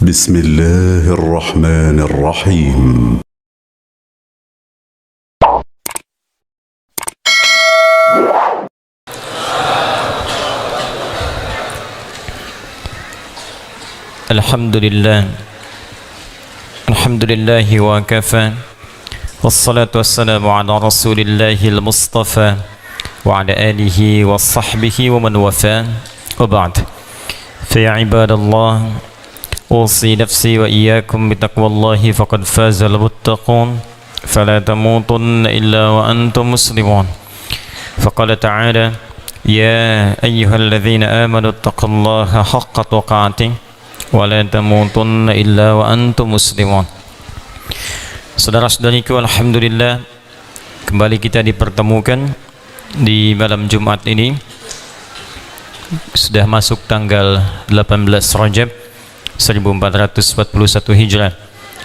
بسم الله الرحمن الرحيم. الحمد لله وكفى والصلاة والسلام على رسول الله المصطفى وعلى آله وصحبه ومن وفاه وبعد فيا عباد الله أوصي نفسي وإياكم بتقوى الله فقد فاز المتقون فلا تموتن إلا وأنتم مسلمون فقال تعالى يا أيها الذين آمنوا اتقوا الله حق تقاته ولا تموتن إلا وأنتم مسلمون. Saudara-saudariku, alhamdulillah kembali kita dipertemukan di malam Jumat ini. Sudah masuk tanggal 18 Rajab 1441 Hijrah.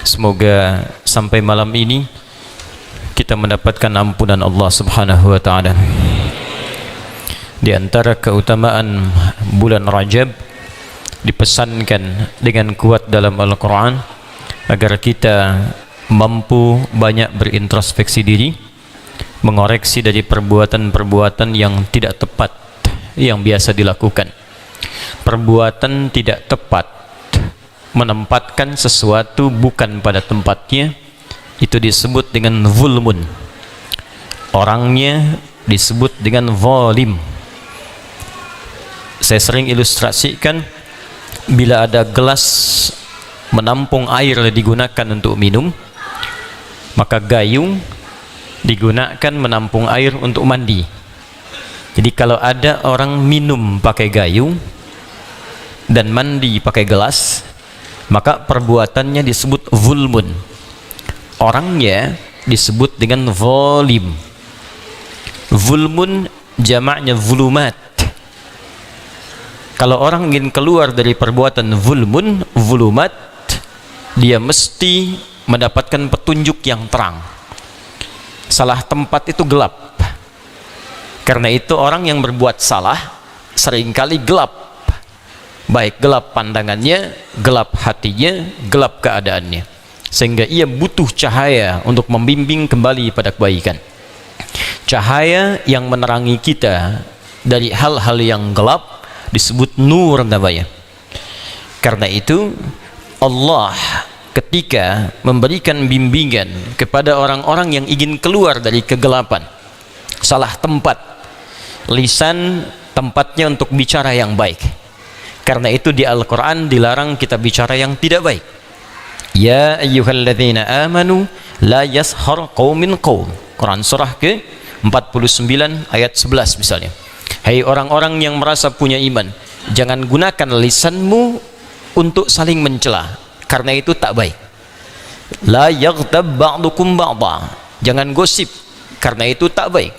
Semoga sampai malam ini kita mendapatkan ampunan Allah Subhanahu wa taala. Di antara keutamaan bulan Rajab dipesankan dengan kuat dalam Al-Quran agar kita mampu banyak berintrospeksi diri, mengoreksi dari perbuatan-perbuatan yang tidak tepat yang biasa dilakukan. Perbuatan tidak tepat, menempatkan sesuatu bukan pada tempatnya, itu disebut dengan zulmun. Orangnya disebut dengan zalim. Saya sering ilustrasikan, bila ada gelas menampung air digunakan untuk minum, maka gayung digunakan menampung air untuk mandi. Jadi kalau ada orang minum pakai gayung dan mandi pakai gelas, maka perbuatannya disebut zulmun. Orangnya disebut dengan zalim. Zulmun jamaknya zulumat. Kalau orang ingin keluar dari perbuatan zulmun, zulumat, dia mesti mendapatkan petunjuk yang terang. Salah tempat itu gelap. Karena itu orang yang berbuat salah seringkali gelap. Baik gelap pandangannya, gelap hatinya, gelap keadaannya. Sehingga ia butuh cahaya untuk membimbing kembali pada kebaikan. Cahaya yang menerangi kita dari hal-hal yang gelap disebut nur namanya. Karena itu Allah ketika memberikan bimbingan kepada orang-orang yang ingin keluar dari kegelapan, salah tempat, lisan tempatnya untuk bicara yang baik. Karena itu di Al-Quran dilarang kita bicara yang tidak baik. Ya ayyuhalladzina amanu la yashar qaumin qaum. Quran surah ke 49 ayat 11 misalnya. Hai orang-orang yang merasa punya iman, jangan gunakan lisanmu untuk saling mencela, karena itu tak baik. La yaghtab ba'dukum ba'da. Jangan gosip, karena itu tak baik.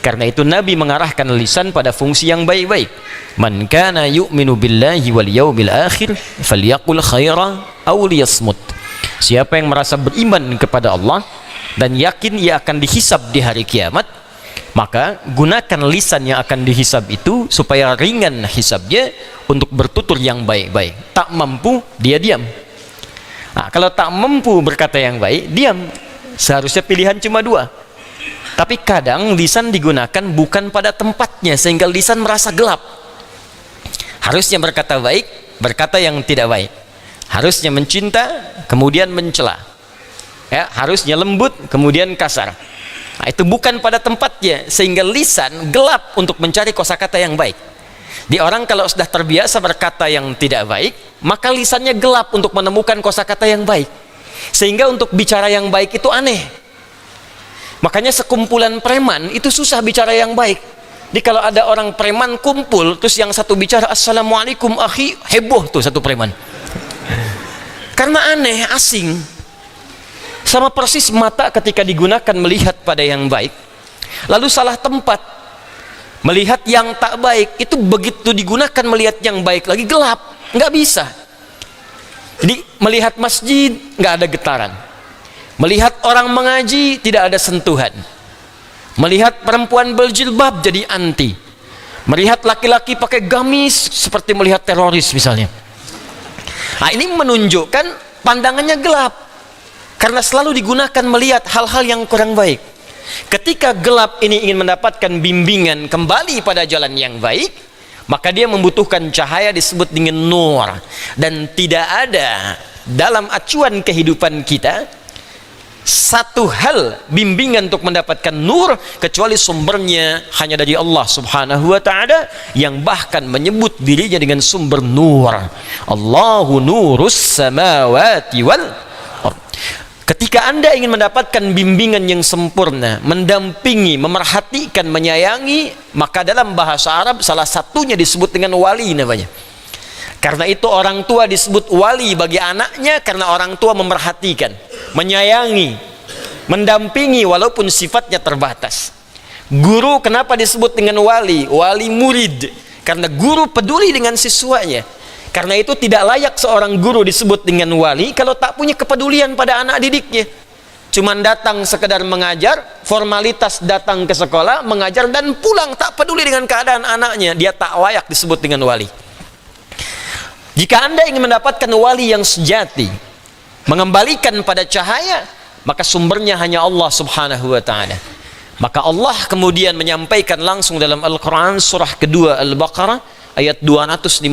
Karena itu Nabi mengarahkan lisan pada fungsi yang baik-baik. Man kana yu'minu billahi wal yawmil akhir falyaqul khaira aw liyasmut. Siapa yang merasa beriman kepada Allah dan yakin ia akan dihisab di hari kiamat, maka gunakan lisan yang akan dihisab itu supaya ringan hisabnya untuk bertutur yang baik-baik. Tak mampu, dia diam. Nah, kalau tak mampu berkata yang baik, diam. Seharusnya pilihan cuma dua. Tapi kadang lisan digunakan bukan pada tempatnya, sehingga lisan merasa gelap. Harusnya berkata baik, berkata yang tidak baik. Harusnya mencinta, kemudian mencela. Ya, harusnya lembut, kemudian kasar. Nah, itu bukan pada tempatnya, sehingga lisan gelap untuk mencari kosakata yang baik. Di orang kalau sudah terbiasa berkata yang tidak baik, maka lisannya gelap untuk menemukan kosakata yang baik, sehingga untuk bicara yang baik itu aneh. Makanya sekumpulan preman itu susah bicara yang baik. Jadi kalau ada orang preman kumpul, terus yang satu bicara assalamualaikum akhi, heboh tuh satu preman, karena aneh, asing. Sama persis mata ketika digunakan melihat pada yang baik, lalu salah tempat melihat yang tak baik, itu begitu digunakan melihat yang baik lagi gelap, nggak bisa. Jadi melihat masjid nggak ada getaran, melihat orang mengaji tidak ada sentuhan, melihat perempuan berjilbab jadi anti, melihat laki-laki pakai gamis seperti melihat teroris misalnya. Nah, ini menunjukkan pandangannya gelap karena selalu digunakan melihat hal-hal yang kurang baik. Ketika gelap ini ingin mendapatkan bimbingan kembali pada jalan yang baik, maka dia membutuhkan cahaya disebut dengan nur. Dan tidak ada dalam acuan kehidupan kita satu hal bimbingan untuk mendapatkan nur kecuali sumbernya hanya dari Allah Subhanahu wa ta'ala, yang bahkan menyebut dirinya dengan sumber nur. Allahu nurus samawati wal ardh. Ketika Anda ingin mendapatkan bimbingan yang sempurna, mendampingi, memerhatikan, menyayangi, maka dalam bahasa Arab salah satunya disebut dengan wali namanya. Karena itu orang tua disebut wali bagi anaknya, karena orang tua memerhatikan, menyayangi, mendampingi walaupun sifatnya terbatas. Guru kenapa disebut dengan wali? Wali murid, karena guru peduli dengan siswanya. Karena itu tidak layak seorang guru disebut dengan wali kalau tak punya kepedulian pada anak didiknya. Cuman datang sekedar mengajar, formalitas datang ke sekolah, mengajar dan pulang, tak peduli dengan keadaan anaknya, dia tak layak disebut dengan wali. Jika Anda ingin mendapatkan wali yang sejati, mengembalikan pada cahaya, maka sumbernya hanya Allah Subhanahu wa ta'ala. Maka Allah kemudian menyampaikan langsung dalam Al-Quran surah kedua Al-Baqarah ayat 257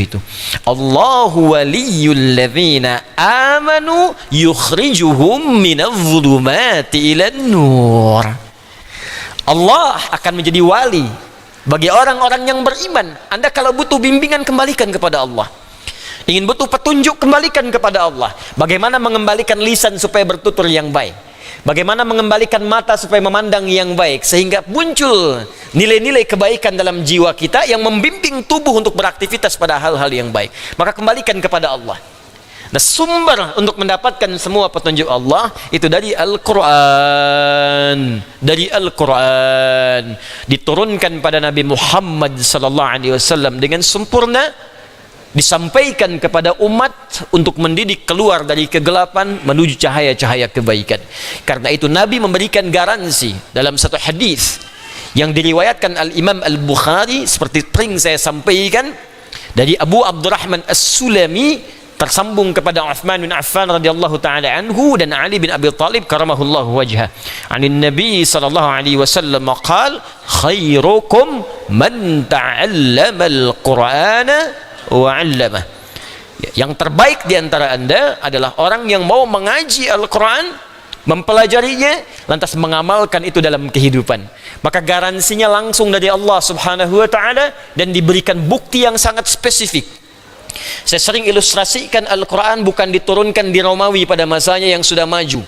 itu, Allahu waliyul ladzina amanu yukhrijuhum minadh-dhulumati ilan nur. Allah akan menjadi wali bagi orang-orang yang beriman. Anda kalau butuh bimbingan, kembalikan kepada Allah. Ingin butuh petunjuk, kembalikan kepada Allah. Bagaimana mengembalikan lisan supaya bertutur yang baik, bagaimana mengembalikan mata supaya memandang yang baik, sehingga muncul nilai-nilai kebaikan dalam jiwa kita yang membimbing tubuh untuk beraktivitas pada hal-hal yang baik. Maka kembalikan kepada Allah. Nah, sumber untuk mendapatkan semua petunjuk Allah itu dari Al-Quran. Dari Al-Quran diturunkan pada Nabi Muhammad SAW dengan sempurna, disampaikan kepada umat untuk mendidik keluar dari kegelapan menuju cahaya-cahaya kebaikan. Karena itu Nabi memberikan garansi dalam satu hadis yang diriwayatkan Al-Imam Al-Bukhari, seperti sering saya sampaikan, dari Abu Abdurrahman As-Sulami, tersambung kepada Uthman bin Affan radhiyallahu taala anhu dan Ali bin Abi Thalib karamahullahu wajhah. Anin Nabi sallallahu alaihi wasallam qala khairukum man ta'allama al-Qur'ana wa 'allama. Yang terbaik di antara Anda adalah orang yang mau mengaji Al-Quran, mempelajarinya, lantas mengamalkan itu dalam kehidupan. Maka garansinya langsung dari Allah Subhanahu wa ta'ala dan diberikan bukti yang sangat spesifik. Saya sering ilustrasikan Al-Quran bukan diturunkan di Romawi pada masanya yang sudah maju,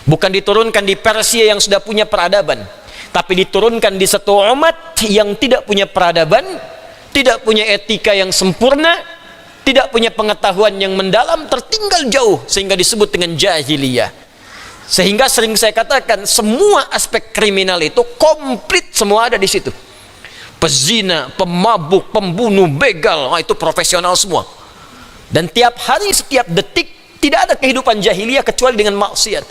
bukan diturunkan di Persia yang sudah punya peradaban, tapi diturunkan di satu umat yang tidak punya peradaban, tidak punya etika yang sempurna, tidak punya pengetahuan yang mendalam, tertinggal jauh, sehingga disebut dengan jahiliyah. Sehingga sering saya katakan semua aspek kriminal itu komplit semua ada di situ. Pezina, pemabuk, pembunuh, begal, itu profesional semua. Dan tiap hari, setiap detik tidak ada kehidupan jahiliyah kecuali dengan maksiat.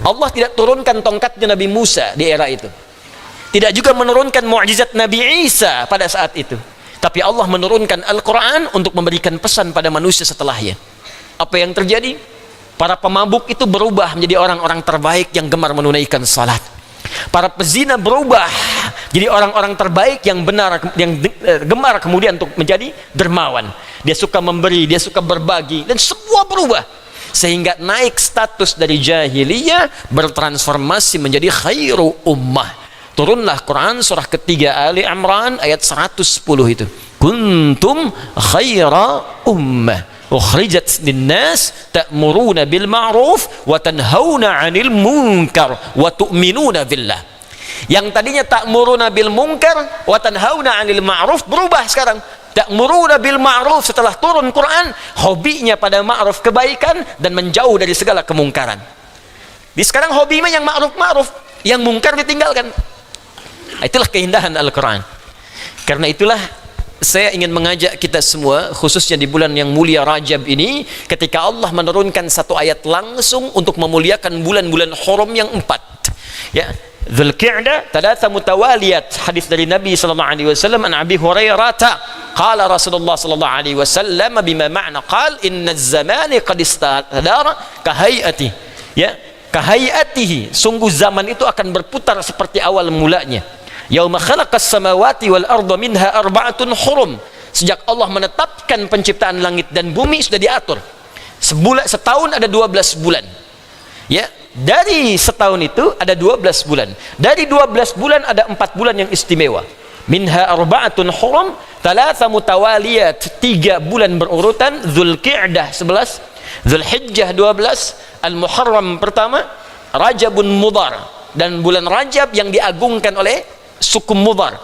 Allah tidak turunkan tongkatnya Nabi Musa di era itu, tidak juga menurunkan mukjizat Nabi Isa pada saat itu. Tapi Allah menurunkan Al-Quran untuk memberikan pesan pada manusia setelahnya. Apa yang terjadi? Para pemabuk itu berubah menjadi orang-orang terbaik yang gemar menunaikan salat. Para pezina berubah jadi orang-orang terbaik yang benar, yang gemar kemudian untuk menjadi dermawan. Dia suka memberi, dia suka berbagi, dan semua berubah sehingga naik status dari jahiliyah bertransformasi menjadi khairu ummah. Turunlah Quran surah ketiga Ali Imran ayat 110 itu. Kuntum khaira ummah ukhrijat linnas ta'muruna bil ma'ruf wa tanhauna 'anil munkar wa tu'minuna billah. Yang tadinya ta'muruna bil munkar wa tanhauna 'anil ma'ruf berubah sekarang ta'muruna bil ma'ruf. Setelah turun Quran, hobinya pada ma'ruf, kebaikan, dan menjauh dari segala kemungkaran. Di sekarang hobinya yang ma'ruf, yang mungkar ditinggalkan. Itulah keindahan Al-Quran. Karena itulah saya ingin mengajak kita semua, khususnya di bulan yang mulia Rajab ini, ketika Allah menurunkan satu ayat langsung untuk memuliakan bulan-bulan haram yang 4, ya, Dzulqa'dah thalatha mutawaliyat. Hadis dari Nabi sallallahu alaihi wasallam an Abi Hurairah qala Rasulullah sallallahu alaihi wasallam bima ma'na qala inna az-zamani qad istadara ka hay'ati, ya, ka hay'atihi, sungguh zaman itu akan berputar seperti awal mulanya. Yauma khalaqas samawati wal arda minha arba'atun hurum, sejak Allah menetapkan penciptaan langit dan bumi sudah diatur. Setahun ada 12 bulan, ya. Dari setahun itu ada 12 bulan. Dari 12 bulan ada 4 bulan yang istimewa. Minha arba'atun hurum, thalatha mutawaliyat, 3 bulan berurutan. Dzulqa'dah 11, Dzulhijjah 12, Al-Muharram pertama, Rajabun Mudhar, dan bulan Rajab yang diagungkan oleh suku Mudhar,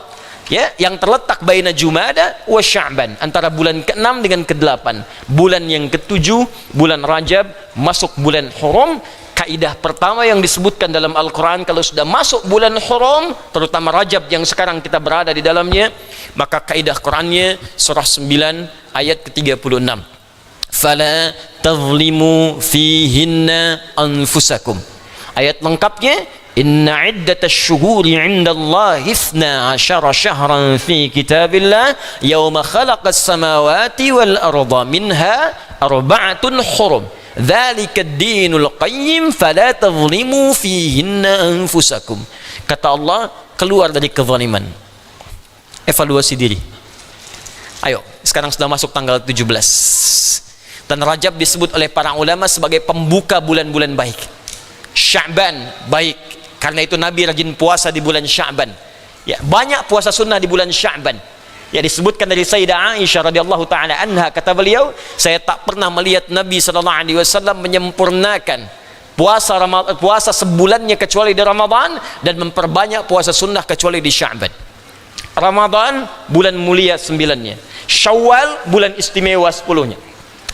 ya, yang terletak baina Jumada wa Sya'ban, antara bulan ke-6 dengan ke-8. Bulan yang ke-7 bulan Rajab masuk bulan Hurum. Kaidah pertama yang disebutkan dalam Al-Quran, kalau sudah masuk bulan Hurum, terutama Rajab yang sekarang kita berada di dalamnya, maka kaidah Qurannya surah 9 ayat ke-36, fala tazlimu fihinna anfusakum. Ayat lengkapnya, inna iddatash syuhuri 'indallahi 12 syahran fi kitabillah yauma khalaqas samawati wal arda minha arba'atun hurum dzalika ad-dinul qayyim fala tazlimu fihinna anfusakum. Kata Allah, keluar dari kezaliman, evaluasi diri. Ayo, sekarang sudah masuk tanggal 17, dan Rajab disebut oleh para ulama sebagai pembuka bulan-bulan baik. Sya'ban baik, karena itu Nabi rajin puasa di bulan Sya'ban, ya, banyak puasa sunnah di bulan Sya'ban. Ya, disebutkan dari Sayyidah Aisyah radhiyallahu taala anha, kata beliau, saya tak pernah melihat Nabi sallallahu alaihi wasallam menyempurnakan puasa sebulannya kecuali di Ramadan, dan memperbanyak puasa sunnah kecuali di Sya'ban. Ramadan bulan mulia 9-nya, Syawal bulan istimewa 10-nya,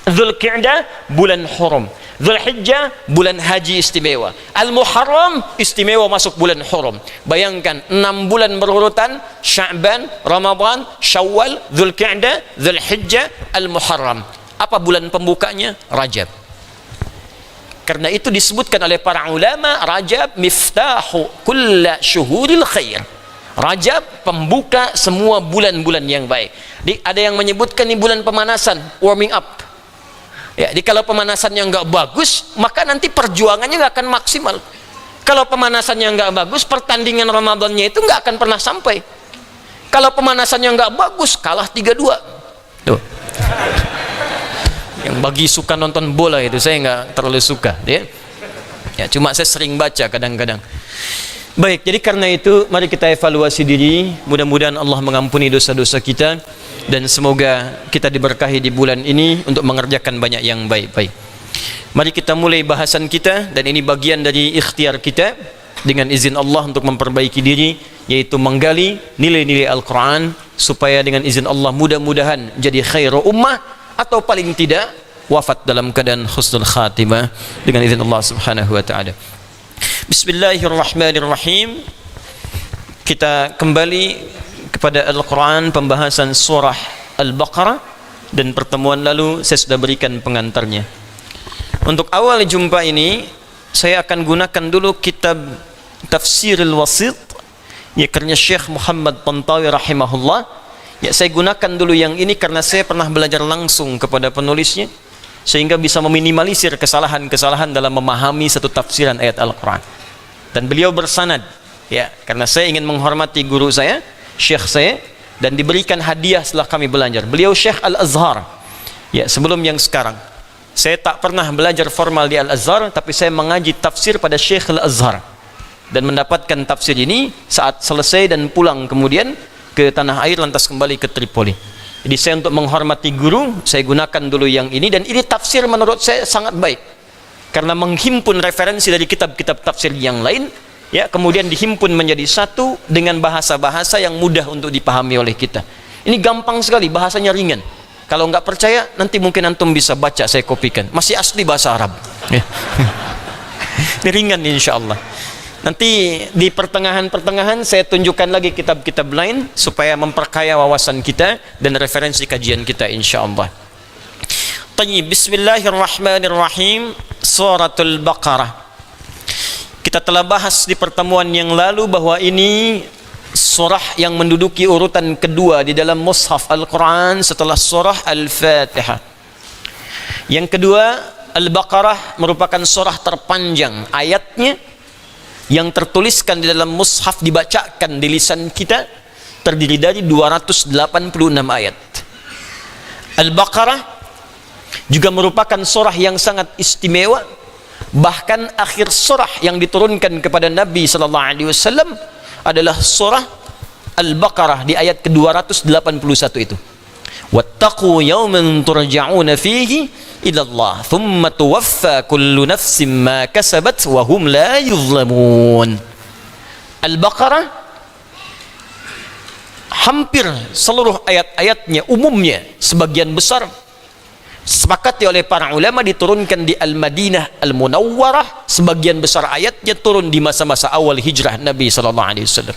Dzulqa'dah bulan Hurum, Dzulhijjah bulan haji istimewa, Al-Muharram istimewa masuk bulan Hurum. Bayangkan 6 bulan berurutan, Sya'ban, Ramadan, Syawal, Dzulqa'dah, Dzulhijjah, Al-Muharram. Apa bulan pembukanya? Rajab. Karena itu disebutkan oleh para ulama, Rajab miftahu kulla syuhuril khair. Rajab pembuka semua bulan-bulan yang baik. Ada yang menyebutkan ini bulan pemanasan, warming up. Ya, jadi kalau pemanasannya nggak bagus, maka nanti perjuangannya nggak akan maksimal. Kalau pemanasannya nggak bagus, pertandingan Ramadannya itu nggak akan pernah sampai. Kalau pemanasannya nggak bagus, kalah 3-2. Tuh. Yang bagi suka nonton bola itu saya nggak terlalu suka, ya. Ya, cuma saya sering baca kadang-kadang. Baik, jadi karena itu mari kita evaluasi diri. Mudah-mudahan Allah mengampuni dosa-dosa kita, dan semoga kita diberkahi di bulan ini untuk mengerjakan banyak yang baik-baik. Mari kita mulai bahasan kita, dan ini bagian dari ikhtiar kita dengan izin Allah untuk memperbaiki diri, yaitu menggali nilai-nilai Al-Quran, supaya dengan izin Allah mudah-mudahan jadi khairu ummah, atau paling tidak wafat dalam keadaan husnul khatimah dengan izin Allah subhanahu wa ta'ala. Bismillahirrahmanirrahim. Kita kembali kepada Al-Quran, pembahasan surah Al-Baqarah, dan pertemuan lalu saya sudah berikan pengantarnya. Untuk awal jumpa ini, saya akan gunakan dulu kitab Tafsirul Wasit, ya, karena Syekh Muhammad Tantawi rahimahullah. Ya, saya gunakan dulu yang ini karena saya pernah belajar langsung kepada penulisnya, sehingga bisa meminimalisir kesalahan-kesalahan dalam memahami satu tafsiran ayat Al-Quran. Dan beliau bersanad, ya, karena saya ingin menghormati guru saya, syekh saya, dan diberikan hadiah setelah kami belajar. Beliau Syekh Al-Azhar, ya, sebelum yang sekarang. Saya tak pernah belajar formal di Al-Azhar, tapi saya mengaji tafsir pada Syekh Al-Azhar, dan mendapatkan tafsir ini saat selesai dan pulang kemudian ke tanah air, lantas kembali ke Tripoli. Jadi saya untuk menghormati guru, saya gunakan dulu yang ini, dan ini tafsir menurut saya sangat baik, karena menghimpun referensi dari kitab-kitab tafsir yang lain, ya, kemudian dihimpun menjadi satu dengan bahasa-bahasa yang mudah untuk dipahami oleh kita. Ini gampang sekali, bahasanya ringan. Kalau nggak percaya, nanti mungkin antum bisa baca, saya kopikan. Masih asli bahasa Arab. Ini ringan insya Allah. Nanti di pertengahan-pertengahan saya tunjukkan lagi kitab-kitab lain supaya memperkaya wawasan kita dan referensi kajian kita insya Allah. Tayyib, bismillahirrahmanirrahim. Suratul Baqarah. Kita telah bahas di pertemuan yang lalu bahwa ini surah yang menduduki urutan kedua di dalam mushaf Al-Quran setelah surah Al-Fatihah. Yang kedua, Al-Baqarah merupakan surah terpanjang ayatnya yang tertuliskan di dalam mushaf, dibacakan di lisan kita, terdiri dari 286 ayat. Al-Baqarah juga merupakan surah yang sangat istimewa, bahkan akhir surah yang diturunkan kepada Nabi SAW adalah surah Al-Baqarah di ayat ke-281 itu. Wattaqu yawman turja'una fihi ila Allah thumma tuwaffa kullu nafsin ma kasabat wa hum la yuzlamun. Al-Baqarah hampir seluruh ayat-ayatnya, umumnya sebagian besar sepakati oleh para ulama diturunkan di Al-Madinah Al-Munawwarah. Sebagian besar ayatnya turun di masa-masa awal hijrah Nabi SAW.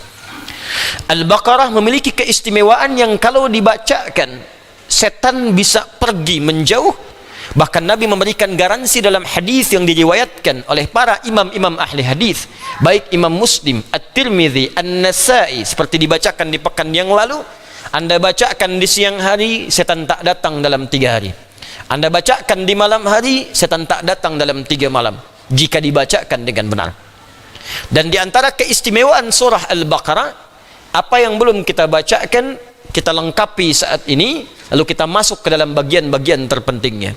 Al-Baqarah memiliki keistimewaan yang kalau dibacakan setan bisa pergi menjauh. Bahkan Nabi memberikan garansi dalam hadis yang diriwayatkan oleh para imam-imam ahli hadis, baik Imam Muslim, At-Tirmidzi, An-Nasa'i, seperti dibacakan di pekan yang lalu. Anda bacakan di siang hari, setan tak datang dalam 3 hari. Anda bacakan di malam hari, setan tak datang dalam 3 malam jika dibacakan dengan benar. Dan di antara keistimewaan surah Al-Baqarah, apa yang belum kita bacakan kita lengkapi saat ini, lalu kita masuk ke dalam bagian-bagian terpentingnya.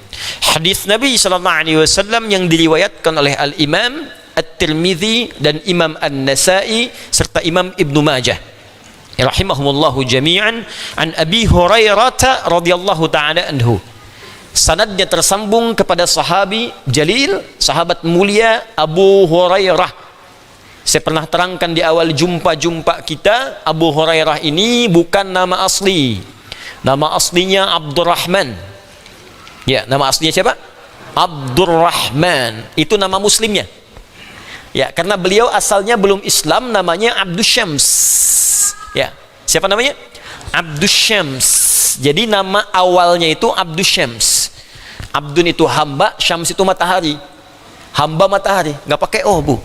Hadis Nabi SAW yang diriwayatkan oleh Al-Imam At-Tirmidzi dan Imam An-Nasa'i serta Imam Ibnu Majah rahimahumullahu jami'an, an Abi Hurairah radhiyallahu ta'ala anhu. Sanadnya tersambung kepada sahabi jalil, sahabat mulia Abu Hurairah. Saya pernah terangkan di awal jumpa kita, Abu Hurairah ini bukan nama asli. Nama aslinya Abdurrahman. Ya, nama aslinya siapa? Abdurrahman. Itu nama muslimnya. Ya, karena beliau asalnya belum Islam, namanya Abdus Syams. Ya, siapa namanya? Abdus Syams. Jadi nama awalnya itu Abdus Syams. Abdun itu hamba, Syams itu matahari. Hamba matahari, nggak pakai bu.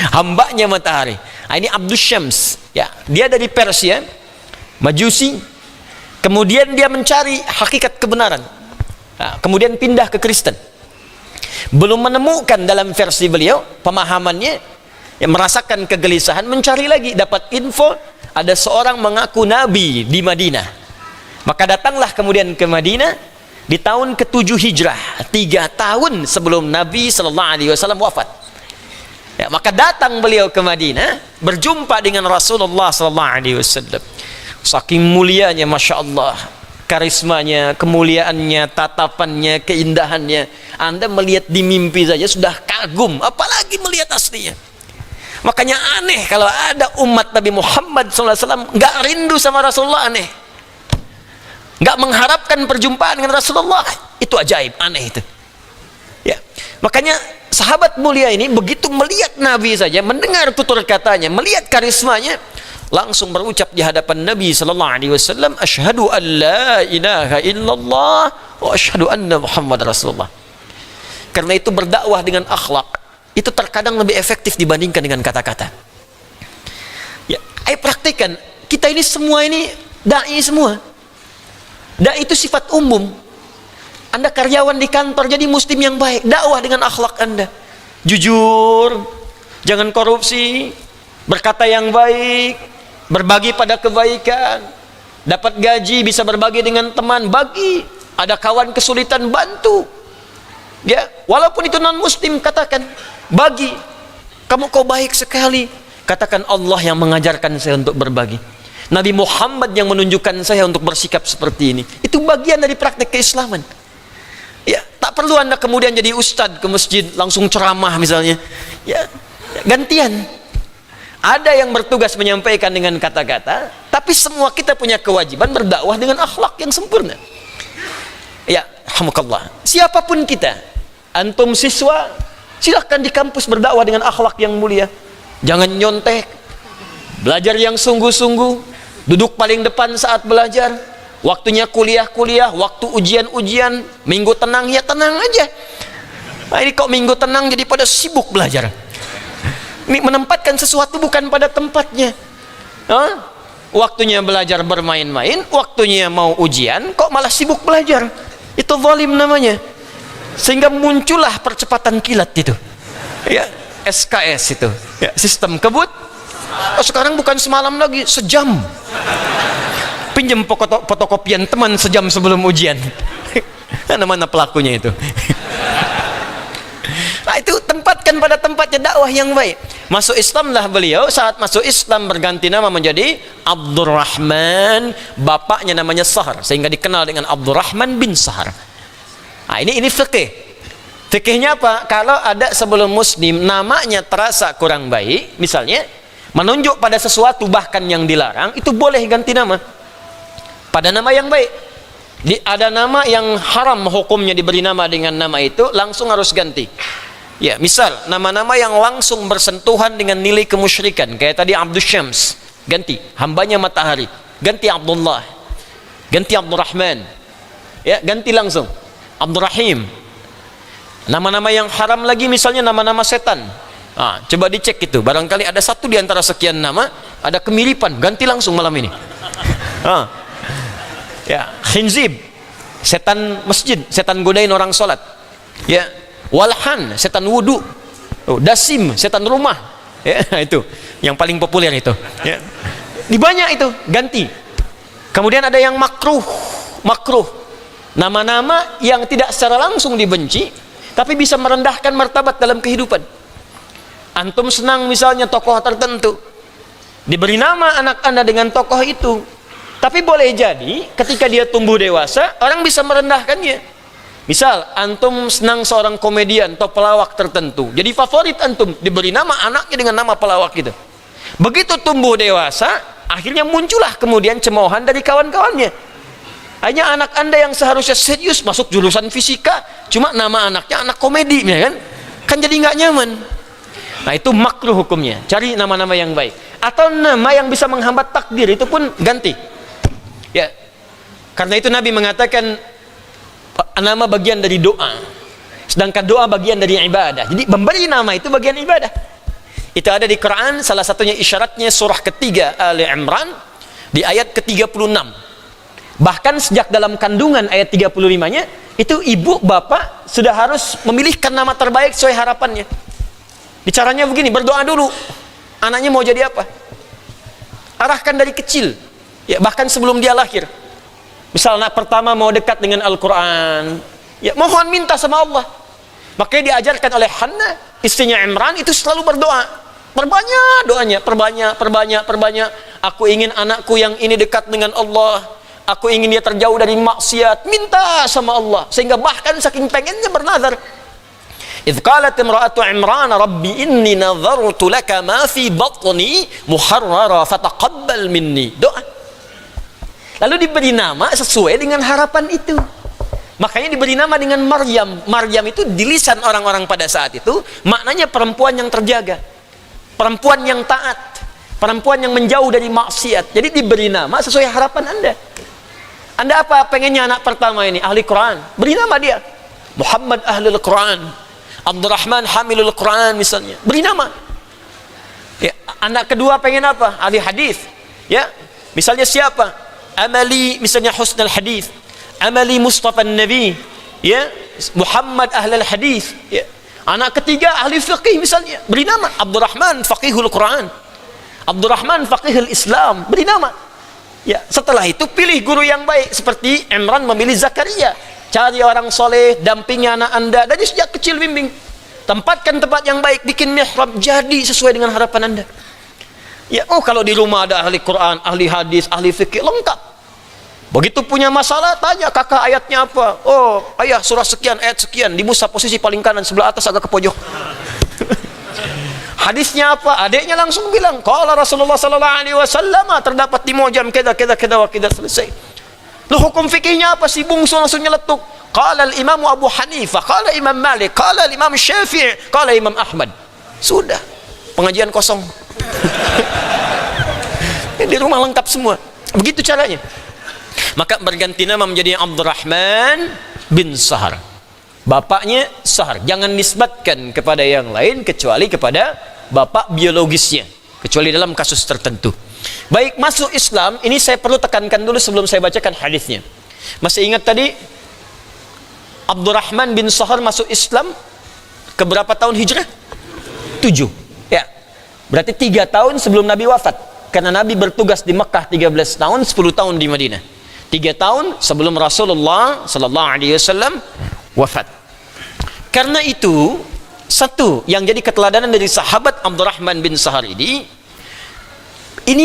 Hambanya matahari. Nah, ini Abdus Syams. Ya, dia dari Persia, Majusi. Kemudian dia mencari hakikat kebenaran. Nah, kemudian pindah ke Kristen. Belum menemukan dalam versi beliau pemahamannya, yang merasakan kegelisahan, mencari lagi, dapat info ada seorang mengaku nabi di Madinah. Maka datanglah kemudian ke Madinah di tahun ke-7 Hijrah, 3 tahun sebelum Nabi SAW wafat. Ya, maka datang beliau ke Madinah, berjumpa dengan Rasulullah SAW. Saking mulianya, Masya Allah, karismanya, kemuliaannya, tatapannya, keindahannya. Anda melihat di mimpi saja sudah kagum, apalagi melihat aslinya. Makanya aneh kalau ada umat Nabi Muhammad SAW nggak rindu sama Rasulullah, aneh. Nggak mengharapkan perjumpaan dengan Rasulullah, itu ajaib, aneh itu. Ya, makanya sahabat mulia ini begitu melihat Nabi saja, mendengar tutur katanya, melihat karismanya, langsung berucap di hadapan Nabi SAW, asyhadu an la ilaha illallah wa asyhadu anna Muhammad Rasulullah. Karena itu berdakwah dengan akhlak itu terkadang lebih efektif dibandingkan dengan kata-kata. Ya, ayo praktikkan. Kita ini semua ini dai semua. Dai itu sifat umum. Anda karyawan di kantor, jadi muslim yang baik, dakwah dengan akhlak Anda. Jujur, jangan korupsi, berkata yang baik, berbagi pada kebaikan. Dapat gaji bisa berbagi dengan teman, bagi. Ada kawan kesulitan, bantu. Ya, walaupun itu non muslim, katakan bagi. Kamu kok baik sekali, katakan Allah yang mengajarkan saya untuk berbagi, Nabi Muhammad yang menunjukkan saya untuk bersikap seperti ini. Itu bagian dari praktek keislaman. Ya, tak perlu Anda kemudian jadi ustadz ke masjid langsung ceramah misalnya. Ya, gantian. Ada yang bertugas menyampaikan dengan kata-kata, tapi semua kita punya kewajiban berdakwah dengan akhlak yang sempurna. Ya, alhamdulillah. Siapapun kita, antum siswa, silahkan di kampus berdakwah dengan akhlak yang mulia. Jangan nyontek, belajar yang sungguh-sungguh, duduk paling depan saat belajar. Waktunya kuliah-kuliah, waktu ujian-ujian, minggu tenang ya tenang aja. Nah, ini kok minggu tenang jadi pada sibuk belajar. Ini menempatkan sesuatu bukan pada tempatnya. Waktunya belajar bermain-main, waktunya mau ujian, kok malah sibuk belajar. Itu zalim namanya. Sehingga muncullah percepatan kilat itu. Ya, SKS itu. Ya, sistem kebut. Sekarang bukan semalam lagi, sejam. Pinjam fotokopian teman sejam sebelum ujian. Mana pelakunya itu? Nah, itu tempatkan pada tempatnya dakwah yang baik. Masuk Islamlah beliau, saat masuk Islam berganti nama menjadi Abdurrahman, bapaknya namanya Sahar, sehingga dikenal dengan Abdurrahman bin Sahar. Nah, ini fikih. Fikihnya apa? Kalau ada sebelum muslim namanya terasa kurang baik, misalnya menunjuk pada sesuatu bahkan yang dilarang, itu boleh ganti nama pada nama yang baik. Ada nama yang haram hukumnya diberi nama dengan nama itu, langsung harus ganti. Ya, misal nama-nama yang langsung bersentuhan dengan nilai kemusyrikan, kayak tadi Abdul Syams, ganti hambanya matahari, ganti Abdullah, ganti Abdurrahman, ya, ganti langsung Abdurrahim. Nama-nama yang haram lagi, misalnya nama-nama setan. Coba dicek itu, barangkali ada satu di antara sekian nama ada kemiripan, ganti langsung malam ini. Ya, khinzib, setan masjid, setan godain orang sholat. Ya, walhan, setan wudu. Dasim, setan rumah. Ya, itu yang paling populer itu. Ya. Di banyak itu ganti. Kemudian ada yang makruh, nama-nama yang tidak secara langsung dibenci, tapi bisa merendahkan martabat dalam kehidupan. Antum senang misalnya tokoh tertentu, diberi nama anak anda dengan tokoh itu, tapi boleh jadi ketika dia tumbuh dewasa orang bisa merendahkannya. Misal antum senang seorang komedian atau pelawak tertentu, jadi favorit antum, diberi nama anaknya dengan nama pelawak itu. Begitu tumbuh dewasa, akhirnya muncullah kemudian cemoohan dari kawan-kawannya. Hanya anak anda yang seharusnya serius masuk jurusan fisika, cuma nama anaknya anak komedi, ya kan? Kan jadi nggak nyaman. Nah, itu makruh hukumnya. Cari nama-nama yang baik. Atau nama yang bisa menghambat takdir, itu pun ganti. Ya, karena itu Nabi mengatakan nama bagian dari doa, sedangkan doa bagian dari ibadah. Jadi memberi nama itu bagian ibadah. Itu ada di Quran, salah satunya isyaratnya surah ketiga Ali Imran di ayat ke-36. Bahkan sejak dalam kandungan ayat 35-nya, itu ibu bapak sudah harus memilihkan nama terbaik sesuai harapannya. Bicaranya begini, berdoa dulu anaknya mau jadi apa, arahkan dari kecil, ya, bahkan sebelum dia lahir. Misalnya pertama mau dekat dengan Al-Quran, ya, mohon minta sama Allah. Makanya diajarkan oleh Hannah, istrinya Imran, itu selalu berdoa, perbanyak doanya, perbanyak. Aku ingin anakku yang ini dekat dengan Allah, aku ingin dia terjauh dari maksiat, minta sama Allah. Sehingga bahkan saking pengennya bernazar, idh qalat imra'atu Imran rabbi inni nadhartu laka ma fi batni muharrara fataqabbal minni. Doa. Lalu diberi nama sesuai dengan harapan itu. Makanya diberi nama dengan Maryam. Maryam itu di lisan orang-orang pada saat itu maknanya perempuan yang terjaga, perempuan yang taat, perempuan yang menjauh dari maksiat. Jadi diberi nama sesuai harapan anda. Anda apa pengennya anak pertama ini? Ahli Quran. Beri nama dia Muhammad Ahlul Quran, Abdurrahman Hamilul Quran misalnya. Beri nama. Ya, anak kedua pengen apa? Ahli hadis. Ya, misalnya siapa? Amali misalnya Husnul Hadis, Amali Mustafa Nabi, ya, Muhammad Ahlul Hadis. Ya. Anak ketiga ahli fiqih misalnya, beri nama Abdurrahman Faqihul Quran, Abdurrahman Faqihul Islam. Beri nama. Ya, setelah itu pilih guru yang baik seperti Imran memilih Zakaria. Cari orang soleh, dampingi anak anda dari sejak kecil, bimbing. Tempatkan tempat yang baik, bikin mihrab, jadi sesuai dengan harapan anda. Ya, kalau di rumah ada ahli Quran, ahli hadis, ahli fikih, lengkap. Begitu punya masalah, tanya kakak ayatnya apa. Oh, ayah surah sekian, ayat sekian. Di mushaf posisi paling kanan, sebelah atas agak ke pojok. Hadisnya apa? Adiknya langsung bilang, qala Rasulullah sallallahu alaihi wasallam, terdapat di mu'jam keda wa keda, selesai. Loh, hukum fikihnya apa sih? Bungsu langsung nyeletuk. Qala al-Imam Abu Hanifah, qala Imam Malik, qala al-Imam Syafi'i, qala Imam Ahmad. Sudah. Pengajian kosong. Di rumah lengkap semua. Begitu caranya. Maka berganti nama menjadi Abdurrahman bin Sahar. Bapaknya Sahar. Jangan nisbatkan kepada yang lain kecuali kepada bapak biologisnya, kecuali dalam kasus tertentu. Baik, masuk Islam, ini saya perlu tekankan dulu sebelum saya bacakan hadisnya. Masih ingat tadi Abdurrahman bin Sahar masuk Islam ke berapa tahun hijrah? 7. Ya. Berarti 3 tahun sebelum Nabi wafat. Karena Nabi bertugas di Mekah 13 tahun, 10 tahun di Madinah. 3 tahun sebelum Rasulullah sallallahu alaihi wasallam wafat. Karena itu, satu yang jadi keteladanan dari sahabat Abdurrahman bin Sahar ini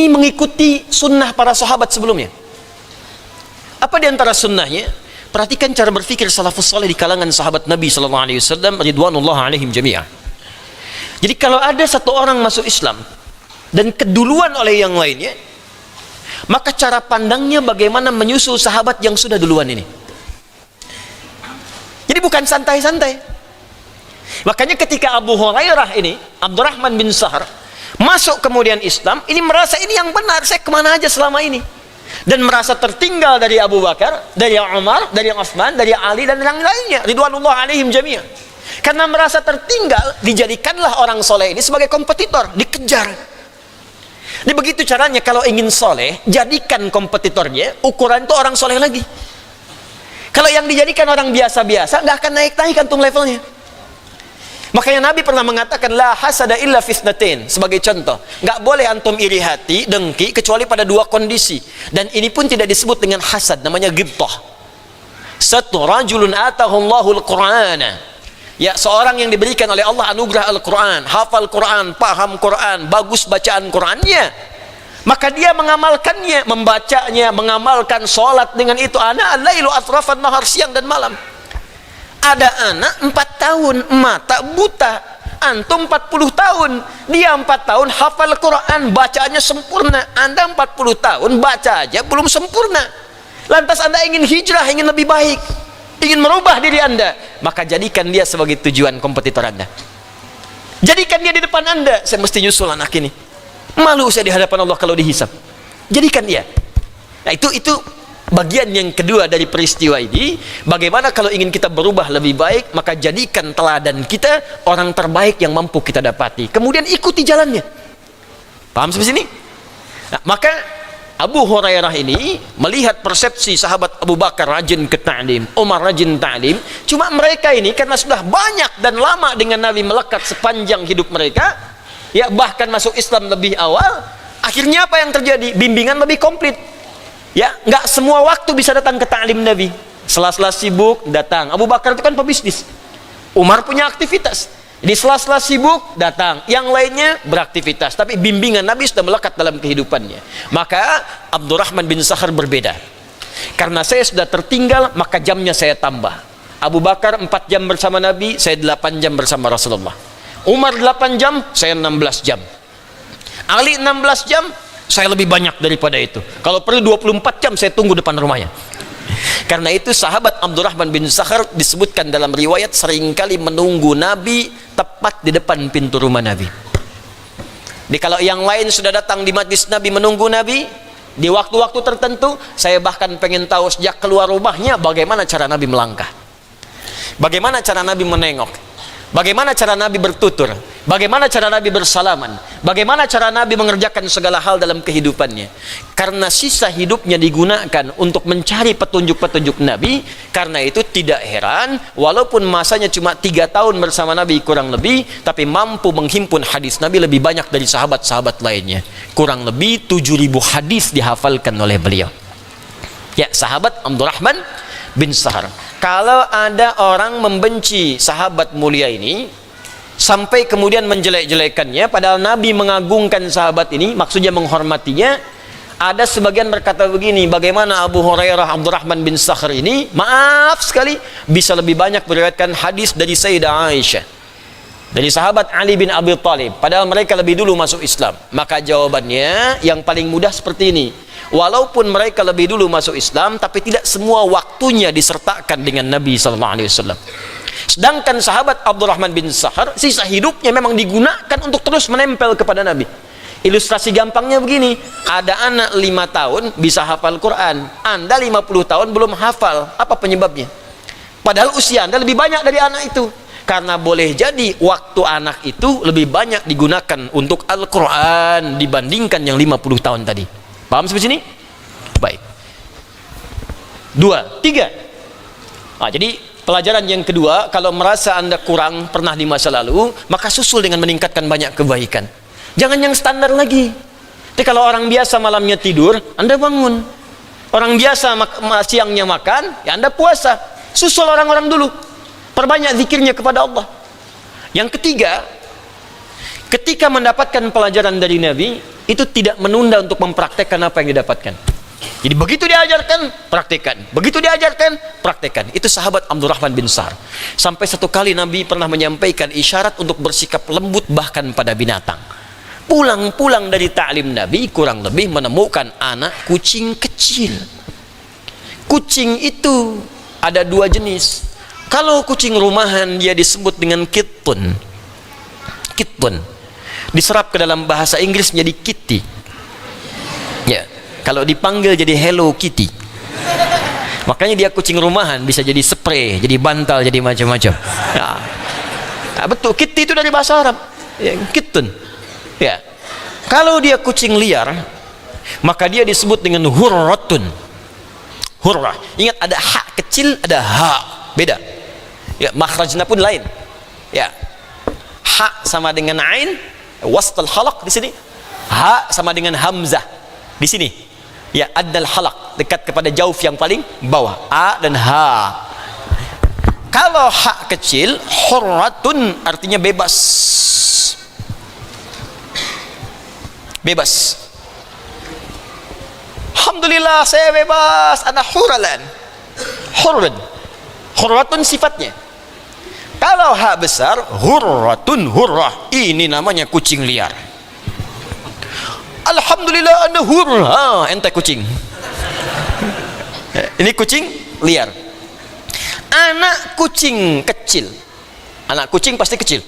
mengikuti sunnah para sahabat sebelumnya. Apa di antara sunnahnya? Perhatikan cara berpikir salafus saleh di kalangan sahabat Nabi sallallahu alaihi wasallam ridwanullah alaihim jami'ah. Jadi kalau ada satu orang masuk Islam dan keduluan oleh yang lainnya, maka cara pandangnya bagaimana menyusul sahabat yang sudah duluan ini. Jadi bukan santai-santai. Makanya ketika Abu Hurairah ini, Abdurrahman bin Sahar masuk kemudian Islam, ini merasa ini yang benar, saya kemana aja selama ini, dan merasa tertinggal dari Abu Bakar, dari Umar, dari Utsman, dari Ali dan yang lainnya ridwanullah alaihim jami'ah. Karena merasa tertinggal, dijadikanlah orang soleh ini sebagai kompetitor, dikejar. Ini begitu caranya kalau ingin soleh, jadikan kompetitornya ukuran itu orang soleh lagi. Kalau yang dijadikan orang biasa-biasa, nggak akan naik-naik antum levelnya. Makanya Nabi pernah mengatakan la hasada illa fitnatain, sebagai contoh, nggak boleh antum iri hati, dengki, kecuali pada 2 kondisi. Dan ini pun tidak disebut dengan hasad, namanya ghibthah. Satu, rajulun atahullahu al-Qur'ana, ya, seorang yang diberikan oleh Allah anugerah Al-Quran, hafal Quran, paham Quran, bagus bacaan Qurannya, maka dia mengamalkannya, membacanya, mengamalkan sholat dengan itu. Ana al-lailu atrafan nahar, siang dan malam. Ada anak 4 tahun mata buta, antum 40 tahun, dia 4 tahun hafal Quran, bacaannya sempurna. Anda 40 tahun baca aja belum sempurna, lantas Anda ingin hijrah, ingin lebih baik, ingin merubah diri Anda, maka jadikan dia sebagai tujuan kompetitor Anda. Jadikan dia di depan Anda. Saya mesti nyusul anak ini, malu saya di hadapan Allah kalau dihisab. Jadikan dia. Nah, itu bagian yang kedua dari peristiwa ini. Bagaimana kalau ingin kita berubah lebih baik, maka jadikan teladan kita orang terbaik yang mampu kita dapati, kemudian ikuti jalannya. Paham sampai sini? Nah, maka Abu Hurairah ini melihat persepsi sahabat Abu Bakar rajin ke ta'lim, Umar rajin ta'lim. Cuma mereka ini karena sudah banyak dan lama dengan Nabi, melekat sepanjang hidup mereka, ya, bahkan masuk Islam lebih awal, akhirnya apa yang terjadi? Bimbingan lebih komplit. Ya, nggak semua waktu bisa datang ke ta'lim Nabi. Sela-sela sibuk datang. Abu Bakar itu kan pebisnis, Umar punya aktivitas, di sela-sela sibuk datang, yang lainnya beraktivitas, tapi bimbingan Nabi sudah melekat dalam kehidupannya. Maka Abdurrahman bin Sahar berbeda. Karena saya sudah tertinggal, maka jamnya saya tambah. Abu Bakar 4 jam bersama Nabi, saya 8 jam bersama Rasulullah. Umar 8 jam, saya 16 jam. Ali 16 jam, saya lebih banyak daripada itu. Kalau perlu 24 jam saya tunggu depan rumahnya. Karena itu sahabat Abdurrahman bin Sahar disebutkan dalam riwayat seringkali menunggu Nabi tepat di depan pintu rumah Nabi. Jadi kalau yang lain sudah datang di majlis Nabi menunggu Nabi di waktu-waktu tertentu, saya bahkan pengen tahu sejak keluar rumahnya bagaimana cara Nabi melangkah, bagaimana cara Nabi menengok, bagaimana cara Nabi bertutur, bagaimana cara Nabi bersalaman, bagaimana cara Nabi mengerjakan segala hal dalam kehidupannya. Karena sisa hidupnya digunakan untuk mencari petunjuk-petunjuk Nabi. Karena itu tidak heran walaupun masanya cuma 3 tahun bersama Nabi kurang lebih, tapi mampu menghimpun hadis Nabi lebih banyak dari sahabat-sahabat lainnya. Kurang lebih 7.000 hadis dihafalkan oleh beliau. Ya, sahabat Abdurrahman bin Sahar. Kalau ada orang membenci sahabat mulia ini sampai kemudian menjelek-jelekannya, padahal Nabi mengagungkan sahabat ini, maksudnya menghormatinya, ada sebagian berkata begini, bagaimana Abu Hurairah Abdurrahman bin Sahar ini, maaf sekali, bisa lebih banyak meriwayatkan hadis dari Sayyidah Aisyah, dari sahabat Ali bin Abi Thalib, padahal mereka lebih dulu masuk Islam. Maka jawabannya yang paling mudah seperti ini, walaupun mereka lebih dulu masuk Islam, tapi tidak semua waktunya disertakan dengan Nabi SAW. Sedangkan sahabat Abdurrahman bin Sahar, sisa hidupnya memang digunakan untuk terus menempel kepada Nabi. Ilustrasi gampangnya begini, ada anak 5 tahun bisa hafal Quran, Anda 50 tahun belum hafal. Apa penyebabnya? Padahal usia Anda lebih banyak dari anak itu. Karena boleh jadi waktu anak itu lebih banyak digunakan untuk Al-Quran dibandingkan yang 50 tahun tadi. Paham sampai sini? Baik. 2, 3. Nah, jadi pelajaran yang kedua, kalau merasa Anda kurang pernah di masa lalu, maka susul dengan meningkatkan banyak kebaikan. Jangan yang standar lagi. Jadi kalau orang biasa malamnya tidur, Anda bangun. Orang biasa siangnya makan, ya Anda puasa. Susul orang-orang dulu. Perbanyak zikirnya kepada Allah. Yang ketiga, ketika mendapatkan pelajaran dari Nabi, itu tidak menunda untuk mempraktekkan apa yang didapatkan. Jadi begitu diajarkan, praktekkan. Begitu diajarkan, praktekkan. Itu sahabat Abdurrahman bin Sa'ad. Sampai satu kali Nabi pernah menyampaikan isyarat untuk bersikap lembut bahkan pada binatang. Pulang-pulang dari ta'lim Nabi, kurang lebih menemukan anak kucing kecil. Kucing itu ada 2 jenis. Kalau kucing rumahan dia disebut dengan kittun. Kittun diserap ke dalam bahasa Inggris menjadi kitty. Ya, kalau dipanggil jadi Hello Kitty. Makanya dia kucing rumahan, bisa jadi spray, jadi bantal, jadi macam-macam. Ya. Nah, betul, kitty itu dari bahasa Arab. Ya, kittun. Ya. Kalau dia kucing liar, maka dia disebut dengan hurratun. Hurrah. Ingat, ada ha kecil, ada ha. Beda. Ya, makhrajnya pun lain. Ya. Ha sama dengan ain, wastal halaq di sini. Ha sama dengan hamzah di sini. Ya, adnal halaq, dekat kepada jauf yang paling bawah. A dan ha. Kalau ha kecil, hurratun artinya bebas. Bebas. Alhamdulillah saya bebas, ana huralan. Hurrun. Hurratun sifatnya. Kalau ha besar, hurratun, hurrah. Ini namanya kucing liar. Alhamdulillah ana hurrah, ente kucing. Ini kucing liar. Anak kucing kecil. Anak kucing pasti kecil.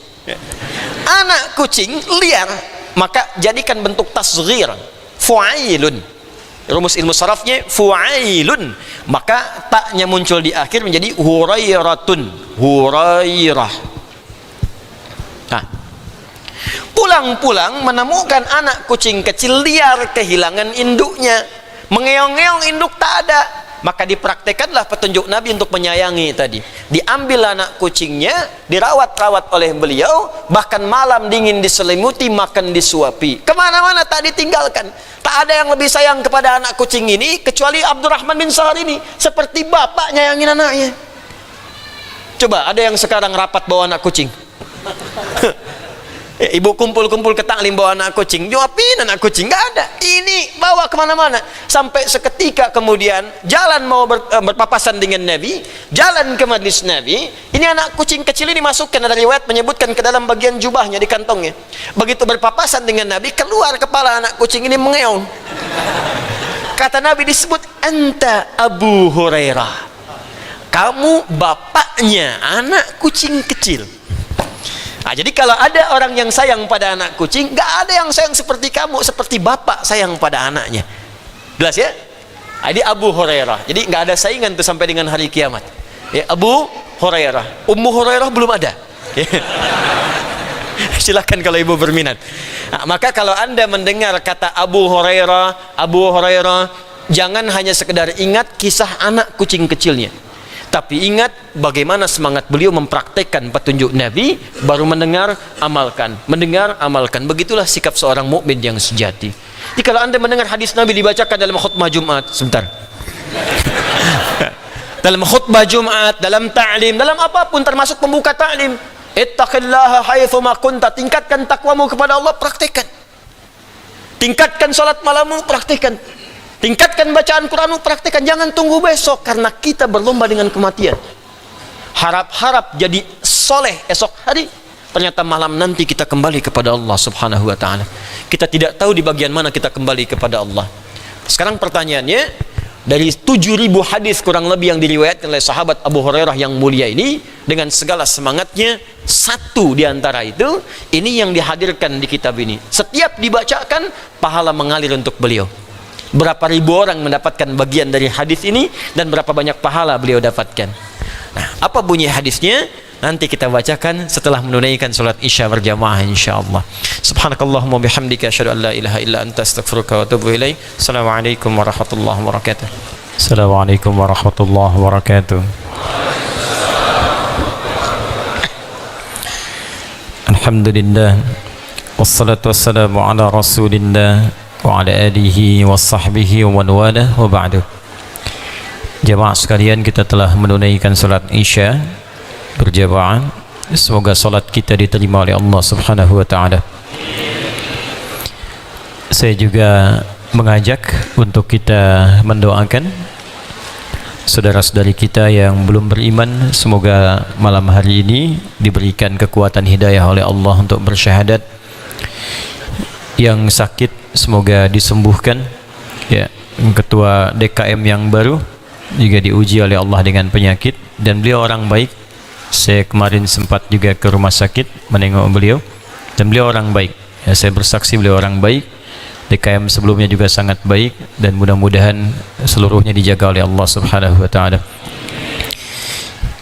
Anak kucing liar, maka jadikan bentuk tasghir. Fu'ailun. Rumus ilmu sarafnya fu'ailun, maka taknya muncul di akhir menjadi hurairatun, hurairah. Nah, pulang-pulang menemukan anak kucing kecil liar, kehilangan induknya, mengeong-ngeong, induk tak ada, maka dipraktekanlah petunjuk Nabi untuk menyayangi tadi. Diambil anak kucingnya, dirawat-rawat oleh beliau, bahkan malam dingin diselimuti, makan disuapi, kemana-mana tak ditinggalkan. Tak ada yang lebih sayang kepada anak kucing ini kecuali Abdurrahman bin Sa'ad ini. Seperti bapak nyayangin anaknya. Coba ada yang sekarang rapat bawa anak kucing. Ibu kumpul-kumpul ke taklim bawa anak kucing, nyuapin anak kucing, nggak ada. Ini bawa kemana-mana. Sampai seketika kemudian jalan mau berpapasan dengan Nabi, jalan ke majlis Nabi, ini anak kucing kecil ini masukkan, ada riwayat menyebutkan ke dalam bagian jubahnya di kantongnya. Begitu berpapasan dengan Nabi, keluar kepala anak kucing ini mengeong. Kata Nabi, disebut anta Abu Hurairah, kamu bapaknya anak kucing kecil. Nah, jadi kalau ada orang yang sayang pada anak kucing, nggak ada yang sayang seperti kamu, seperti bapak sayang pada anaknya. Jelas ya? Jadi Abu Hurairah. Jadi nggak ada saingan tuh sampai dengan hari kiamat. Ya, Abu Hurairah. Ummu Hurairah belum ada. Silakan kalau ibu berminat. Nah, maka kalau anda mendengar kata Abu Hurairah, jangan hanya sekedar ingat kisah anak kucing kecilnya, tapi ingat bagaimana semangat beliau mempraktekkan petunjuk Nabi, baru mendengar, amalkan. Mendengar, amalkan. Begitulah sikap seorang mukmin yang sejati. Jadi kalau anda mendengar hadis Nabi dibacakan dalam khutbah Jumat, sebentar. Dalam khutbah Jumat, dalam ta'lim, dalam apapun termasuk pembuka ta'lim. Ittaqillaha haitsuma kunta, tingkatkan takwamu kepada Allah, praktekkan. Tingkatkan salat malammu, praktekkan. Tingkatkan bacaan Quranmu, praktekkan. Jangan tunggu besok, karena kita berlomba dengan kematian. Harap-harap jadi soleh esok hari, ternyata malam nanti kita kembali kepada Allah subhanahu wa ta'ala. Kita tidak tahu di bagian mana kita kembali kepada Allah. Sekarang pertanyaannya, dari 7.000 hadis kurang lebih yang diriwayatkan oleh sahabat Abu Hurairah yang mulia ini, dengan segala semangatnya, satu di antara itu, ini yang dihadirkan di kitab ini. Setiap dibacakan, pahala mengalir untuk beliau. Berapa ribu orang mendapatkan bagian dari hadis ini, dan berapa banyak pahala beliau dapatkan. Nah, apa bunyi hadisnya? nanti kita bacakan setelah menunaikan salat Isya berjamaah insyaallah. Subhanakallahumma bihamdika asyhadu an la ilaha illa anta astaghfiruka wa atubu ilaik. Assalamualaikum warahmatullahi wabarakatuh. Assalamualaikum warahmatullahi wabarakatuh. Alhamdulillah wassalatu wassalamu ala rasulillah wa ala alihi wa sahbihi wa man wala wa ba'du. Jemaah sekalian, kita telah menunaikan salat Isya berjamaah. Semoga salat kita diterima oleh Allah Subhanahu wa taala. Saya juga mengajak untuk kita mendoakan saudara-saudari kita yang belum beriman, semoga malam hari ini diberikan kekuatan hidayah oleh Allah untuk bersyahadat. Yang sakit semoga disembuhkan. Ya, ketua DKM yang baru juga diuji oleh Allah dengan penyakit dan beliau orang baik. Saya kemarin sempat juga ke rumah sakit menengok beliau dan beliau orang baik. Ya, saya bersaksi beliau orang baik. DKM sebelumnya juga sangat baik dan mudah-mudahan seluruhnya dijaga oleh Allah Subhanahu wa taala.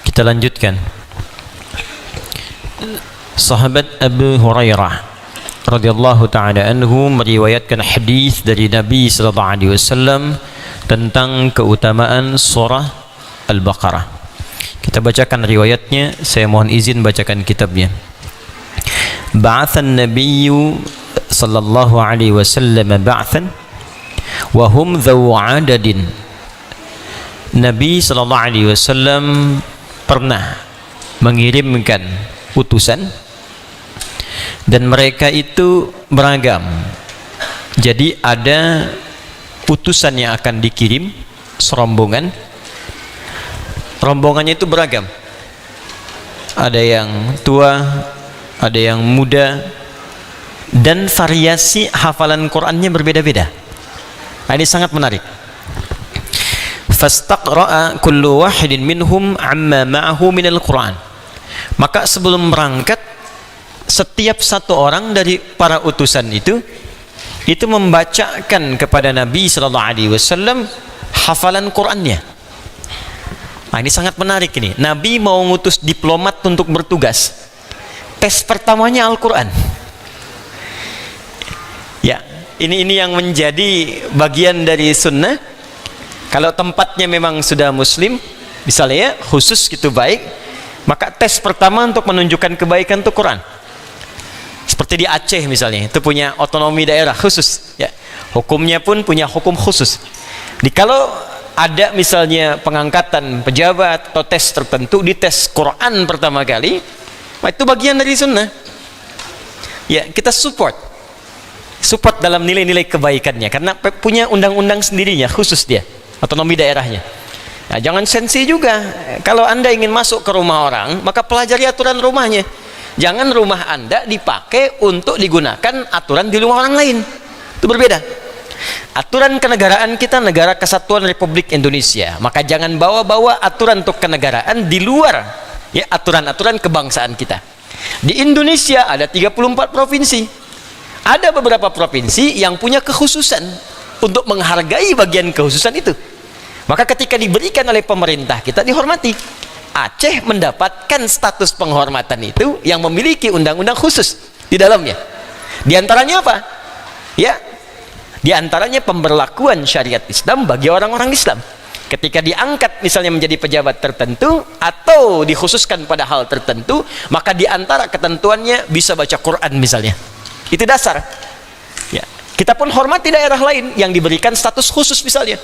Kita lanjutkan. Sahabat Abu Hurairah radhiyallahu taala anhu meriwayatkan hadis dari Nabi sallallahu alaihi wasallam tentang keutamaan surah Al-Baqarah. Kita bacakan riwayatnya, saya mohon izin bacakan kitabnya. Ba'athan nabiyyu sallallahu alaihi wasallam ba'than wa hum dzaw 'adadin. Nabi sallallahu alaihi wasallam pernah mengirimkan utusan dan mereka itu beragam. Jadi ada utusan yang akan dikirim serombongan. Rombongannya itu beragam. Ada yang tua, ada yang muda, dan variasi hafalan Qur'annya berbeda-beda. Ini sangat menarik. Fastaqra'a kullu wahidin minhum amma ma'ahu minal Qur'an. Maka sebelum berangkat, setiap satu orang dari para utusan itu membacakan kepada Nabi sallallahu alaihi wasallam hafalan Qur'annya. Nah, ini sangat menarik ini. Nabi mau ngutus diplomat untuk bertugas. Tes pertamanya Al-Qur'an. Ya, ini yang menjadi bagian dari sunnah. Kalau tempatnya memang sudah muslim, misalnya ya, khusus gitu baik, maka tes pertama untuk menunjukkan kebaikan itu Quran. Seperti di Aceh misalnya, itu punya otonomi daerah khusus ya. Hukumnya pun punya hukum khusus. Kalau ada misalnya pengangkatan pejabat atau tes tertentu, di tes Quran pertama kali, itu bagian dari sunnah. Ya, kita support dalam nilai-nilai kebaikannya karena punya undang-undang sendirinya khusus dia, otonomi daerahnya. Nah, jangan sensi juga. Kalau Anda ingin masuk ke rumah orang, maka pelajari aturan rumahnya. Jangan rumah Anda dipakai untuk digunakan aturan di rumah orang lain. Itu berbeda. Aturan kenegaraan kita negara kesatuan Republik Indonesia, maka jangan bawa-bawa aturan untuk kenegaraan di luar ya aturan-aturan kebangsaan kita. Di Indonesia ada 34 provinsi. Ada beberapa provinsi yang punya kekhususan untuk menghargai bagian kekhususan itu. Maka ketika diberikan oleh pemerintah kita dihormati. Aceh mendapatkan status penghormatan itu yang memiliki undang-undang khusus di dalamnya. Di antaranya apa? Ya, di antaranya pemberlakuan syariat Islam bagi orang-orang Islam. Ketika diangkat misalnya menjadi pejabat tertentu atau dikhususkan pada hal tertentu, maka di antara ketentuannya bisa baca Quran misalnya. Itu dasar. Ya, kita pun hormati daerah lain yang diberikan status khusus misalnya.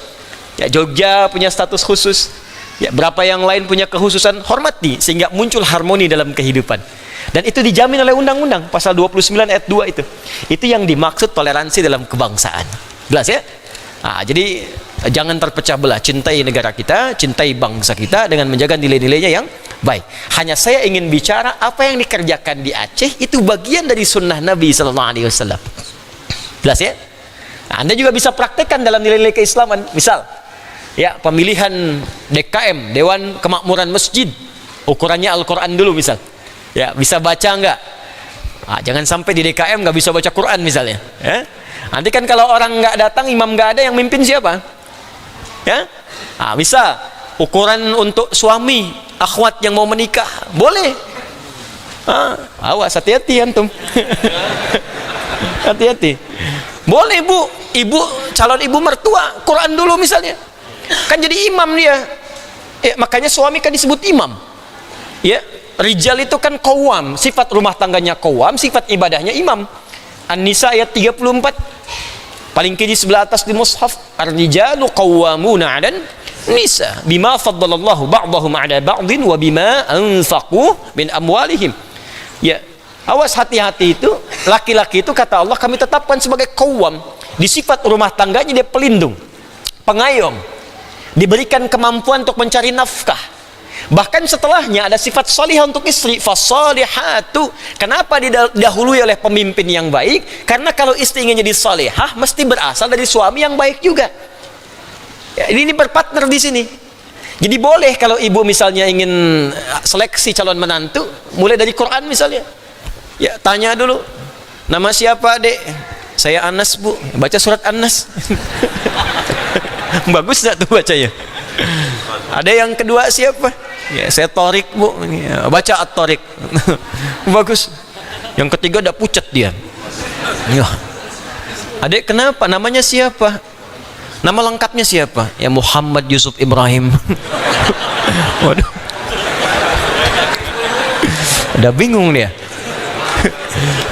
Ya, Jogja punya status khusus. Ya, berapa yang lain punya kekhususan, hormati sehingga muncul harmoni dalam kehidupan. Dan itu dijamin oleh undang-undang pasal 29 ayat 2 itu. Itu yang dimaksud toleransi dalam kebangsaan. Jelas ya? Nah, jadi jangan terpecah belah. Cintai negara kita, cintai bangsa kita dengan menjaga nilai-nilainya yang baik. Hanya saya ingin bicara apa yang dikerjakan di Aceh itu bagian dari sunnah Nabi sallallahu alaihi wasallam. Jelas ya? Nah, Anda juga bisa praktekkan dalam nilai-nilai keislaman. Misal, ya, pemilihan DKM, Dewan Kemakmuran Masjid, ukurannya Al-Quran dulu misal. Ya, bisa baca enggak? Nah, jangan sampai di DKM nggak bisa baca Quran misalnya. Ya? Nanti kan kalau orang nggak datang, imam nggak ada, yang mimpin siapa? Ya, nah, bisa ukuran untuk suami akhwat yang mau menikah boleh. Awas, hati-hati antum. Hati-hati. Boleh bu, ibu calon ibu mertua Quran dulu misalnya, kan jadi imam dia. Makanya suami kan disebut imam. Ya, rijal itu kan qawwam, sifat rumah tangganya qawwam, sifat ibadahnya imam. An-Nisa ayat 34, paling kiri sebelah atas di mushaf, ar-rijalu qawwamuna 'alan nisa bima faddalallahu ba'dahum 'ala ba'din wa bima anfaqu min amwalihim. Ya, awas, hati-hati itu. Laki-laki itu kata Allah kami tetapkan sebagai qawwam. Di sifat rumah tangganya dia pelindung, pengayom, diberikan kemampuan untuk mencari nafkah. Bahkan setelahnya ada sifat salihah untuk istri, fasalihatu. Kenapa didahului oleh pemimpin yang baik? Karena kalau istri ingin jadi salihah mesti berasal dari suami yang baik juga. Ya, ini berpartner di sini. Jadi boleh kalau ibu misalnya ingin seleksi calon menantu, mulai dari Quran misalnya. Ya, tanya dulu, nama siapa dek? Saya Anas bu, baca surat Anas. Bagus gak tuh bacanya? Ada yang kedua siapa? Ya, saya Torik bu, ya, baca At-Torik. Bagus. Yang ketiga udah pucat dia. Ya. Adek kenapa? Namanya siapa? Nama lengkapnya siapa? Ya Muhammad Yusuf Ibrahim. Waduh. Udah bingung dia.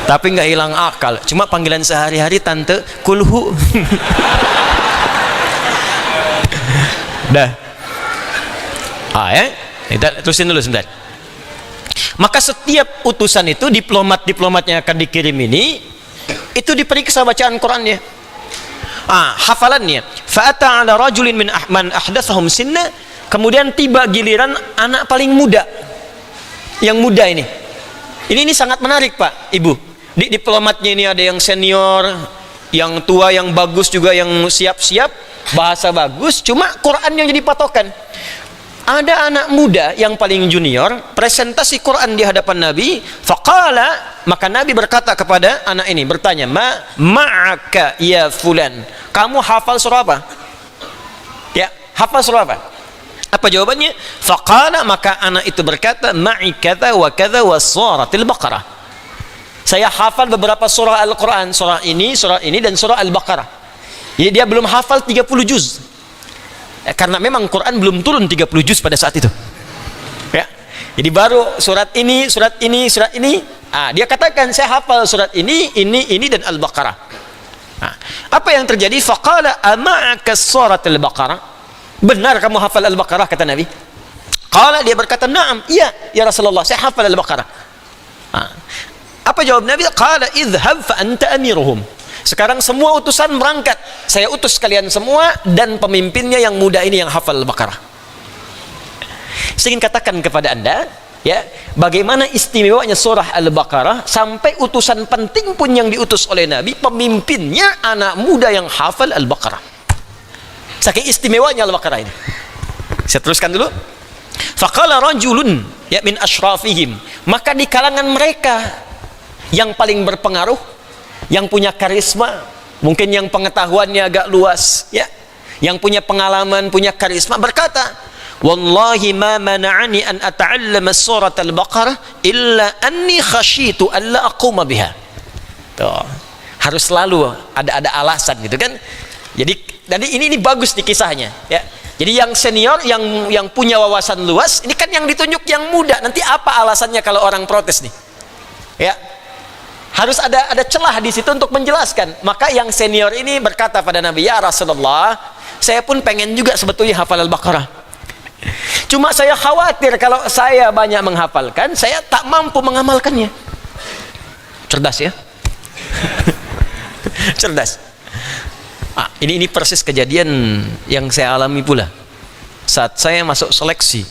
Tapi nggak hilang akal. Cuma panggilan sehari-hari tante kulhu. Dah. Kita terusin dulu sebentar. Maka setiap utusan itu, diplomat-diplomatnya akan dikirim ini, itu diperiksa bacaan Qurannya. Hafalannya. Fa'ata 'ala rajulin min man ahdatsahum sinna. Kemudian tiba giliran anak paling muda. Yang muda ini. Ini sangat menarik, Pak, Ibu. Di diplomatnya ini ada yang senior, yang tua, yang bagus juga, yang siap-siap, bahasa bagus, cuma Quran yang jadi patokan. Ada anak muda yang paling junior presentasi Quran di hadapan Nabi, faqala, maka Nabi berkata kepada anak ini, bertanya, ma'aka ya fulan, kamu hafal surah apa? Ya, hafal surah apa? Apa jawabannya? Faqala, maka anak itu berkata, ma'i kadza wa kadza wa suratil Baqarah. Saya hafal beberapa surah Al-Quran, surah ini, dan surah Al-Baqarah. Jadi dia belum hafal 30 juz. Karena memang Quran belum turun 30 juz pada saat itu. Ya. Jadi baru surat ini. Dia katakan saya hafal surat ini dan Al-Baqarah. Apa yang terjadi? Faqala ama'aka suratul Baqarah? Benar kamu hafal Al-Baqarah, kata Nabi. Qala, dia berkata, "Na'am, iya ya Rasulullah, saya hafal Al-Baqarah." Apa jawab Nabi? Qala idhhab fa anta amiruhum. Sekarang semua utusan berangkat, saya utus kalian semua, dan pemimpinnya yang muda ini yang hafal Al-Baqarah. Saya ingin katakan kepada anda, ya, bagaimana istimewanya surah Al-Baqarah, sampai utusan penting pun yang diutus oleh Nabi, pemimpinnya anak muda yang hafal Al-Baqarah. Saking istimewanya Al-Baqarah ini. Saya teruskan dulu. Faqala rajulun, ya, min asyrafihim, maka di kalangan mereka yang paling berpengaruh, yang punya karisma, mungkin yang pengetahuannya agak luas, ya, yang punya pengalaman, punya karisma, berkata, wallahi ma mana'ani an ata'allama surat Al-Baqarah illa anni khashitu alla aquma biha. Tuh, harus selalu ada alasan gitu kan. Jadi ini bagus di kisahnya, ya. Jadi yang senior, yang punya wawasan luas, ini kan yang ditunjuk yang muda. Nanti apa alasannya kalau orang protes nih? Ya. Harus ada celah di situ untuk menjelaskan. Maka yang senior ini berkata pada Nabi, ya Rasulullah, saya pun pengen juga sebetulnya hafal Al-Baqarah. Cuma saya khawatir kalau saya banyak menghafalkan, saya tak mampu mengamalkannya. Cerdas ya? Cerdas. Ini persis kejadian yang saya alami pula saat saya masuk seleksi,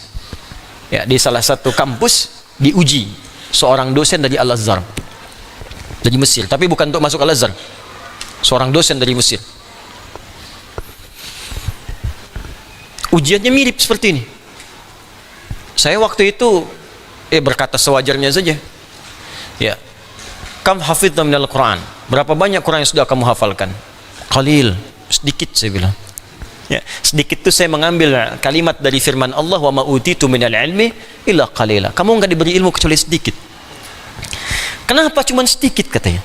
ya, di salah satu kampus, diuji seorang dosen dari Al-Azhar, dari Mesir, tapi bukan untuk masuk Al-Azhar, seorang dosen dari Mesir. Ujiannya mirip seperti ini. Saya waktu itu berkata sewajarnya saja, ya, kam hafidna minal Quran, berapa banyak Quran yang sudah kamu hafalkan? Qalil, sedikit, saya bilang. Ya, sedikit itu saya mengambil kalimat dari firman Allah, wa ma utitu minal ilmi illa qalila. Kamu enggak diberi ilmu kecuali sedikit. Kenapa cuma sedikit katanya?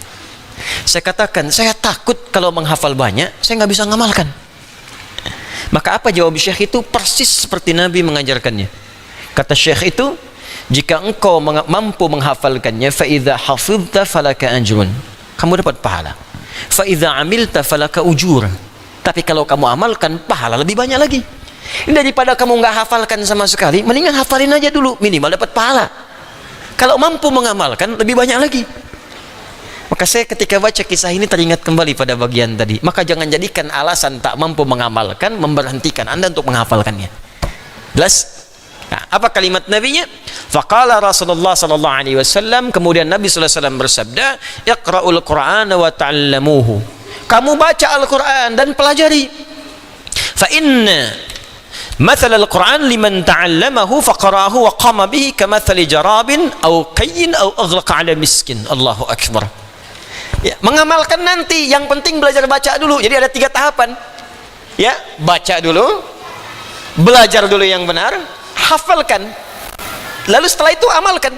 Saya katakan, saya takut kalau menghafal banyak, saya nggak bisa ngamalkan. Maka apa jawab Syekh itu? Persis seperti Nabi mengajarkannya. Kata Syekh itu, jika engkau mampu menghafalkannya, fa idza hafidhta falaka ajrun. Kamu dapat pahala. Fa idza amilta falaka ujur. Tapi kalau kamu amalkan, pahala lebih banyak lagi. Daripada kamu nggak hafalkan sama sekali, mendingan hafalin aja dulu, minimal dapat pahala. Kalau mampu mengamalkan, lebih banyak lagi. Maka saya ketika baca kisah ini teringat kembali pada bagian tadi. Maka jangan jadikan alasan tak mampu mengamalkan memberhentikan Anda untuk menghafalkannya. Jelas? Nah, apa kalimat Nabi-nya? Faqala Rasulullah sallallahu alaihi wasallam, kemudian Nabi sallallahu alaihi wasallam bersabda, "Iqra'ul Qur'ana wa ta'allamuhu." Kamu baca Al-Qur'an dan pelajari. Fa inna mathal Al-Qur'an liman ta'allamahu faqara'ahu wa qama bihi kamathali jarabin aw qayyin aw aghlaqa 'ala miskin. Allahu akbar. Ya, mengamalkan nanti, yang penting belajar baca dulu. Jadi ada 3 tahapan. Ya, baca dulu, belajar dulu yang benar, hafalkan. Lalu setelah itu amalkan.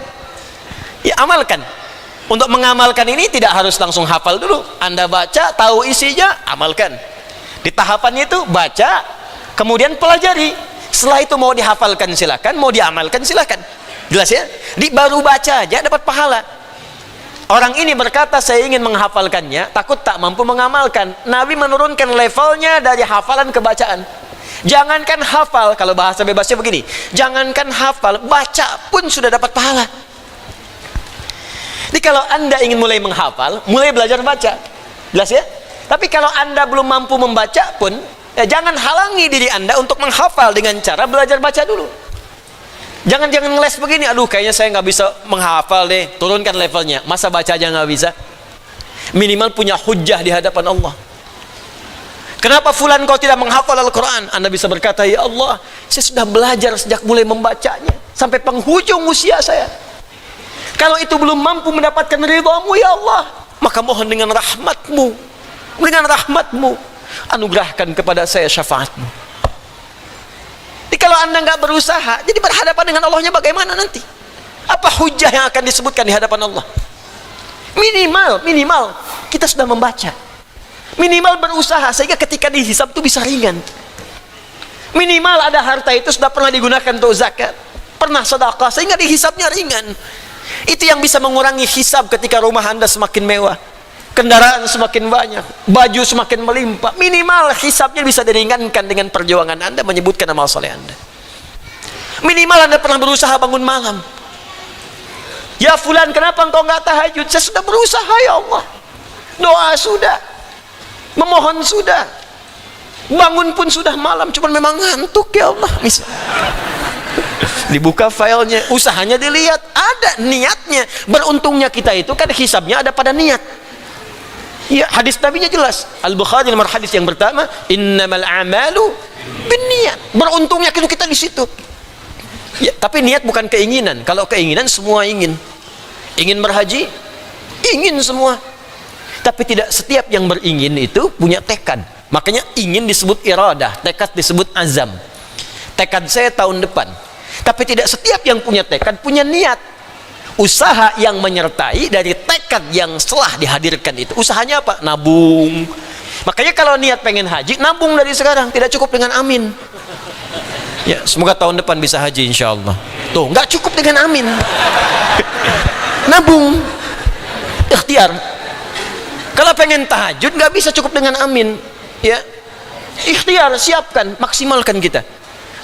Ya, amalkan. Untuk mengamalkan ini tidak harus langsung hafal dulu. Anda baca, tahu isinya, amalkan. Di tahapannya itu baca, kemudian pelajari. Setelah itu mau dihafalkan silakan, mau diamalkan silakan. Jelas ya? Baru baca aja dapat pahala. Orang ini berkata, saya ingin menghafalkannya, takut tak mampu mengamalkan. Nabi menurunkan levelnya dari hafalan ke bacaan. Jangankan hafal, kalau bahasa bebasnya begini, jangankan hafal, baca pun sudah dapat pahala. Jadi kalau Anda ingin mulai menghafal, mulai belajar baca. Jelas ya? Tapi kalau Anda belum mampu membaca pun, ya jangan halangi diri Anda untuk menghafal dengan cara belajar baca dulu. Jangan ngeles begini, aduh kayaknya saya nggak bisa menghafal deh, turunkan levelnya. Masa baca aja nggak bisa? Minimal punya hujjah di hadapan Allah. Kenapa fulan kau tidak menghafal Al-Quran? Anda bisa berkata, ya Allah, saya sudah belajar sejak mulai membacanya sampai penghujung usia saya. Kalau itu belum mampu mendapatkan ridhamu ya Allah, maka mohon dengan rahmatmu, anugerahkan kepada saya syafaatmu. Jadi kalau Anda nggak berusaha, jadi berhadapan dengan Allahnya bagaimana nanti? Apa hujah yang akan disebutkan di hadapan Allah? Minimal kita sudah membaca, minimal berusaha sehingga ketika dihisab itu bisa ringan. Minimal ada harta itu sudah pernah digunakan untuk zakat, pernah sedekah, sehingga dihisabnya ringan. Itu yang bisa mengurangi hisab ketika rumah Anda semakin mewah, kendaraan semakin banyak, baju semakin melimpah. Minimal hisabnya bisa diringankan dengan perjuangan Anda menyebutkan amal soleh Anda. Minimal Anda pernah berusaha bangun malam. Ya fulan, kenapa engkau nggak tahajud? Saya sudah berusaha ya Allah, doa sudah, memohon sudah, bangun pun sudah malam, cuman memang ngantuk ya Allah. Dibuka filenya, usahanya dilihat, ada niatnya. Beruntungnya kita itu kan hisabnya ada pada niat. Ya, hadis Nabi-nya jelas. Al-Bukhari nomor hadis yang pertama, innamal a'malu binniyat. Beruntungnya kita di situ. Ya, tapi niat bukan keinginan. Kalau keinginan semua ingin. Ingin berhaji, ingin semua. Tapi tidak setiap yang beringin itu punya tekad. Makanya ingin disebut iradah, tekad disebut azam. Tekad saya tahun depan. Tapi tidak setiap yang punya tekad punya niat. Usaha yang menyertai dari tekad yang setelah dihadirkan itu. Usahanya apa? Nabung. Makanya kalau niat pengen haji, nabung dari sekarang. Tidak cukup dengan amin. Ya, semoga tahun depan bisa haji insya Allah. Tuh, nggak cukup dengan amin. Nabung. Ikhtiar. Kalau pengen tahajud nggak bisa cukup dengan amin. Ya, ikhtiar, siapkan, maksimalkan kita.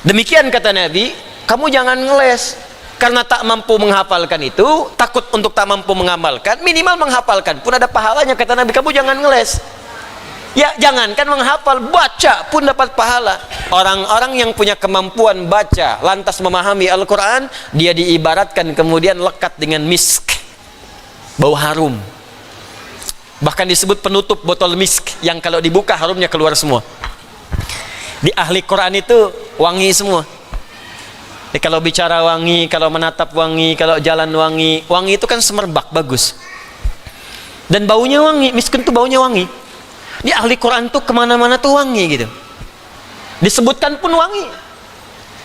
Demikian kata Nabi, kamu jangan ngeles karena tak mampu menghafalkan itu, takut untuk tak mampu mengamalkan, minimal menghafalkan pun ada pahalanya. Kata Nabi, kamu jangan ngeles. Ya, jangankan menghafal, baca pun dapat pahala. Orang-orang yang punya kemampuan baca lantas memahami Al-Quran, dia diibaratkan kemudian lekat dengan misk, bau harum. Bahkan disebut penutup botol misk yang kalau dibuka harumnya keluar semua. Di ahli Quran itu wangi semua. Jadi kalau bicara wangi, kalau menatap wangi, kalau jalan wangi, wangi itu kan semerbak, bagus. Dan baunya wangi, miskin tuh baunya wangi. Di ahli Quran tuh kemana-mana tuh wangi gitu. disebutkan pun wangi.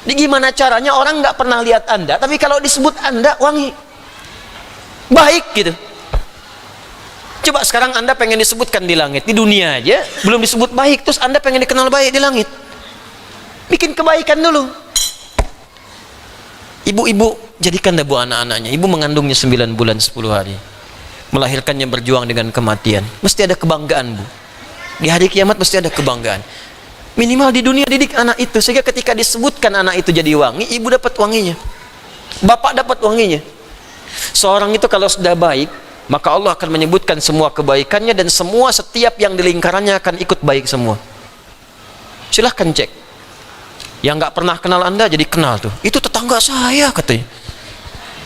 Ini gimana caranya orang nggak pernah lihat Anda, tapi kalau disebut Anda wangi, baik gitu. Coba sekarang Anda pengen disebutkan di langit, di dunia aja belum disebut baik, terus Anda pengen dikenal baik di langit. Bikin kebaikan dulu. Ibu-ibu jadikan bu anak-anaknya. Ibu mengandungnya 9 bulan 10 hari. Melahirkannya berjuang dengan kematian. Mesti ada kebanggaan, Bu. Di hari kiamat mesti ada kebanggaan. Minimal di dunia didik anak itu, sehingga ketika disebutkan anak itu jadi wangi, ibu dapat wanginya. Bapak dapat wanginya. Seorang itu kalau sudah baik, maka Allah akan menyebutkan semua kebaikannya, dan semua setiap yang di lingkarannya akan ikut baik semua. Silahkan cek. Yang nggak pernah kenal Anda jadi kenal tuh. Itu tetangga saya katanya.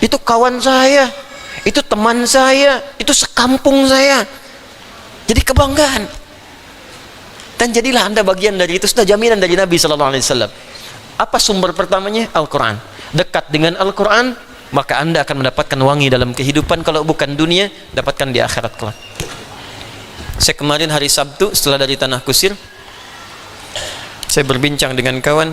Itu kawan saya. Itu teman saya. Itu sekampung saya. Jadi kebanggaan. Dan jadilah Anda bagian dari itu. Sudah jaminan dari Nabi SAW. Apa sumber pertamanya? Al-Quran. Dekat dengan Al-Quran, maka Anda akan mendapatkan wangi dalam kehidupan. Kalau bukan dunia, dapatkan di akhirat kelak. Saya kemarin hari Sabtu setelah dari Tanah Kusir, saya berbincang dengan kawan.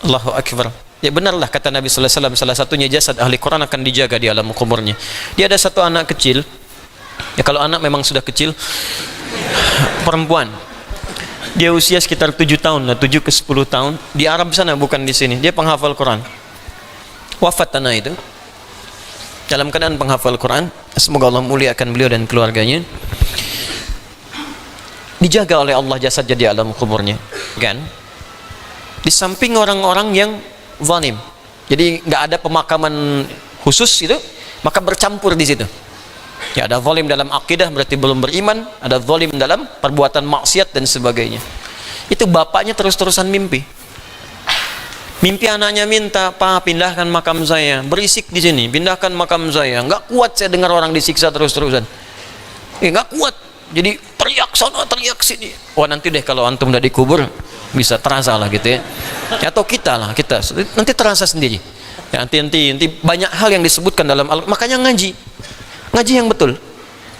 Allahu Akbar. Ya benarlah kata Nabi SAW, salah satunya jasad ahli Quran akan dijaga di alam kuburnya. Dia ada satu anak kecil. Ya kalau anak memang sudah kecil, perempuan. Dia usia sekitar 7 tahun, 7 ke 10 tahun. Di Arab sana, bukan di sini. Dia penghafal Quran. Wafat anak itu dalam keadaan penghafal Quran. Semoga Allah muliakan beliau dan keluarganya. Dijaga oleh Allah jasadnya di alam kuburnya, kan? Di samping orang-orang yang zalim. Jadi nggak ada pemakaman khusus itu, maka bercampur di situ. Ya, ada zalim dalam akidah berarti belum beriman, ada zalim dalam perbuatan maksiat dan sebagainya. Itu bapaknya terus-terusan mimpi. Mimpi anaknya minta, "Pak, pindahkan makam saya. Berisik di sini, pindahkan makam saya. Nggak kuat saya dengar orang disiksa terus-terusan. Nggak kuat. Jadi teriak sana, teriak sini. Wah, nanti deh kalau antum udah dikubur bisa terasa lah gitu ya. Atau kita nanti terasa sendiri. Ya, nanti banyak hal yang disebutkan dalam makanya ngaji yang betul.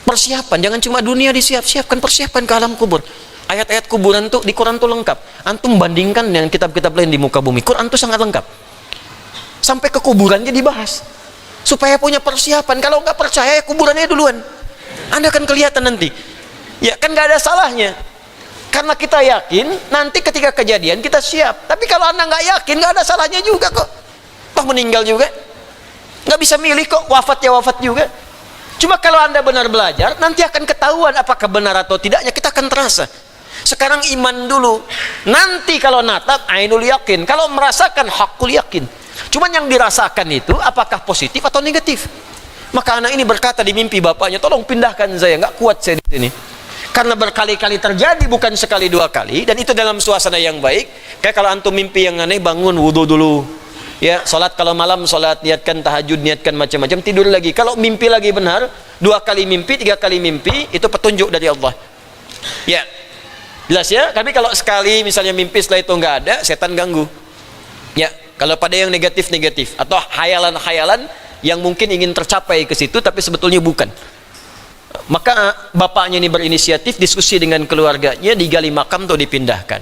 Persiapan, jangan cuma dunia disiapkan, persiapan ke alam kubur. Ayat-ayat kuburan tuh di Quran tuh lengkap. Antum bandingkan dengan kitab-kitab lain di muka bumi. Quran tuh sangat lengkap. Sampai ke kuburannya dibahas. Supaya punya persiapan. Kalau nggak percaya, kuburannya duluan. Anda akan kelihatan nanti. Ya kan nggak ada salahnya. Karena kita yakin, nanti ketika kejadian kita siap. Tapi kalau Anda nggak yakin, nggak ada salahnya juga kok. Toh meninggal juga. Nggak bisa milih kok, wafat juga. Cuma kalau Anda benar belajar, nanti akan ketahuan apakah benar atau tidaknya, kita akan terasa. Sekarang iman dulu. Nanti kalau natap, ainul yakin. Kalau merasakan, hakul yakin. Cuman yang dirasakan itu, apakah positif atau negatif? Maka anak ini berkata di mimpi bapaknya, "Tolong pindahkan saya, nggak kuat saya di sini." Karena berkali-kali terjadi, bukan sekali dua kali, dan itu dalam suasana yang baik. Kayak kalau antum mimpi yang aneh, bangun wudu dulu, ya salat kalau malam, salat, niatkan tahajud, niatkan macam-macam, tidur lagi. Kalau mimpi lagi benar, 2 kali mimpi, 3 kali mimpi, itu petunjuk dari Allah. Ya, jelas ya. Tapi kalau sekali misalnya mimpi setelah itu nggak ada, setan ganggu. Ya, kalau pada yang negatif atau khayalan-khayalan yang mungkin ingin tercapai ke situ, tapi sebetulnya bukan. Maka bapaknya ini berinisiatif, diskusi dengan keluarganya, digali makam atau dipindahkan.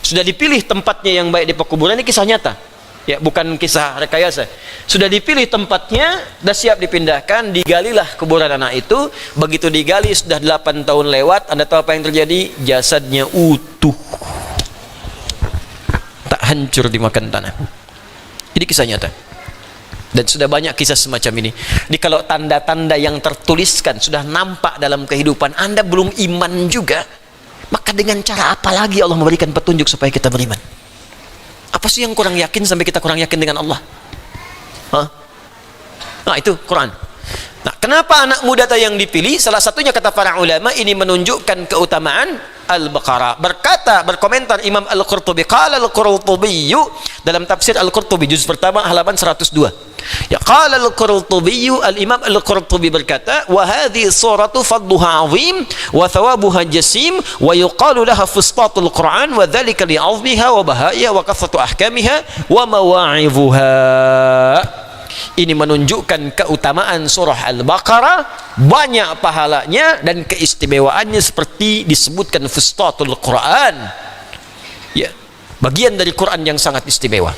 Sudah dipilih tempatnya yang baik di pekuburan, ini kisah nyata. Ya, bukan kisah rekayasa. Sudah dipilih tempatnya, sudah siap dipindahkan, digalilah kuburan anak itu. Begitu digali, sudah 8 tahun lewat, Anda tahu apa yang terjadi? Jasadnya utuh. Tak hancur dimakan tanah. Ini kisah nyata. Dan sudah banyak kisah semacam ini. Jadi kalau tanda-tanda yang tertuliskan sudah nampak dalam kehidupan Anda, belum iman juga, maka dengan cara apa lagi Allah memberikan petunjuk supaya kita beriman? Apa sih yang kurang yakin sampai kita kurang yakin dengan Allah? Hah? Nah, itu Quran. Nah, kenapa anak muda yang dipilih? Salah satunya kata para ulama, ini menunjukkan keutamaan Al-Baqarah. Berkomentar Imam Al-Qurtubi, qala Al-Qurtubi dalam tafsir Al-Qurtubi juz pertama halaman 102. Ya, qala Al-Qurtubi, Al-Imam Al-Qurtubi berkata, wa hadhihi suratu fadluha 'azim wa thawabuha jasim wa yuqalu laha fustatul Qur'an wa dzalika li'azmiha wa bahaiha wa kathratu ahkamiha wa mawa'idhuha. Ini menunjukkan keutamaan surah Al-Baqarah, banyak pahalanya dan keistimewaannya seperti disebutkan fustatul Quran. Ya, Bagian dari Quran yang sangat istimewa.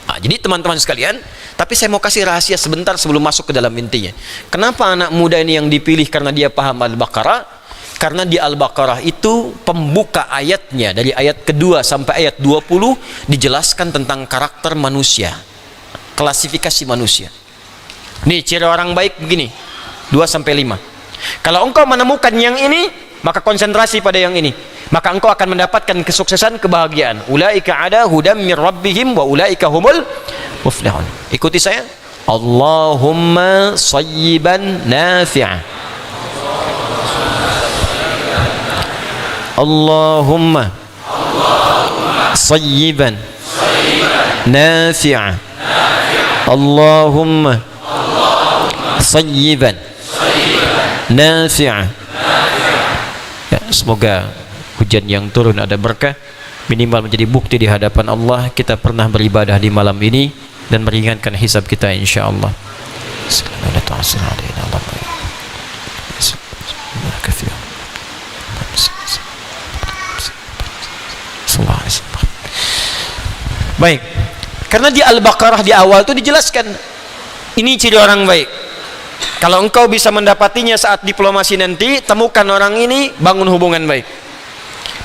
Nah, jadi teman-teman sekalian, tapi saya mau kasih rahasia sebentar sebelum masuk ke dalam intinya. Kenapa anak muda ini yang dipilih karena dia paham Al-Baqarah? Karena di Al-Baqarah itu pembuka ayatnya dari ayat kedua sampai ayat 20 dijelaskan tentang karakter manusia, klasifikasi manusia. Nih ciri orang baik begini, 2 sampai 5. Kalau engkau menemukan yang ini, maka konsentrasi pada yang ini, maka engkau akan mendapatkan kesuksesan, kebahagiaan. Ulaika ada hudam mir rabbihim wa ulaika humul muflihun. Ikuti saya. Allahumma sayyiban nafi'an. Allahumma sayyiban nafi'an. Allahumma sayyiban nafi'an. Ya, semoga hujan yang turun ada berkah, minimal menjadi bukti di hadapan Allah kita pernah beribadah di malam ini dan meringankan hisab kita insyaallah. Baik, karena di Al-Baqarah di awal itu dijelaskan ini ciri orang baik. Kalau engkau bisa mendapatinya saat diplomasi nanti, temukan orang ini, bangun hubungan baik,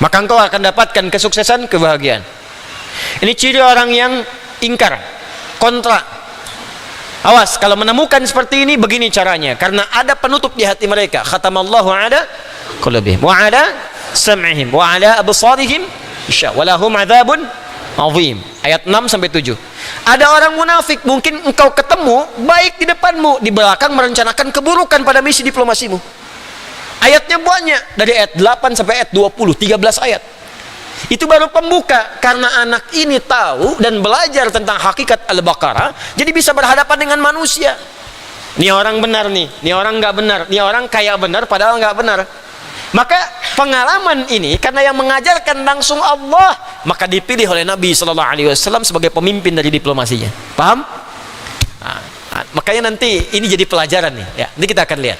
maka engkau akan dapatkan kesuksesan, kebahagiaan. Ini ciri orang yang ingkar, kontra. Awas, kalau menemukan seperti ini, begini caranya. Karena ada penutup di hati mereka. Khatamallahu ala qulubihim wa ala sam'ihim wa ala absarihim wa lahum adzabun azim. Ayat 6 sampai 7. Ada orang munafik, mungkin engkau ketemu baik di depanmu, di belakang merencanakan keburukan pada misi diplomasimu. Ayatnya banyak, dari ayat 8 sampai ayat 20, 13 ayat. Itu baru pembuka, karena anak ini tahu dan belajar tentang hakikat Al-Baqarah, jadi bisa berhadapan dengan manusia. Ini orang benar nih, ini orang nggak benar, ini orang kayak benar padahal nggak benar. Maka pengalaman ini karena yang mengajarkan langsung Allah, maka dipilih oleh Nabi SAW sebagai pemimpin dari diplomasinya. Paham? Nah, makanya nanti ini jadi pelajaran nih. Ya, nanti kita akan lihat.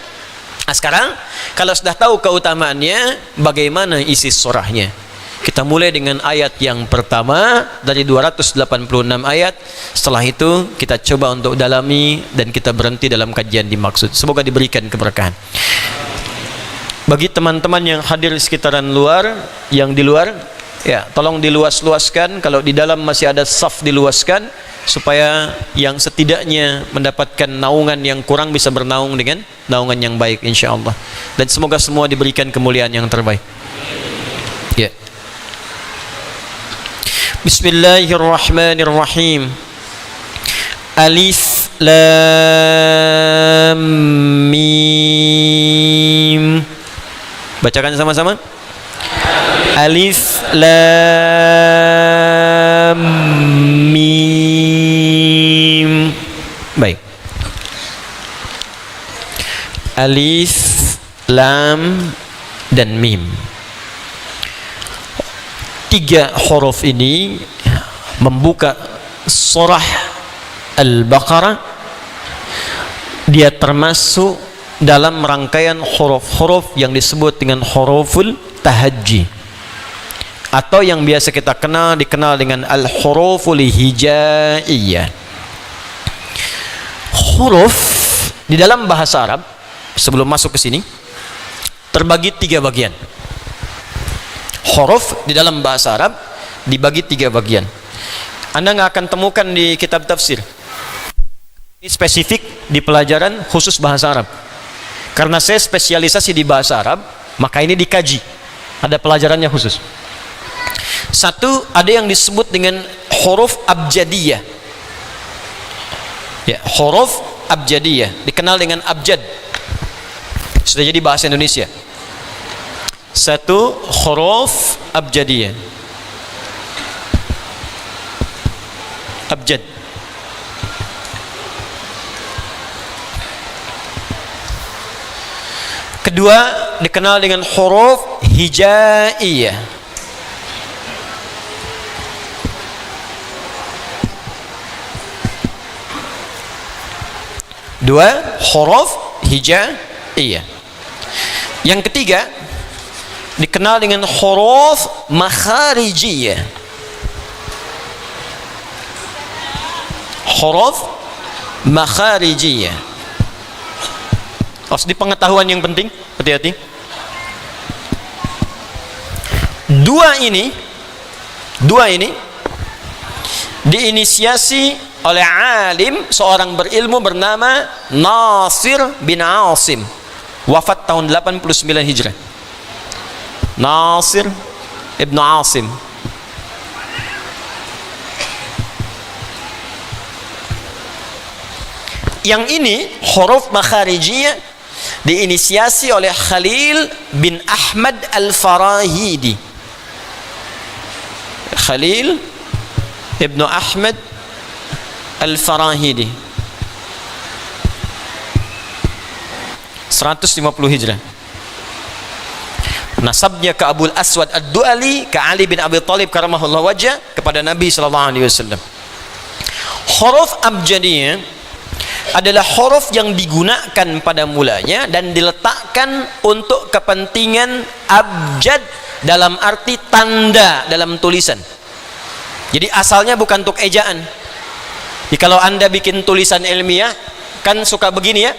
Nah, sekarang kalau sudah tahu keutamaannya, bagaimana isi surahnya? Kita mulai dengan ayat yang pertama dari 286 ayat. Setelah itu kita coba untuk dalami dan kita berhenti dalam kajian dimaksud. Semoga diberikan keberkahan. Bagi teman-teman yang hadir di sekitaran luar, yang di luar, ya tolong diluas-luaskan. Kalau di dalam masih ada saf, diluaskan supaya yang setidaknya mendapatkan naungan yang kurang bisa bernaung dengan naungan yang baik insyaallah. Dan semoga semua diberikan kemuliaan yang terbaik. Ya. Bismillahirrahmanirrahim. Alif lam mim. Bacakan sama-sama. Alif lam mim. Baik. Alif, lam, dan mim. 3 huruf ini membuka surah Al-Baqarah. Dia termasuk dalam rangkaian huruf-huruf yang disebut dengan huruful tahajji, atau yang biasa kita dikenal dengan al-huruful hijaiyah. Huruf di dalam bahasa Arab, sebelum masuk ke sini, terbagi 3 bagian. Huruf di dalam bahasa Arab dibagi 3 bagian. Anda nggak akan temukan di kitab tafsir. Ini spesifik di pelajaran khusus bahasa Arab. Karena saya spesialisasi di bahasa Arab, maka ini dikaji. Ada pelajarannya khusus. 1, ada yang disebut dengan huruf abjadiyah. Ya, huruf abjadiyah, dikenal dengan abjad. Sudah jadi bahasa Indonesia. 1, huruf abjadiyah. Abjad. Kedua, dikenal dengan huruf hijaiyah. Dua, huruf hijaiyah. Yang ketiga, dikenal dengan huruf makharijiyah. huruf makharijiyah. Di pengetahuan yang penting, hati-hati. Dua ini diinisiasi oleh alim, seorang berilmu bernama Nasir bin Asim, wafat tahun 89 Hijrah. Nasir ibn Asim. Yang ini huruf makharijiyah diinisiasi oleh Khalil bin Ahmad Al-Farahidi. Khalil ibn Ahmad Al-Farahidi, 150 Hijrah. Nasabnya ke Abul Aswad Ad-Du'ali, ke Ali bin Abi Thalib karamahullah wajah, kepada Nabi SAW. Huruf abjadiyah adalah huruf yang digunakan pada mulanya dan diletakkan untuk kepentingan abjad, dalam arti tanda dalam tulisan. Jadi asalnya bukan untuk ejaan. Jadi kalau Anda bikin tulisan ilmiah, kan suka begini ya,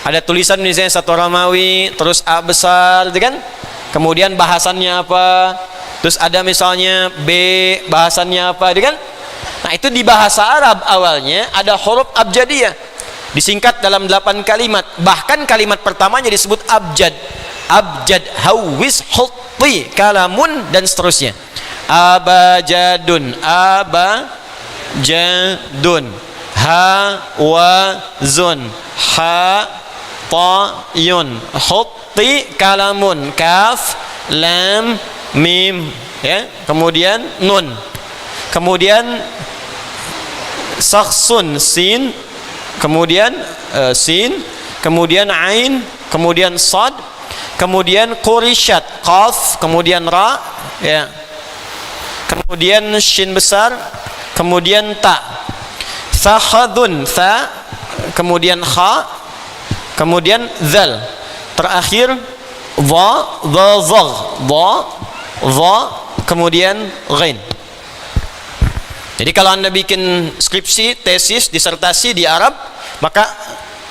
ada tulisan misalnya satu Romawi, terus A besar, gitu kan, kemudian bahasannya apa, terus ada misalnya B, bahasannya apa, gitu kan. Nah itu di bahasa Arab awalnya ada huruf abjadiyah, disingkat dalam 8 kalimat. Bahkan kalimat pertamanya disebut abjad. Abjad, hawis, hutti, kalamun, dan seterusnya. Abajadun, abajadun, hawazun, hatayun, hutti, kalamun, kaf, lam, mim, ya. Kemudian nun, kemudian sakhsun, sin, kemudian sin, kemudian ain, kemudian sad, kemudian qurishat, qaf, kemudian ra, ya, kemudian shin besar, kemudian ta, sakhadun, tha, kemudian kha, kemudian zal, terakhir dha, dha, zagh, dha, dha, kemudian ghain. Jadi kalau Anda bikin skripsi, tesis, disertasi di Arab, maka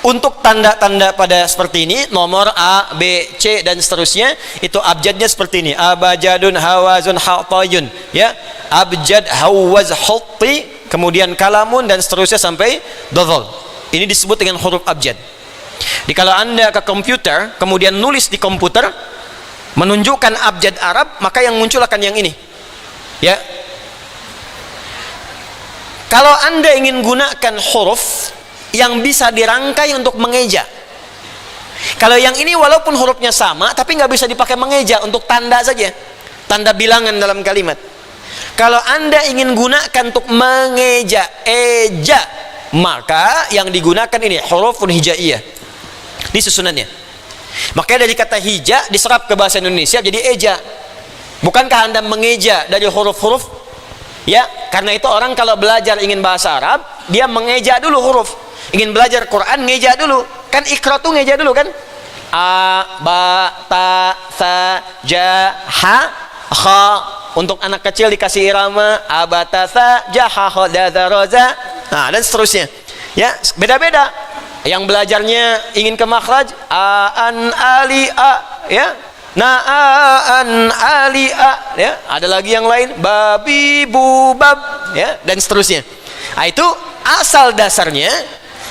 untuk tanda-tanda pada seperti ini, nomor A, B, C, dan seterusnya, itu abjadnya seperti ini. Abajadun, hawazun, hatayun, ya. Abjad, hawaz, hutti, kemudian kalamun, dan seterusnya sampai dodol. Ini disebut dengan huruf abjad. Jadi kalau Anda ke komputer, kemudian nulis di komputer, menunjukkan abjad Arab, maka yang muncul akan yang ini, ya. Kalau Anda ingin gunakan huruf yang bisa dirangkai untuk mengeja, kalau yang ini walaupun hurufnya sama, tapi nggak bisa dipakai mengeja, untuk tanda saja, tanda bilangan dalam kalimat. Kalau Anda ingin gunakan untuk mengeja, eja, maka yang digunakan ini hurufun hijaiyah. Ini susunannya. Makanya dari kata hija diserap ke bahasa Indonesia jadi eja. Bukankah Anda mengeja dari huruf-huruf? Ya, karena itu orang kalau belajar ingin bahasa Arab, dia mengeja dulu huruf. Ingin belajar Quran, ngeja dulu. Kan ikra tuh ngeja dulu kan? A, ba, ta, sa, ja, ha, kha. Untuk anak kecil dikasih irama a, ba, ta, sa, ja, ha, kha, da, za, ro, za. Nah, dan seterusnya. Ya, beda-beda. Yang belajarnya ingin ke makhraj, a, an, ali, a, ya. Na'an ali'a, ya. Ada lagi yang lain, babi bubab, ya, dan seterusnya. Nah, itu asal dasarnya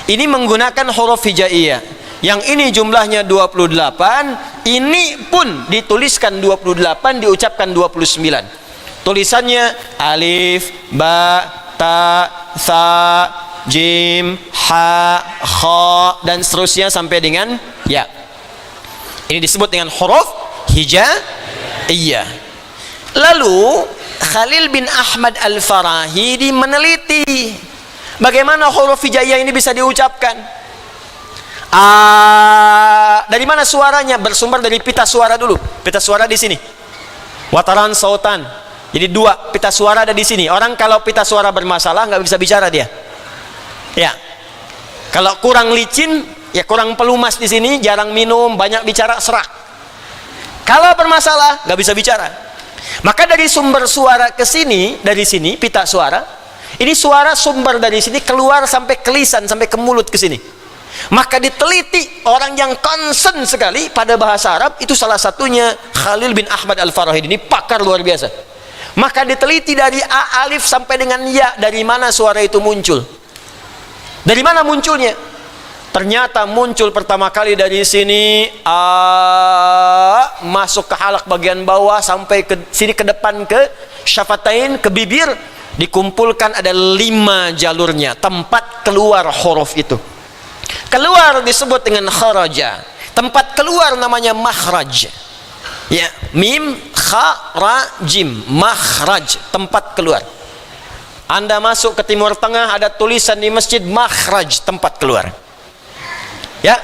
ini menggunakan huruf hijaiyah. Yang ini jumlahnya 28, ini pun dituliskan 28, diucapkan 29. Tulisannya alif, ba, ta, sa, jim, ha, kha, dan seterusnya sampai dengan ya. Ini disebut dengan huruf hijaiyah. Lalu Khalil bin Ahmad Al-Farahidi meneliti bagaimana huruf hijaiyah ini bisa diucapkan. Dari mana suaranya? Bersumber dari pita suara dulu. Pita suara di sini. Wataran sautan. Jadi dua pita suara ada di sini. Orang kalau pita suara bermasalah nggak bisa bicara dia. Ya. Kalau kurang licin, ya kurang pelumas di sini, jarang minum, banyak bicara, serak. Kalau bermasalah, nggak bisa bicara. Maka dari sumber suara ke sini, dari sini, pita suara, Ini suara sumber dari sini keluar sampai ke lisan, sampai ke mulut ke sini. Maka diteliti orang yang concern sekali pada bahasa Arab, itu salah satunya Khalil bin Ahmad Al-Farahidi. Ini pakar luar biasa. Maka diteliti dari A alif sampai dengan ya, dari mana suara itu muncul. Dari mana munculnya? Ternyata muncul pertama kali dari sini, masuk ke halak bagian bawah sampai ke sini, ke depan, ke syafatain, ke bibir, dikumpulkan ada 5 jalurnya, tempat keluar huruf itu. Keluar disebut dengan kharaja. Tempat keluar namanya makhraj. Ya, mim, kha, ra, jim, makhraj, tempat keluar. Anda masuk ke Timur Tengah, ada tulisan di masjid makhraj, tempat keluar. Ya,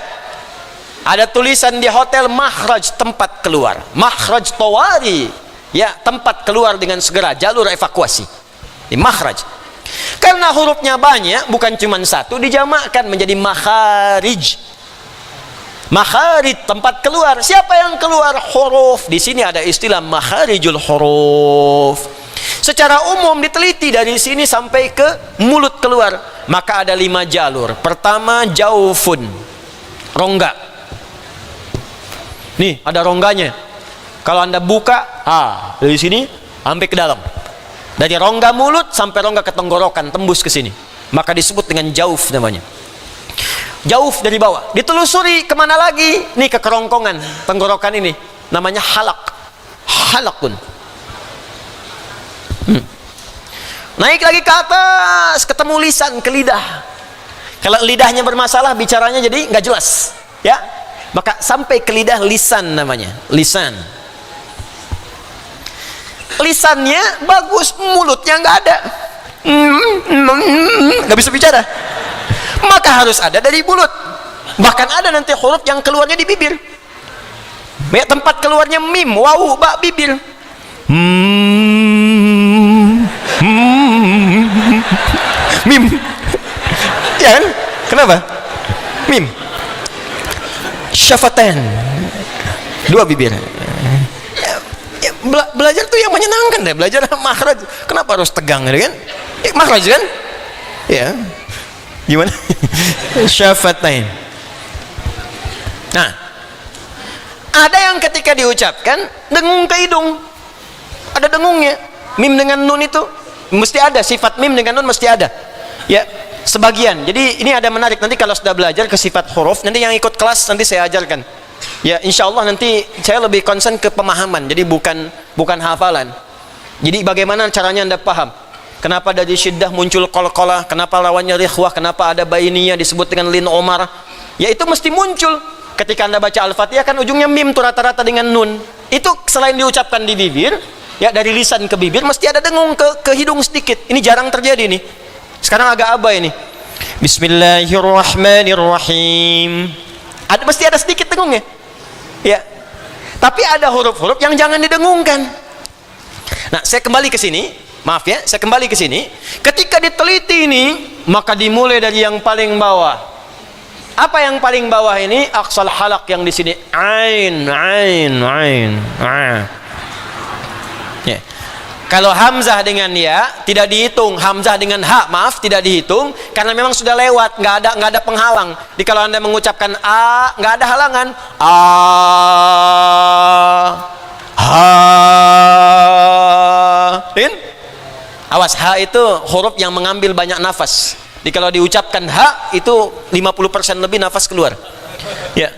ada tulisan di hotel makhraj, tempat keluar. Makhraj tawari, ya, tempat keluar dengan segera, jalur evakuasi. Di makhraj. Karena hurufnya banyak, bukan cuma satu, dijamakkan menjadi makharij. Makharij, tempat keluar. Siapa yang keluar huruf? Di sini ada istilah makharijul huruf. Secara umum diteliti dari sini sampai ke mulut keluar, maka ada 5 jalur. Pertama, jaufun, rongga. Nih, ada rongganya. Kalau Anda buka, dari sini sampai ke dalam. Dari rongga mulut sampai rongga ke tenggorokan, tembus ke sini. Maka disebut dengan jauf namanya. Jauf dari bawah. Ditelusuri kemana lagi? Nih, ke kerongkongan tenggorokan ini. Namanya halak. Halakun. Naik lagi ke atas, ketemu lisan, ke lidah. Kalau lidahnya bermasalah, bicaranya jadi nggak jelas, ya. Maka sampai ke lidah, lisan namanya, lisan. Lisannya bagus, mulutnya nggak ada, nggak bisa bicara. Maka harus ada dari mulut. Bahkan ada nanti huruf yang keluarnya di bibir. Ya, tempat keluarnya mim, wawu, ba, bibir. Mim. Ya kan? Kenapa? Mim. Syafatan. 2 bibir. Belajar tuh yang menyenangkan deh. Belajar makhraj. Kenapa harus tegang kan? Makhraj kan? Ya. Gimana? Syafatain. Nah, ada yang ketika diucapkan dengung ke hidung. Ada dengungnya. Mim dengan nun itu mesti ada, sifat mim dengan nun mesti ada. Ya, sebagian. Jadi ini ada menarik, nanti kalau sudah belajar ke sifat huruf, nanti yang ikut kelas nanti saya ajarkan. Ya, insya Allah nanti saya lebih concern ke pemahaman, jadi bukan hafalan. Jadi bagaimana caranya Anda paham? Kenapa dari syiddah muncul qalqalah, kenapa lawannya rikhwah, kenapa ada bainiyah disebut dengan lin omar? Ya, itu mesti muncul. Ketika Anda baca Al-Fatihah kan ujungnya mim tuh rata-rata dengan nun. Itu selain diucapkan di bibir, ya, dari lisan ke bibir mesti ada dengung ke hidung sedikit. Ini jarang terjadi nih. Sekarang agak abai ini. Bismillahirrahmanirrahim. Mesti ada sedikit dengungnya. Ya. Tapi ada huruf-huruf yang jangan didengungkan. Nah, saya kembali ke sini. Maaf ya, saya kembali ke sini. Ketika diteliti ini, maka dimulai dari yang paling bawah. Apa yang paling bawah ini? Aqsal halak yang di sini. Ain. Ya. Kalau hamzah dengan ya tidak dihitung, hamzah dengan ha, maaf, tidak dihitung karena memang sudah lewat, nggak ada penghalang. Jadi kalau Anda mengucapkan a, nggak ada halangan. A, ha, in. Awas, ha itu huruf yang mengambil banyak nafas. Jadi kalau diucapkan ha itu 50% lebih nafas keluar. Ya.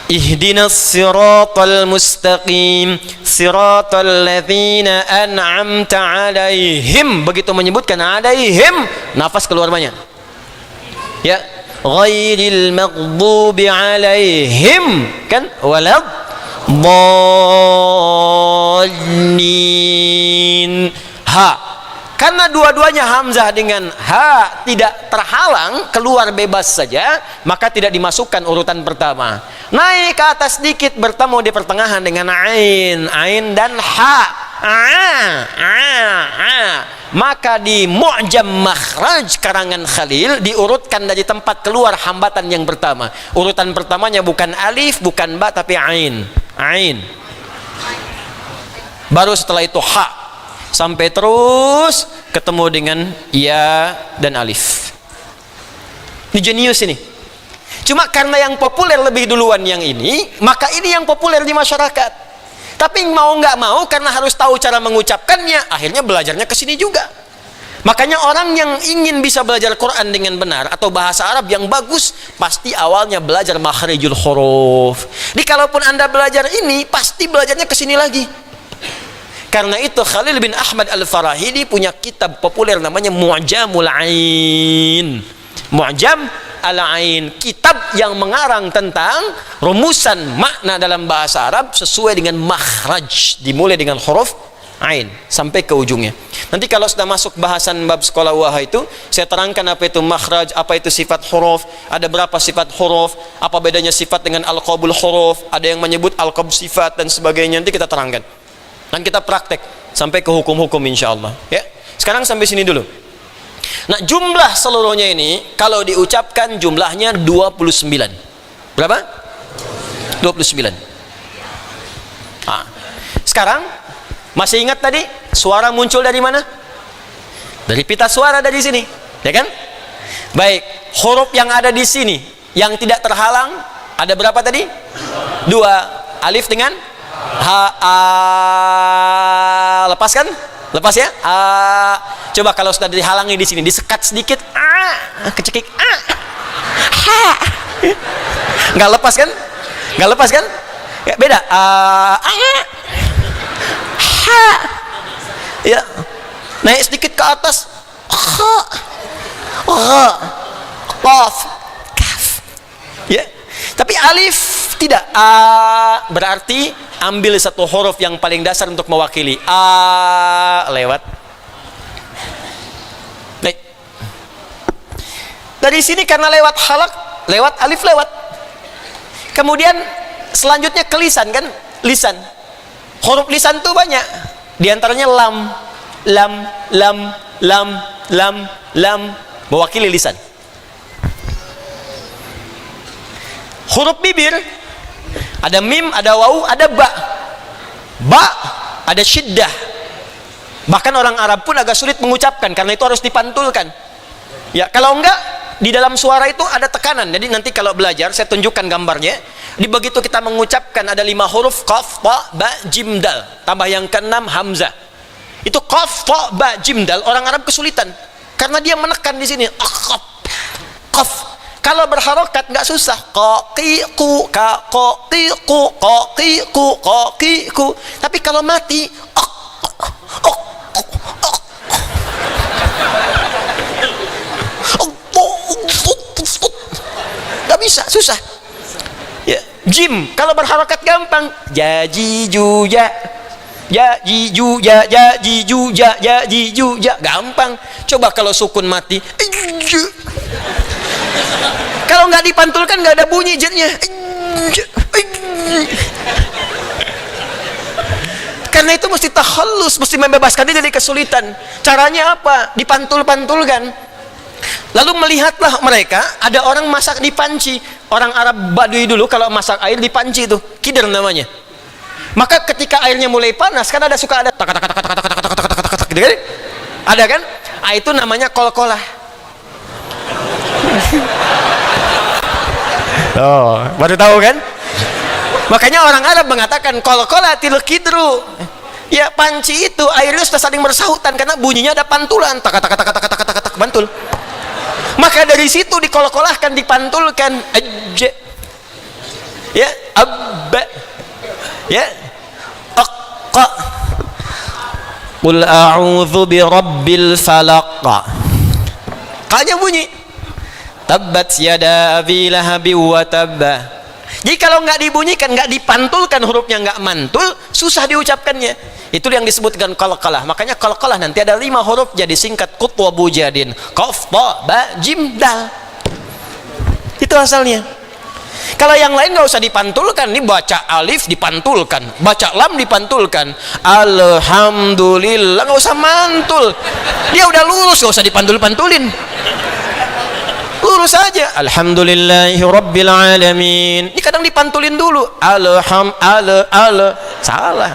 Ihdinas siratal mustaqim siratal ladzina an'amta alaihim. Begitu menyebutkan alaihim, nafas keluar banyak. Ya, ghairil maghdubi alaihim, kan? Walad dallin. Ha. Karena dua-duanya hamzah dengan ha tidak terhalang, keluar bebas saja, maka tidak dimasukkan urutan pertama. Naik ke atas sedikit, bertemu di pertengahan dengan ain dan ha. Maka di Mu'jam Makhraj karangan Khalil diurutkan dari tempat keluar hambatan yang pertama. Urutan pertamanya bukan alif, bukan ba, tapi ain. Baru setelah itu ha. Sampai terus ketemu dengan ya dan alif. Ini jenius ini. Cuma karena yang populer lebih duluan yang ini, maka ini yang populer di masyarakat. Tapi mau nggak mau, karena harus tahu cara mengucapkannya, akhirnya belajarnya ke sini juga. Makanya orang yang ingin bisa belajar Quran dengan benar atau bahasa Arab yang bagus, pasti awalnya belajar makhrijul huruf. Jadi kalaupun Anda belajar ini, pasti belajarnya ke sini lagi. Karena itu Khalil bin Ahmad Al-Farahidi punya kitab populer namanya Mu'jamul Ain. Mu'jam Al-Ain, kitab yang mengarang tentang rumusan makna dalam bahasa Arab sesuai dengan makhraj, dimulai dengan huruf ain sampai ke ujungnya. Nanti kalau sudah masuk bahasan bab sekolah wahai itu, saya terangkan apa itu makhraj, apa itu sifat huruf, ada berapa sifat huruf, apa bedanya sifat dengan al-qabul huruf, ada yang menyebut al-qab sifat dan sebagainya. Nanti kita terangkan dan kita praktek sampai ke hukum-hukum insyaallah ya. Sekarang sampai sini dulu. Nah, jumlah seluruhnya ini kalau diucapkan jumlahnya 29. Berapa? 29. Nah, sekarang masih ingat tadi suara muncul dari mana? Dari pita suara dari sini, ya kan? Baik, huruf yang ada di sini yang tidak terhalang ada berapa tadi? 2. Alif dengan ha, a. Lepas kan? Lepas ya? A. Coba kalau sudah dihalangi di sini, disekat sedikit, a, kecekik, a, ha. Nggak lepas kan? Nggak lepas kan? Ya, beda. A, ha. Ya, naik sedikit ke atas, ha, ha, qaf, kaf. Ya, tapi alif tidak. A berarti ambil satu huruf yang paling dasar untuk mewakili. A lewat. Baik. Dari sini karena lewat halak, lewat alif lewat. Kemudian selanjutnya ke lisan kan, lisan. Huruf lisan itu banyak. Di antaranya lam, lam, lam, lam, lam, lam, mewakili lisan. Huruf bibir ada mim, ada waw, ada ba. Ba ada syiddah. Bahkan orang Arab pun agak sulit mengucapkan karena itu harus dipantulkan. Ya, kalau enggak di dalam suara itu ada tekanan. Jadi nanti kalau belajar saya tunjukkan gambarnya. Di begitu kita mengucapkan ada 5 huruf qaf, ta, ba, jim, dal. Tambah yang ke-6 hamzah. Itu qaf, ta, ba, jim, dal. Orang Arab kesulitan karena dia menekan di sini. Qaf. Kalau berharokat nggak susah. Qa, qi, qu, ka, qa, qi, qu, qa, qi, qu, qa, qi, qu. Tapi kalau mati, nggak bisa, susah. Ya, jim kalau berharokat gampang. Jaji juja, jaji juja, jaji juja, jaji juja, gampang. Coba kalau sukun mati. Kalau nggak dipantulkan nggak ada bunyi jetnya. Karena itu mesti takhallus, mesti membebaskan diri dari kesulitan. Caranya apa? Dipantul-pantulkan. Lalu melihatlah mereka ada orang masak di panci. Orang Arab Badui dulu kalau masak air di panci itu kidr namanya. Maka ketika airnya mulai panas kan ada suka ada tak tak tak tak tak tak tak tak tak gitu kan? Ada kan? Ah, itu namanya kol-kolah. Oh, baru tahu kan? Makanya orang Arab mengatakan kol-kolatil kidru. Ya, panci itu airnya sudah saling bersahutan karena bunyinya ada pantulan, tak tak tak tak tak tak tak bantul. Maka dari situ dikol-kolahkan, dipantulkan. Aj, ya, abba, ya, aqqa. Qul a'udzu birabbil falaq. Kayaknya bunyi. Tabbat yada abi lahabi wa tabba. Jadi kalau nggak dibunyikan, nggak dipantulkan, hurufnya nggak mantul, susah diucapkannya. Itu yang disebut dengan qalqalah. Makanya qalqalah nanti ada 5 huruf jadi singkat qutwa bujadin. Qaf, ta, ba, jim, dal. Itu asalnya. Kalau yang lain nggak usah dipantulkan, nih baca alif dipantulkan, baca lam dipantulkan, alhamdulillah nggak usah mantul. Dia udah lurus, nggak usah dipantul-pantulin. Lurus saja. Alhamdulillahi rabbil alamin. Ini kadang dipantulin dulu. Salah.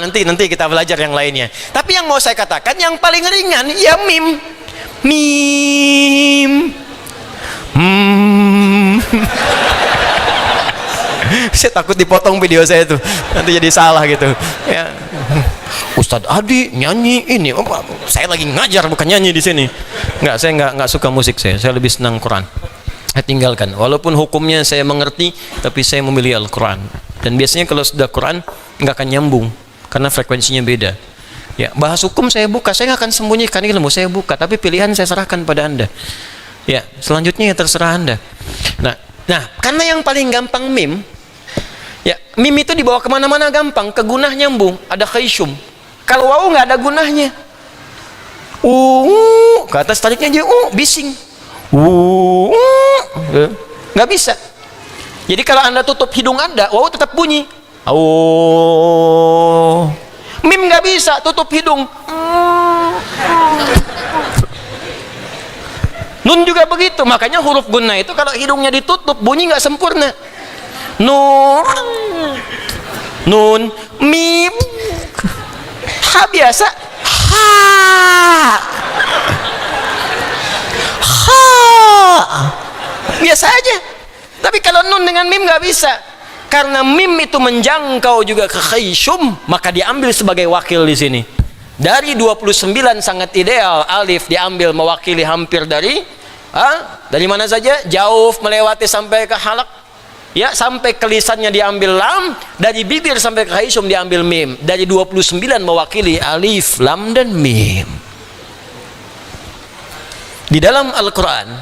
Nanti kita belajar yang lainnya. Tapi yang mau saya katakan yang paling ringan ya mim. Saya takut dipotong video saya tuh, nanti jadi salah gitu ya. Ustadz Adi nyanyi ini, saya lagi ngajar bukan nyanyi di sini. Saya nggak suka musik, saya lebih senang Quran. Saya tinggalkan, walaupun hukumnya saya mengerti, tapi saya memilih Al-Quran. Dan biasanya kalau sudah Quran nggak akan nyambung karena frekuensinya beda. Ya, bahas hukum saya buka, saya nggak akan sembunyikan ilmu, saya buka, tapi pilihan saya serahkan pada Anda. Ya, selanjutnya ya terserah Anda. Nah, karena yang paling gampang mim. Ya, mim itu dibawa kemana-mana gampang, ke gunah nyambung, ada khayshum. Kalau wawu nggak ada gunahnya. Ke atas tariknya aja, bising. Nggak bisa. Jadi kalau Anda tutup hidung Anda, wawu tetap bunyi. Mim nggak bisa, tutup hidung. Nun juga begitu, makanya huruf gunah itu kalau hidungnya ditutup, bunyi nggak sempurna. Nun, mim, ha biasa, biasa aja. Tapi kalau nun dengan mim nggak bisa, karena mim itu menjangkau juga ke khayshum, maka diambil sebagai wakil di sini. Dari 29 sangat ideal, alif diambil mewakili hampir dari mana saja, jauh melewati sampai ke halak. Ya, sampai ke lisannya diambil lam, dari bibir sampai ke khayshum diambil mim. Dari 29 mewakili alif, lam dan mim. Di dalam Al-Qur'an,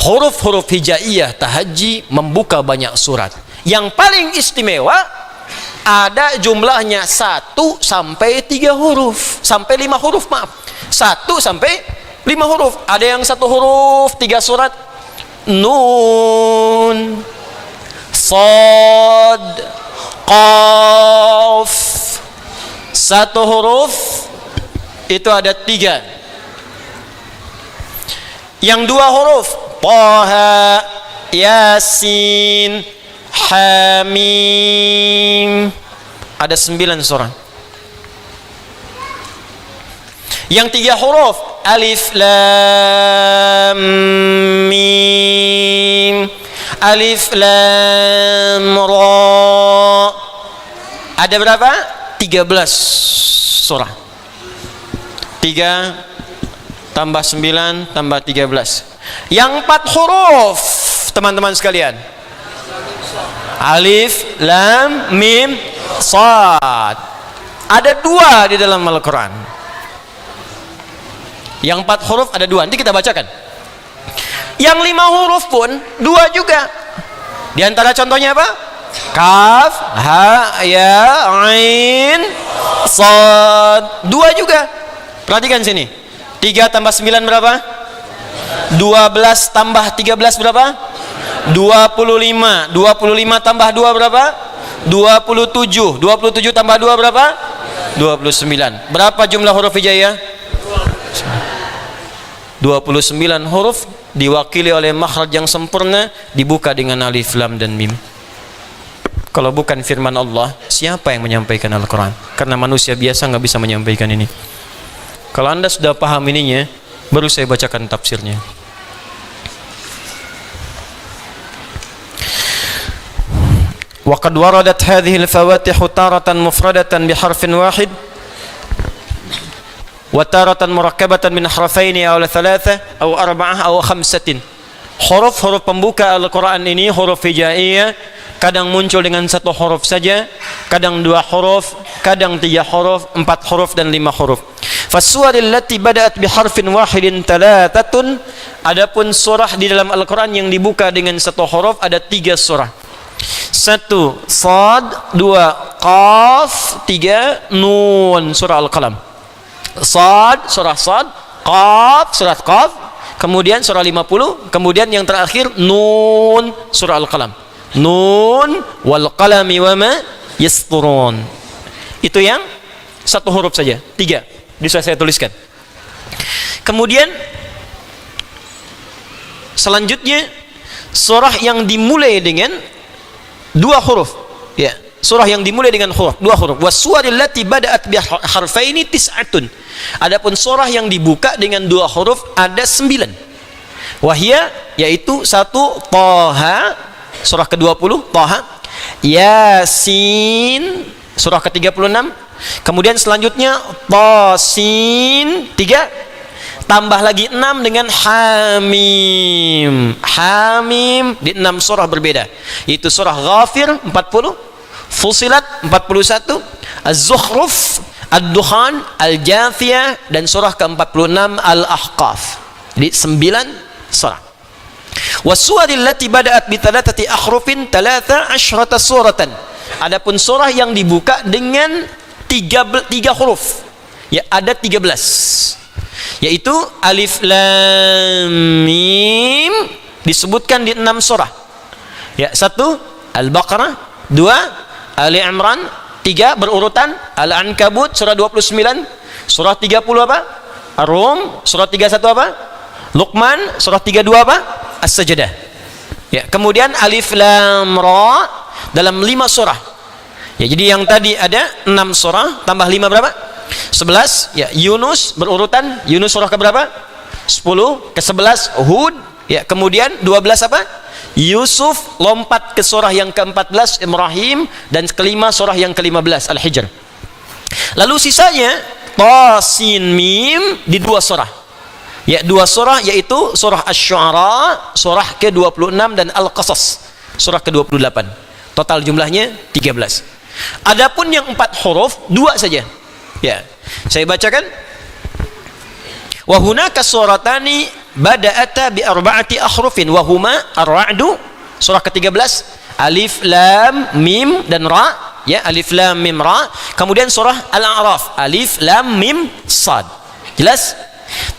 huruf-huruf hijaiyah tahajji membuka banyak surat. Yang paling istimewa ada jumlahnya 1 sampai 3 huruf, sampai 5 huruf, maaf. 1 sampai 5 huruf. Ada yang 1 huruf 3 surat. Nun, Shad, Qaf. 1 huruf itu ada 3. Yang 2 huruf Taha, Yasin, Hamim, ada 9 surah. Yang 3 huruf Alif, Lam, Mim, Alif, Lam, Ra, ada berapa? 13 surah. 3 tambah 9 tambah 13. Yang 4 huruf, teman-teman sekalian, Alif, Lam, Mim, Shad. Ada 2 di dalam Al-Quran. Yang 4 huruf ada 2, nanti kita bacakan. Yang 5 huruf pun 2 juga. Di antara contohnya apa? Kaf, ha, ya, ain, shad. 2 juga. Perhatikan sini. 3 tambah 9 berapa? 12 tambah 13 berapa? 25. 25 tambah 2 berapa? 27. 27 tambah 2 berapa? 29. Berapa jumlah huruf hijaiyah? 29 huruf diwakili oleh makhraj yang sempurna, dibuka dengan alif, lam dan mim. Kalau bukan firman Allah, siapa yang menyampaikan Al-Quran? Karena manusia biasa nggak bisa menyampaikan ini. Kalau Anda sudah paham ininya, baru saya bacakan tafsirnya. وقد وردت هذه الفواتح تارة مفردة بحرف واحد وتارة مركبة من حرفين أو ثلاثة أو أربعة أو خمسة. Huruf-huruf pembuka Al-Quran ini, huruf hijaiyah, kadang muncul dengan 1 huruf saja, kadang 2 huruf, kadang 3 huruf, 4 huruf dan 5 huruf. Fasuwaril lati bada'at biharfin wahidin thalathatun. Adapun surah di dalam Al-Quran yang dibuka dengan 1 huruf ada 3 surah. 1 Shad, 2 Qaf, 3 Nun, surah Al-Qalam. Shad, surah Shad, Qaf, surah Qaf, kemudian surah 50, kemudian yang terakhir Nun, surah Al-Qalam. Nun wal qalami wama yasturun. Itu yang 1 huruf saja, 3 bisa saya tuliskan. Kemudian selanjutnya surah yang dimulai dengan 2 huruf, ya, surah yang dimulai dengan dua huruf. Was-suwaril lati bada'at bi harfaini tis'atun. Adapun surah yang dibuka dengan dua huruf ada 9. Wahia, yaitu 1 Thaha, surah ke-20 Thaha, Yasin, surah ke-36, kemudian selanjutnya Tasin 3, tambah lagi 6 dengan Hamim. Hamim di 6 surah berbeda, yaitu surah Ghafir 40, Fusilat 41, Az-Zukhruf, Ad-Dukhan, Al-Jathiyah, dan surah ke-46 Al-Ahqaf. Jadi 9 surah. Was-suwaril lati bada'at bi thalathati ahrufin 13 suratan. Adapun surah yang dibuka dengan 3 huruf, ya ada 13, yaitu Alif Lam Mim, disebutkan di 6 surah. Ya, 1 Al-Baqarah, 2 Ali Imran, 3 berurutan Al-Ankabut surah 29, surah 30 apa? Ar-Rum, surah 31 apa? Luqman, surah 32 apa? As-Sajdah. Ya, kemudian Alif Lam Ra dalam 5 surah. Ya, jadi yang tadi ada 6 surah tambah 5 berapa? 11. Ya, Yunus berurutan, Yunus surah ke berapa? 10, ke-11 Hud, ya, kemudian 12 apa? Yusuf, lompat ke surah yang ke-14 Ibrahim, dan kelima surah yang ke-15 Al-Hijr. Lalu sisanya Tasin Mim di 2 surah. Ya, 2 surah, yaitu surah Asy-Syu'ara surah ke-26 dan Al-Qasas surah ke-28. Total jumlahnya 13. Adapun yang 4 huruf 2 saja. Ya, saya bacakan. Wa hunaka suratani bada'ata bi arba'ati ahrufin wa huma Ar-Ra'du surah ke-13, Alif Lam Mim dan Ra, ya, Alif Lam Mim Ra. Kemudian surah Al-A'raf, Alif Lam Mim Sad. Jelas?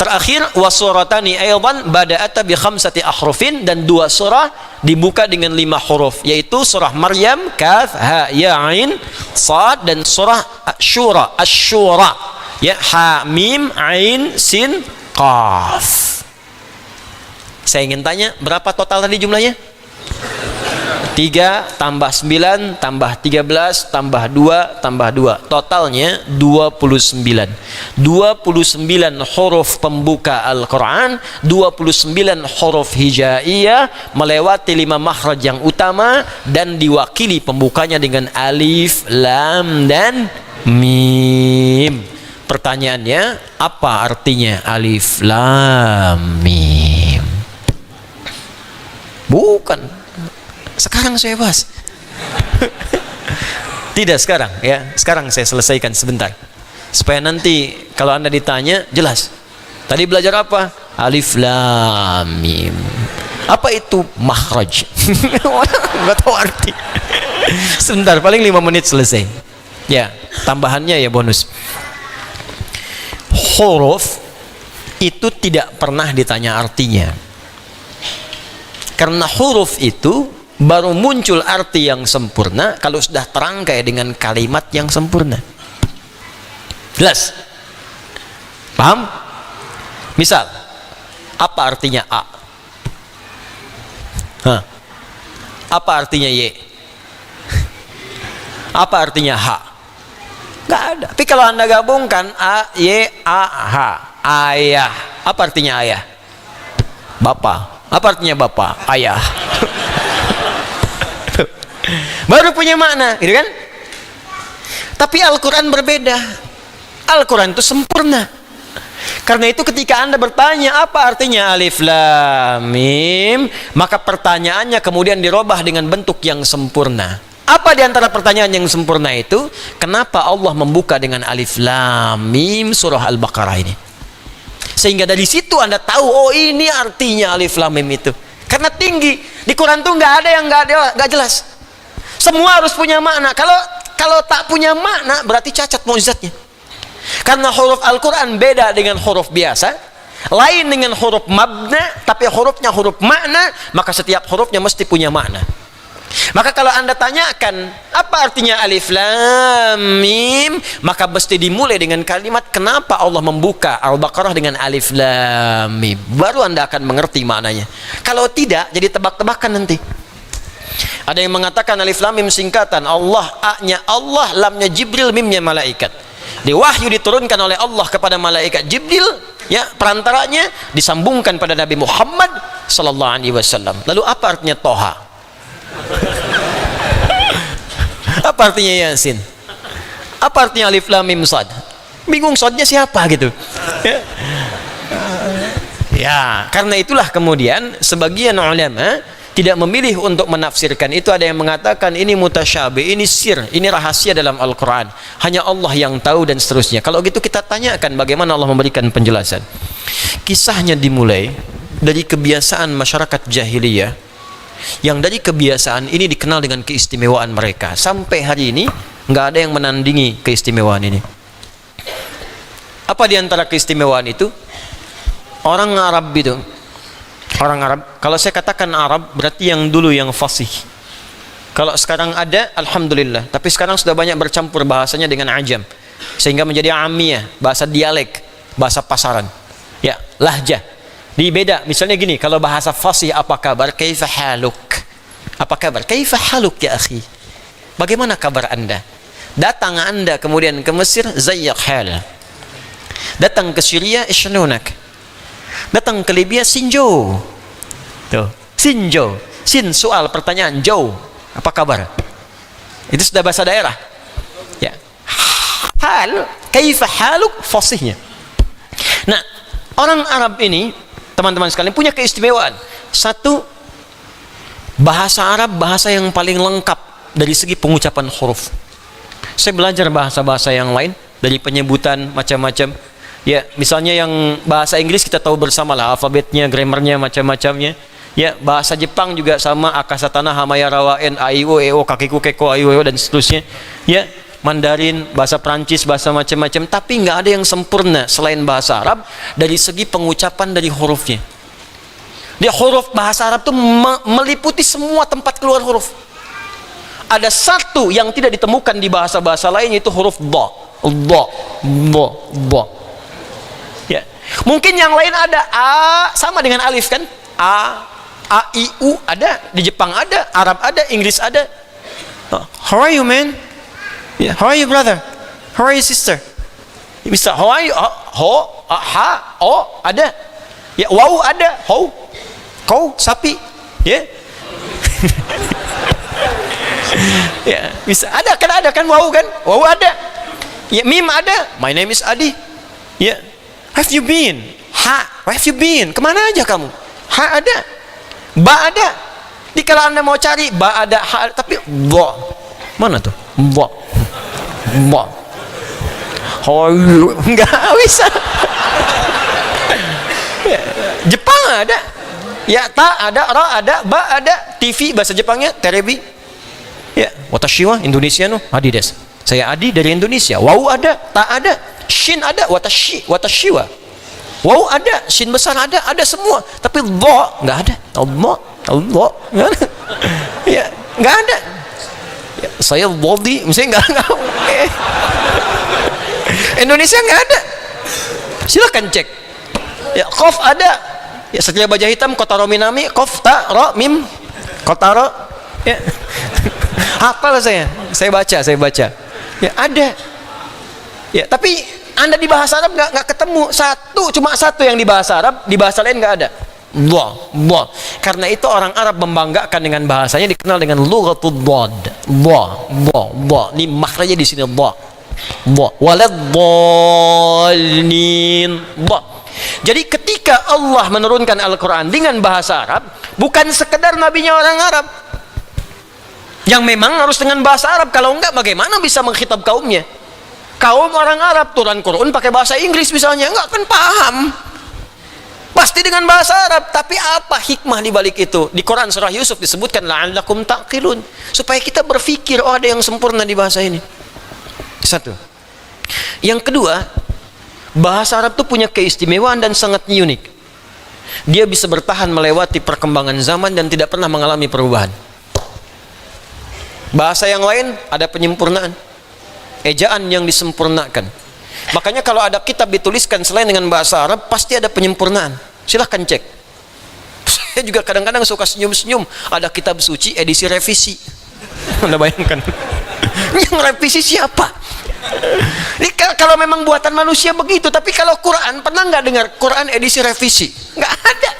Terakhir wa suratani aidan bada'ata bi khamsati ahrufin, dan 2 surah dibuka dengan 5 huruf, yaitu surah Maryam Kaf Ha Ya Ain Sad, dan surah Syura Asy-Syura, ya, Ha Mim Ain Sin Qaf. Saya ingin tanya, berapa total tadi jumlahnya? 3 tambah 9 tambah 13 tambah 2 tambah 2, totalnya 29. 29 huruf pembuka Al-Quran, 29 huruf hijaiyah, melewati 5 makhraj yang utama, dan diwakili pembukanya dengan Alif, Lam, dan Mim. Pertanyaannya, apa artinya Alif, Lam, Mim? Bukan sekarang saya bahas. Tidak sekarang, ya. Sekarang saya selesaikan sebentar, supaya nanti kalau Anda ditanya jelas. Tadi belajar apa? Alif Lam Mim. Apa itu makhraj? Nggak tahu arti. Sebentar, paling 5 menit selesai. Ya, tambahannya ya bonus. Huruf itu tidak pernah ditanya artinya, karena huruf itu baru muncul arti yang sempurna kalau sudah terangkai dengan kalimat yang sempurna. Jelas? Paham? Misal, apa artinya A? Hah? Apa artinya Y? Apa artinya H? Gak ada. Tapi kalau Anda gabungkan A, Y, A, H, ayah. Apa artinya ayah? Bapak. Apa artinya bapak? Ayah. Baru punya makna, gitu kan? Tapi Al-Quran berbeda. Al-Quran itu sempurna. Karena itu ketika Anda bertanya apa artinya Alif Lam Mim, maka pertanyaannya kemudian dirubah dengan bentuk yang sempurna. Apa di antara pertanyaan yang sempurna itu? Kenapa Allah membuka dengan Alif Lam Mim surah Al-Baqarah ini? Sehingga dari situ Anda tahu, oh ini artinya Alif Lam Mim itu. Karena tinggi. Di Quran tuh nggak ada yang nggak jelas. Semua harus punya makna. Kalau tak punya makna berarti cacat mukjizatnya. Karena huruf Al-Quran beda dengan huruf biasa, lain dengan huruf mabna, tapi hurufnya huruf makna, maka setiap hurufnya mesti punya makna. Maka kalau Anda tanyakan apa artinya Alif Lam Mim, maka mesti dimulai dengan kalimat kenapa Allah membuka Al-Baqarah dengan Alif Lam Mim. Baru Anda akan mengerti maknanya. Kalau tidak, jadi tebak-tebakan nanti. Ada yang mengatakan alif lam mim singkatan. Allah, A-nya Allah, lamnya Jibril, mimnya malaikat. Di wahyu diturunkan oleh Allah kepada malaikat Jibril, ya, perantaranya disambungkan pada Nabi Muhammad sallallahu alaihi wasallam. Lalu apa artinya Toha? Apa artinya Yasin? Apa artinya alif lam mim sad? Bingung sodnya siapa gitu. Ya, karena itulah kemudian sebagian ulama tidak memilih untuk menafsirkan itu. Ada yang mengatakan ini mutasyabih, ini sir, ini rahasia dalam Al-Quran, hanya Allah yang tahu dan seterusnya. Kalau gitu kita tanyakan bagaimana Allah memberikan penjelasan. Kisahnya dimulai dari kebiasaan masyarakat jahiliyah, yang dari kebiasaan ini dikenal dengan keistimewaan mereka. Sampai hari ini nggak ada yang menandingi keistimewaan ini. Apa diantara keistimewaan itu? Orang Arab itu, orang Arab, kalau saya katakan Arab berarti yang dulu yang fasih. Kalau sekarang ada, alhamdulillah. Tapi sekarang sudah banyak bercampur bahasanya dengan ajam, sehingga menjadi amiyah, bahasa dialek, bahasa pasaran. Ya, lahjah. Di beda, misalnya gini, kalau bahasa fasih, apa kabar? Kaifa haluk? Apa kabar? Kaifa haluk ya akhi? Bagaimana kabar Anda? Datang Anda kemudian ke Mesir, zayyak hal. Datang ke Syria, ishnunak. Datang ke Libya, sinjo. Tuh, sinjo. Sin soal pertanyaan, jo. Apa kabar? Itu sudah bahasa daerah. Ya. Hal, kaifa haluk, fasihnya. Nah, orang Arab ini, teman-teman sekalian, punya keistimewaan. Satu, bahasa Arab bahasa yang paling lengkap dari segi pengucapan huruf. Saya belajar bahasa-bahasa yang lain, dari penyebutan macam-macam. Ya, misalnya yang bahasa Inggris kita tahu bersama lah, alfabetnya, grammarnya, macam-macamnya. Ya, bahasa Jepang juga sama, akasatana, hamaya, rawaen, aiwo, eo, kakiku, keko, aiwo, dan seterusnya. Ya, Mandarin, bahasa Prancis, bahasa macam-macam. Tapi nggak ada yang sempurna selain bahasa Arab dari segi pengucapan dari hurufnya. Dia huruf bahasa Arab itu meliputi semua tempat keluar huruf. Ada satu yang tidak ditemukan di bahasa-bahasa lain, yaitu huruf dha. Dha. Ya. Mungkin yang lain ada a sama dengan alif kan? A I U ada, di Jepang ada, Arab ada, Inggris ada. How are you man? Yeah. How are you brother? How are you sister? Bisa how are you? Ada. Ya, wow ada, how. Kau sapi. Ya. Ya, bisa ada kan wow kan? Wow ada. Ya, mim ada. My name is Adi. Ya. Have you been? Where have you been? Kemana aja kamu? Ha ada. Ba ada. Di kalau Anda mau cari ba ada, ha, tapi ba. Mana tuh? Ba. Enggak bisa. Ya. Jepang ada. Ya, ta ada, ra ada, ba ada. TV bahasa Jepangnya terebi. Ya, watashi wa Indonesia no Adi des. Saya Adi dari Indonesia. Wau ada, ta ada. Shin ada, watashi wa. Wow ada, shin besar ada semua. Tapi dha enggak ada. Allah. Ya, enggak ada. Ya, saya body, misalnya enggak. Indonesia enggak ada. Silakan cek. Ya, qaf ada. Ya, setelah baja hitam kotaro minami, qaf ta ra mim kotaro. Ya. Hafal saya baca. Ya, ada. Ya, tapi Anda di bahasa Arab nggak ketemu cuma satu yang di bahasa Arab, di bahasa lain nggak ada. Dha. Karena itu orang Arab membanggakan dengan bahasanya, dikenal dengan lughatul dhad. Dha. Ini makhrajnya di sini dha. Waladdallin. Dha. Jadi ketika Allah menurunkan Al-Quran dengan bahasa Arab, bukan sekedar nabinya orang Arab yang memang harus dengan bahasa Arab. Kalau enggak, bagaimana bisa mengkhitab kaumnya? Kaum orang Arab turun Quran pakai bahasa Inggris misalnya, enggak akan paham. Pasti dengan bahasa Arab. Tapi apa hikmah di balik itu? Di Quran surah Yusuf disebutkan la'allakum taqilun, supaya kita berpikir, oh ada yang sempurna di bahasa ini. Satu. Yang kedua, bahasa Arab itu punya keistimewaan dan sangat unik. Dia bisa bertahan melewati perkembangan zaman dan tidak pernah mengalami perubahan. Bahasa yang lain ada penyempurnaan, ejaan yang disempurnakan. Makanya kalau ada kitab dituliskan selain dengan bahasa Arab, pasti ada penyempurnaan. Silahkan cek. Saya juga kadang-kadang suka senyum-senyum, ada kitab suci edisi revisi. Anda bayangkan, yang revisi siapa? Ini kalau memang buatan manusia begitu, tapi kalau Quran, pernah nggak dengar Quran edisi revisi? Nggak ada.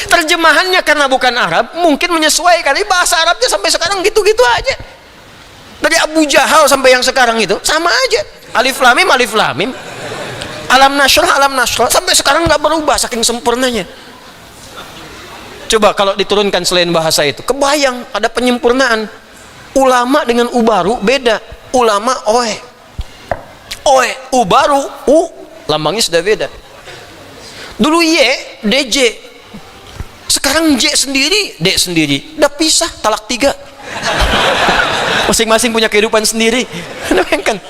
Terjemahannya karena bukan Arab, mungkin menyesuaikan. Ini bahasa Arabnya sampai sekarang gitu-gitu aja. Dari Abu Jahal sampai yang sekarang itu sama aja. Alif lam mim, alif lam mim. Alam nashrah sampai sekarang nggak berubah saking sempurnanya. Coba kalau diturunkan selain bahasa itu, kebayang ada penyempurnaan. Ulama dengan ubaru beda. Ulama oe, ubaru lambangnya sudah beda. Dulu Y, DJ, sekarang J sendiri, D sendiri, udah pisah, talak 3. Masing-masing punya kehidupan sendiri. Bayangkan.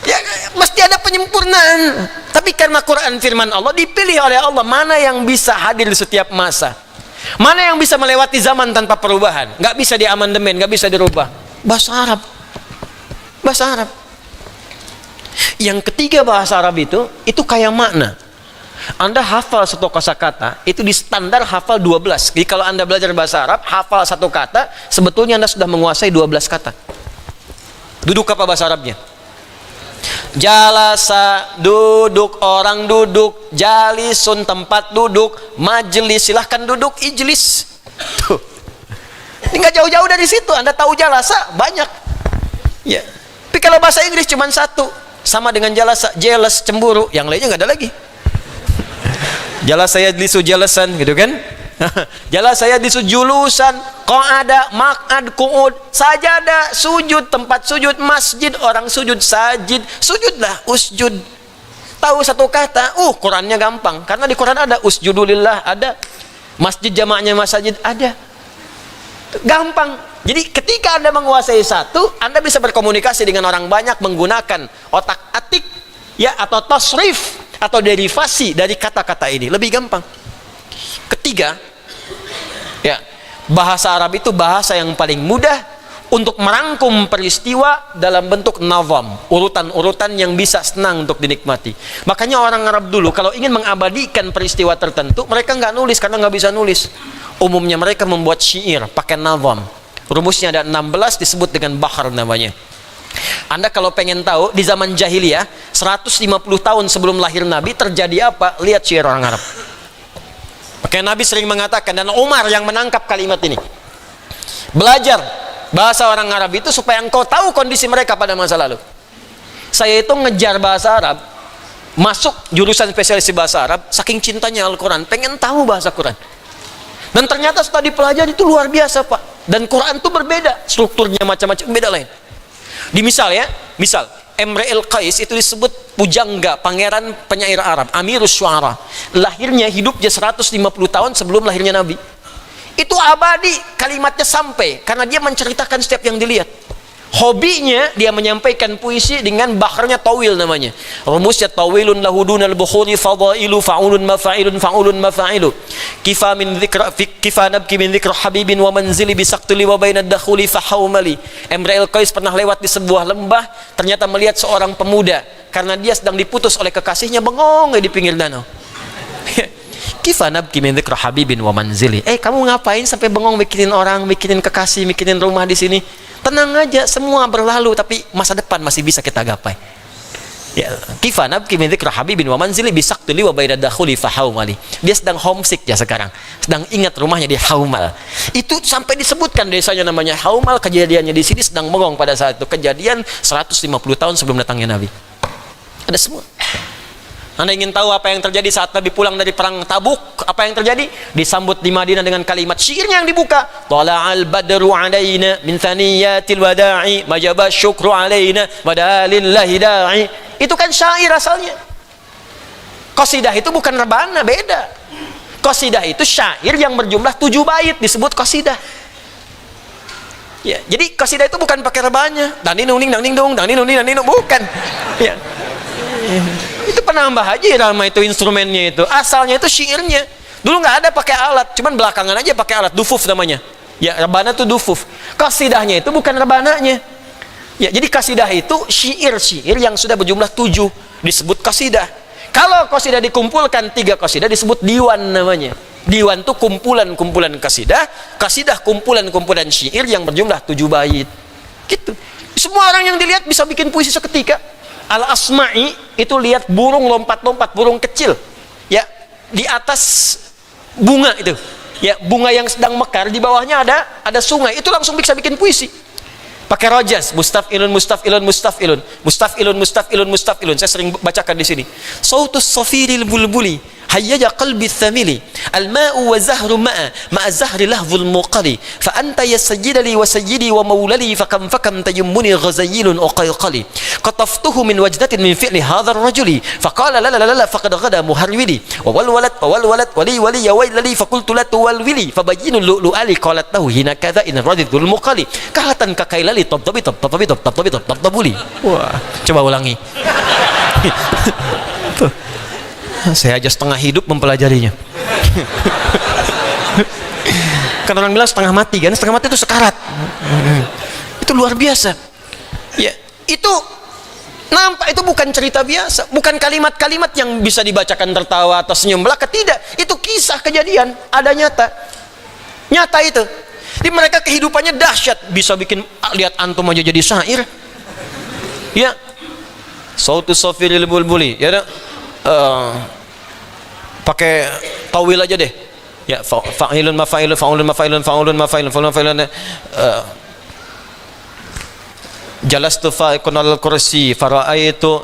Ya, mesti ada penyempurnaan. Tapi karena Quran firman Allah, dipilih oleh Allah mana yang bisa hadir di setiap masa, mana yang bisa melewati zaman tanpa perubahan, nggak bisa diamandemen, nggak bisa dirubah. Bahasa Arab. Bahasa Arab. Yang ketiga, bahasa Arab itu kayak makna. Anda hafal satu kosakata itu di standar hafal 12. Jadi kalau Anda belajar bahasa Arab, hafal satu kata, sebetulnya Anda sudah menguasai 12 kata. Duduk apa bahasa Arabnya? Jalasa, duduk, orang duduk. Jalisun, tempat duduk. Majelis, silahkan duduk. Ijlis. Tuh. Ini nggak jauh-jauh dari situ. Anda tahu jalasa banyak. Ya. Tapi kalau bahasa Inggris cuma satu, sama dengan jalasa, jealous, cemburu. Yang lainnya nggak ada lagi. Jalasa yajlisu jalasan, gitu kan? Jalasa yajlisu julusan, qa'ada, maq'ad, qu'ud, sajadah, sujud, tempat sujud, masjid, orang sujud, sajid, sujudlah, usjud. Tahu satu kata, Qurannya gampang. Karena di Quran ada usjudulillah, ada masjid jamaknya masjid, ada. Gampang. Jadi ketika Anda menguasai satu, Anda bisa berkomunikasi dengan orang banyak menggunakan otak atik, ya, atau tasrif, atau derivasi dari kata-kata ini. Lebih gampang. Ketiga, ya, bahasa Arab itu bahasa yang paling mudah untuk merangkum peristiwa dalam bentuk nazam, urutan-urutan yang bisa senang untuk dinikmati. Makanya orang Arab dulu kalau ingin mengabadikan peristiwa tertentu, mereka nggak nulis karena nggak bisa nulis. Umumnya mereka membuat syair pakai nazam. Rumusnya ada 16, disebut dengan bahar namanya. Anda kalau pengen tahu di zaman jahiliyah 150 tahun sebelum lahir Nabi terjadi apa, lihat syair orang Arab. Makanya Nabi sering mengatakan, dan Umar yang menangkap kalimat ini, belajar bahasa orang Arab itu supaya engkau tahu kondisi mereka pada masa lalu. Saya itu ngejar bahasa Arab, masuk jurusan spesialis bahasa Arab, saking cintanya Al-Quran, pengen tahu bahasa Quran. Dan ternyata setelah dipelajari itu luar biasa, Pak. Dan Quran itu berbeda, strukturnya macam-macam, beda lain. Di misal Imrul Qais itu disebut pujangga, pangeran penyair Arab, Amirus Syuara. Lahirnya, hidupnya 150 tahun sebelum lahirnya Nabi. Itu abadi, kalimatnya sampai karena dia menceritakan setiap yang dilihat. Hobinya dia menyampaikan puisi dengan baharnya tawil namanya. Rumusnya tawilun lahudunal bukhuri fadailu fa'ulun mafa'ilun fa'ulun mafa'ilu. Kifa min dzikra kifa nabki min dzikra habibin wa manzili bisaqtili wa bainad dakhuli fahaumali. Imrul Qais pernah lewat di sebuah lembah, ternyata melihat seorang pemuda karena dia sedang diputus oleh kekasihnya, bengong di pinggir danau. Kifa nabki min dzikra habibin wa manzili. Kamu ngapain sampai bengong mikirin orang, mikirin kekasih, mikirin rumah di sini? Tenang aja, semua berlalu, tapi masa depan masih bisa kita gapai. Ya, kifa nabki min dzikra habibin wa manzili bisaqtili wa bainad dakhuli fahaumali. Dia sedang homesick ya sekarang, sedang ingat rumahnya di Haumal. Itu sampai disebutkan desanya namanya Haumal, kejadiannya di sini sedang bengong pada saat itu. Kejadian 150 tahun sebelum datangnya Nabi. Ada semua. Anda ingin tahu apa yang terjadi saat Nabi pulang dari perang Tabuk? Apa yang terjadi? Disambut di Madinah dengan kalimat syairnya yang dibuka. Tala'al badru alaina min thaniyatil wada'i majaba syukru alaina badalillahi da'i. Itu kan syair asalnya. Qasidah itu bukan rebana, beda. Qasidah itu syair yang berjumlah 7 bait, disebut qasidah. Ya, jadi qasidah itu bukan pakai rebanya. Dang-ding-dung, dang-ding-dung, dang-ding-dung, dang-ding-dung, bukan. Ya. Itu penambah aja irama itu, instrumennya itu. Asalnya itu syairnya. Dulu nggak ada pakai alat, cuman belakangan aja pakai alat, dufuf namanya. Ya, rebana itu dufuf. Qasidahnya itu bukan rebananya. Ya, jadi qasidah itu syair-syair yang sudah berjumlah 7, disebut qasidah. Kalau qasidah dikumpulkan 3 qasidah disebut diwan namanya. Diwan itu kumpulan-kumpulan kasidah, kasidah kumpulan-kumpulan syair yang berjumlah 7 bait. Gitu. Semua orang yang dilihat bisa bikin puisi seketika. Al-Asma'i itu lihat burung lompat-lompat, burung kecil. Ya, di atas bunga itu. Ya, bunga yang sedang mekar, di bawahnya ada sungai. Itu langsung bisa bikin puisi. Pakai rojas, mustafilun, mustafilun, mustafilun, mustafilun, mustafilun, mustafilun. Saya sering bacakan di sini. Sautus safiril bulbuli, hayyaja qalbi thamili, al-ma'u wa zahru ma'a zahri lahzul muqali, fa anta ya sayyidali wa sayyidi wa maulali, fa kam tayammuni ghazayilun uqayqali, qataftuhu min wajdatin min fi'li hadha ar-rajuli, fa qala la la la la faqad ghada muharwili, wa walwalat wali ya waylali, fa qultu la tuwalwili, fa bayyinu lu'ali qalat lahu hina kadha in radidul muqali, kahatan kakailali tabtabuli. Wah, coba ulangi. Tuh. Saya aja setengah hidup mempelajarinya. Kan orang bilang setengah mati kan? Setengah mati itu sekarat. Itu luar biasa. Ya, itu nampak itu bukan cerita biasa, bukan kalimat-kalimat yang bisa dibacakan tertawa atau senyum belaka, tidak. Itu kisah kejadian, ada nyata. Nyata itu. Di mereka kehidupannya dahsyat, bisa bikin lihat antum aja jadi syair. Ya. Sautu safiril bulbuli, ya. Pakai tawil aja deh. Ya, fa'ilun mafa'ilun fa'ulun mafa'ilun fa'ulun mafa'ilun fa'ulun mafa'ilun. Jalastu fa'ikun al-kursi fara'aitu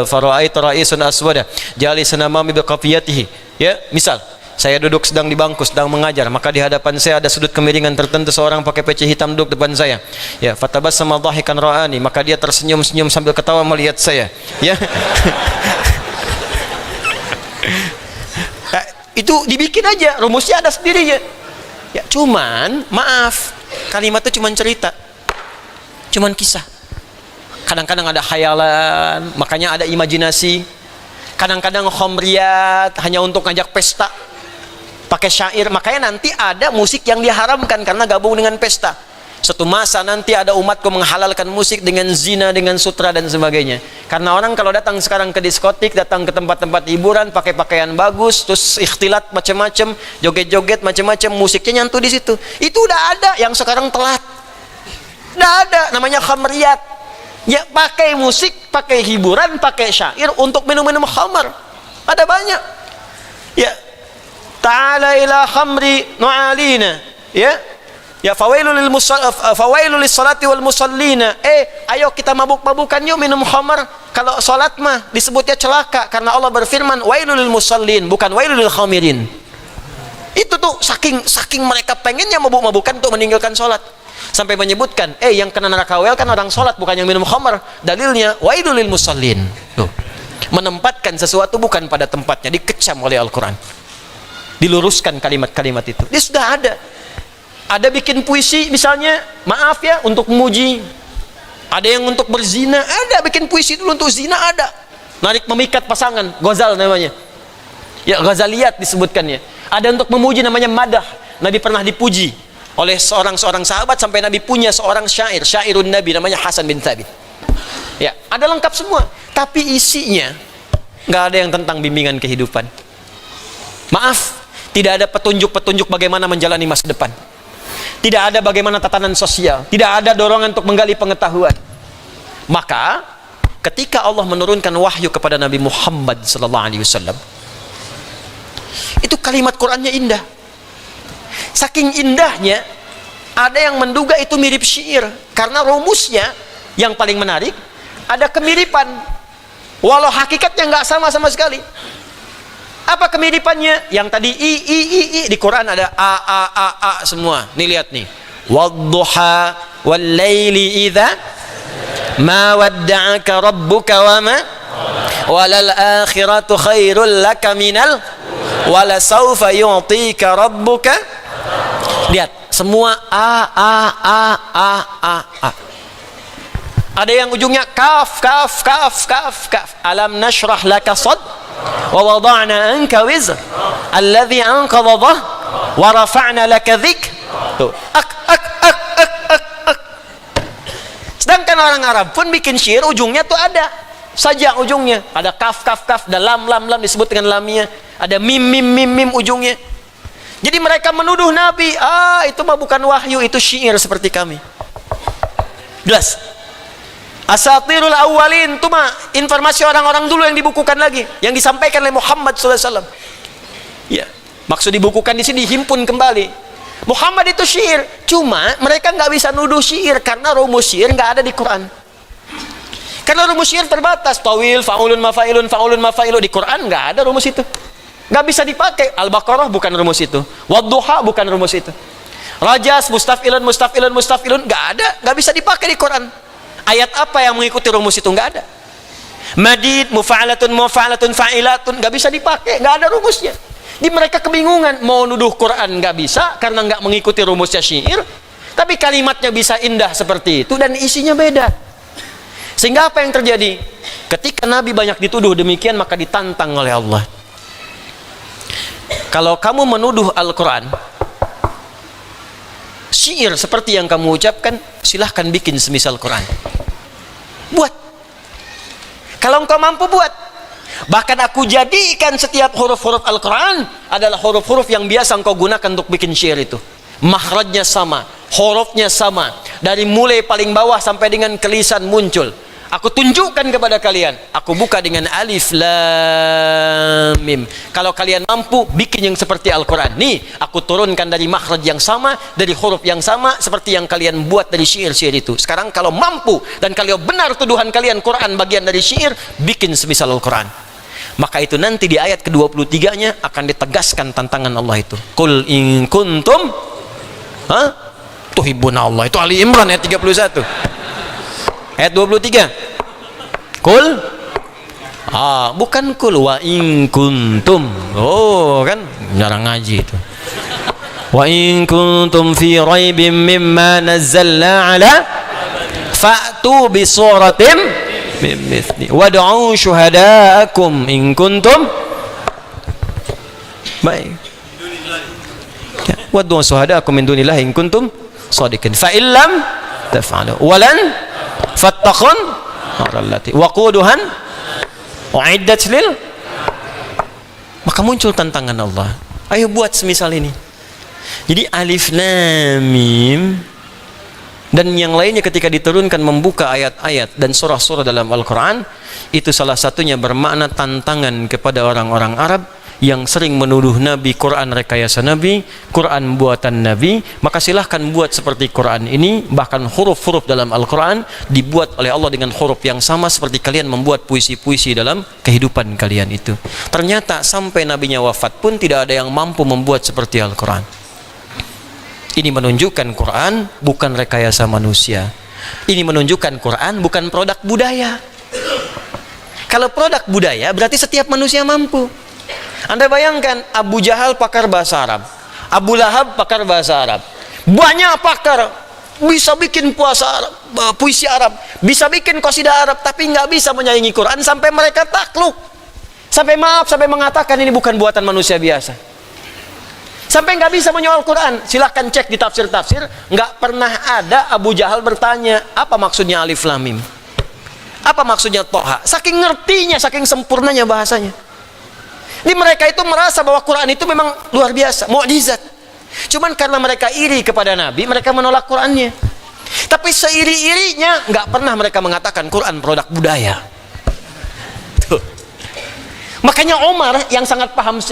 fara'aitu ra'isun aswada jalisan amami biqafiyatihi. Ya, misal saya duduk sedang di bangku, sedang mengajar, maka di hadapan saya ada sudut kemiringan tertentu, seorang pakai peci hitam duduk depan saya. Ya, fatabassama dhahikan ra'ani, maka dia tersenyum-senyum sambil ketawa melihat saya. Ya. Nah, itu dibikin aja, rumusnya ada sendirinya. Ya, cuman maaf, kalimat itu cuman cerita. Cuman kisah. Kadang-kadang ada khayalan, makanya ada imajinasi. Kadang-kadang khamriyat, hanya untuk ngajak pesta. Pakai syair, makanya nanti ada musik yang diharamkan karena gabung dengan pesta. Suatu masa nanti ada umatku menghalalkan musik dengan zina, dengan sutra dan sebagainya. Karena orang kalau datang sekarang ke diskotik, datang ke tempat-tempat hiburan, pakai pakaian bagus, terus ikhtilat macam-macam, joget-joget macam-macam, musiknya nyantu di situ. Itu udah ada, yang sekarang telat. Udah ada, namanya khamriyat. Ya, pakai musik, pakai hiburan, pakai syair untuk minum-minum khamar. Ada banyak. Ya. Ta'ala ila khamri nu'alina. Ya. Ya, fawailul lis salati wal musallina. Ayo kita mabuk-mabukan yuk minum khamar. Kalau salat mah disebutnya celaka karena Allah berfirman wailul lil musallin, bukan wailul lil khamirin. Itu tuh saking mereka pengennya mabuk-mabukan untuk meninggalkan salat. Sampai menyebutkan, yang kena neraka wel kan orang salat, bukan yang minum khamar. Dalilnya wailul lil musallin. Tuh. Menempatkan sesuatu bukan pada tempatnya, dikecam oleh Al-Qur'an. Diluruskan kalimat-kalimat itu. Dia sudah ada. Ada bikin puisi misalnya, maaf ya, untuk memuji. Ada yang untuk berzina, ada bikin puisi dulu untuk zina, ada. Narik memikat pasangan, ghazal namanya. Ya, ghazaliyat disebutkannya. Ada untuk memuji namanya madah. Nabi pernah dipuji oleh seorang sahabat sampai Nabi punya seorang syairun Nabi namanya Hasan bin Thabit. Ya, ada lengkap semua. Tapi isinya nggak ada yang tentang bimbingan kehidupan. Maaf, tidak ada petunjuk-petunjuk bagaimana menjalani masa depan. Tidak ada bagaimana tatanan sosial. Tidak ada dorongan untuk menggali pengetahuan. Maka ketika Allah menurunkan wahyu kepada Nabi Muhammad SAW, itu kalimat Qur'annya indah. Saking indahnya, ada yang menduga itu mirip syair. Karena rumusnya yang paling menarik, ada kemiripan. Walau hakikatnya nggak sama sekali. Apa kemiripannya? Yang tadi i di Quran ada a semua. Nih lihat nih. Wadduha wal laili idza ma wadda'aka rabbuka wa ma walal akhiratu khairul laka minal wala sawfa yu'tika rabbuka. Lihat, semua a. Ada yang ujungnya kaf. Alam nashrah laka sad wa wada'na anka wizr alladhi anqadha dhah wa rafa'na laka dhikr. Tuh, ak. Sedangkan orang Arab pun bikin syair ujungnya tuh ada saja ujungnya. Ada kaf, kaf, kaf, ada lam, lam, lam disebut dengan lamnya. Ada mim, mim, mim, mim ujungnya. Jadi mereka menuduh Nabi, itu mah bukan wahyu, itu syair seperti kami. Jelas. Asatirul awwalin, itu mah informasi orang-orang dulu yang dibukukan lagi, yang disampaikan oleh Muhammad SAW. Ya, maksud dibukukan di sini dihimpun kembali. Muhammad itu syair, cuma mereka nggak bisa nuduh syair karena rumus syair nggak ada di Quran. Karena rumus syair terbatas, tawil, faulun, mafailun, faulun, mafailu, di Quran nggak ada rumus itu. Nggak bisa dipakai. Al-Baqarah bukan rumus itu. Wadduha bukan rumus itu. Rajas, mustafilun, mustafilun, mustafilun, nggak ada, nggak bisa dipakai di Quran. Ayat apa yang mengikuti rumus itu? Nggak ada. Madid, mufa'alatun, mufa'alatun, fa'ilatun, nggak bisa dipakai, nggak ada rumusnya. Di mereka kebingungan, mau nuduh Quran nggak bisa karena nggak mengikuti rumusnya syair, tapi kalimatnya bisa indah seperti itu dan isinya beda. Sehingga apa yang terjadi? Ketika Nabi banyak dituduh demikian, maka ditantang oleh Allah. Kalau kamu menuduh Al-Quran syair seperti yang kamu ucapkan, silahkan bikin semisal Quran. Buat. Kalau engkau mampu buat. Bahkan aku jadikan setiap huruf-huruf Al-Quran adalah huruf-huruf yang biasa engkau gunakan untuk bikin syair itu. Makhrajnya sama, hurufnya sama, dari mulai paling bawah sampai dengan kelisan muncul. Aku tunjukkan kepada kalian, aku buka dengan alif lam mim. Kalau kalian mampu bikin yang seperti Al-Quran, nih aku turunkan dari makhraj yang sama, dari huruf yang sama seperti yang kalian buat dari syair-syair itu. Sekarang kalau mampu dan kalau benar tuduhan kalian Quran bagian dari syair, bikin semisal Al-Quran. Maka itu nanti di ayat ke-23-nya akan ditegaskan tantangan Allah itu. Qul in kuntum tuhibbuna Allah. Itu Ali Imran ayat 31. Ayat 23. Kul, bukan kul, wa in kuntum. Oh, kan jarang ngaji itu. Wa in kuntum fi raibim mimma nazzalna ala fa'tu bi suratim min mithli wad'u syuhada'akum in kuntum. Baik. Wad'u syuhada'akum min dunillahi in kuntum shadiqin. Fa illam taf'alu walan fattaqun narallati waquduhan uiddat lil. Maka muncul tantangan Allah, ayo buat semisal ini. Jadi alif lam mim dan yang lainnya ketika diturunkan membuka ayat-ayat dan surah-surah dalam Al-Quran, itu salah satunya bermakna tantangan kepada orang-orang Arab yang sering menuduh Nabi Quran rekayasa Nabi, Quran buatan Nabi. Maka silahkan buat seperti Quran ini. Bahkan huruf-huruf dalam Al-Quran dibuat oleh Allah dengan huruf yang sama seperti kalian membuat puisi-puisi dalam kehidupan kalian itu. Ternyata sampai Nabinya wafat pun tidak ada yang mampu membuat seperti Al-Quran. Ini menunjukkan Quran bukan rekayasa manusia. Ini menunjukkan Quran bukan produk budaya. Kalau produk budaya berarti setiap manusia mampu. Anda bayangkan Abu Jahal pakar bahasa Arab, Abu Lahab pakar bahasa Arab, banyak pakar bisa bikin puisi Arab, bisa bikin qasidah Arab, tapi nggak bisa menyaingi Quran sampai mereka takluk, sampai mengatakan ini bukan buatan manusia biasa, sampai nggak bisa menyoal Quran. Silahkan cek di tafsir-tafsir, nggak pernah ada Abu Jahal bertanya apa maksudnya alif lam mim, apa maksudnya Toha. Saking ngertinya, saking sempurnanya bahasanya. Ini mereka itu merasa bahwa Quran itu memang luar biasa, mukjizat. Cuman karena mereka iri kepada Nabi, mereka menolak Qurannya. Tapi seiri-irinya nggak pernah mereka mengatakan Quran produk budaya. Tuh. Makanya Omar yang sangat paham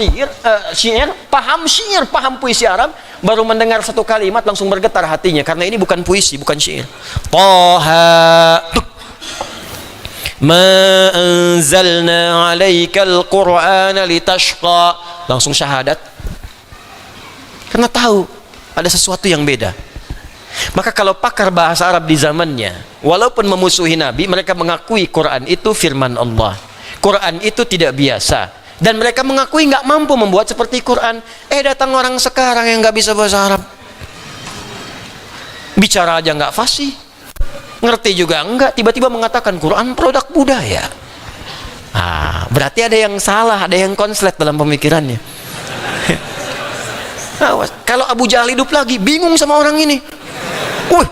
paham puisi Arab, baru mendengar satu kalimat langsung bergetar hatinya karena ini bukan puisi, bukan syair. Toha. Ma anzalna 'alaikal Qur'ana litashqa. Langsung syahadat. Karena tahu ada sesuatu yang beda. Maka kalau pakar bahasa Arab di zamannya, walaupun memusuhi Nabi, mereka mengakui Quran itu firman Allah. Quran itu tidak biasa. Dan mereka mengakui nggak mampu membuat seperti Quran. Datang orang sekarang yang nggak bisa bahasa Arab. Bicara aja nggak fasih. Ngerti juga enggak, tiba-tiba mengatakan Quran produk budaya. Berarti ada yang salah, ada yang konslet dalam pemikirannya. Kalau Abu Jahal hidup lagi, bingung sama orang ini.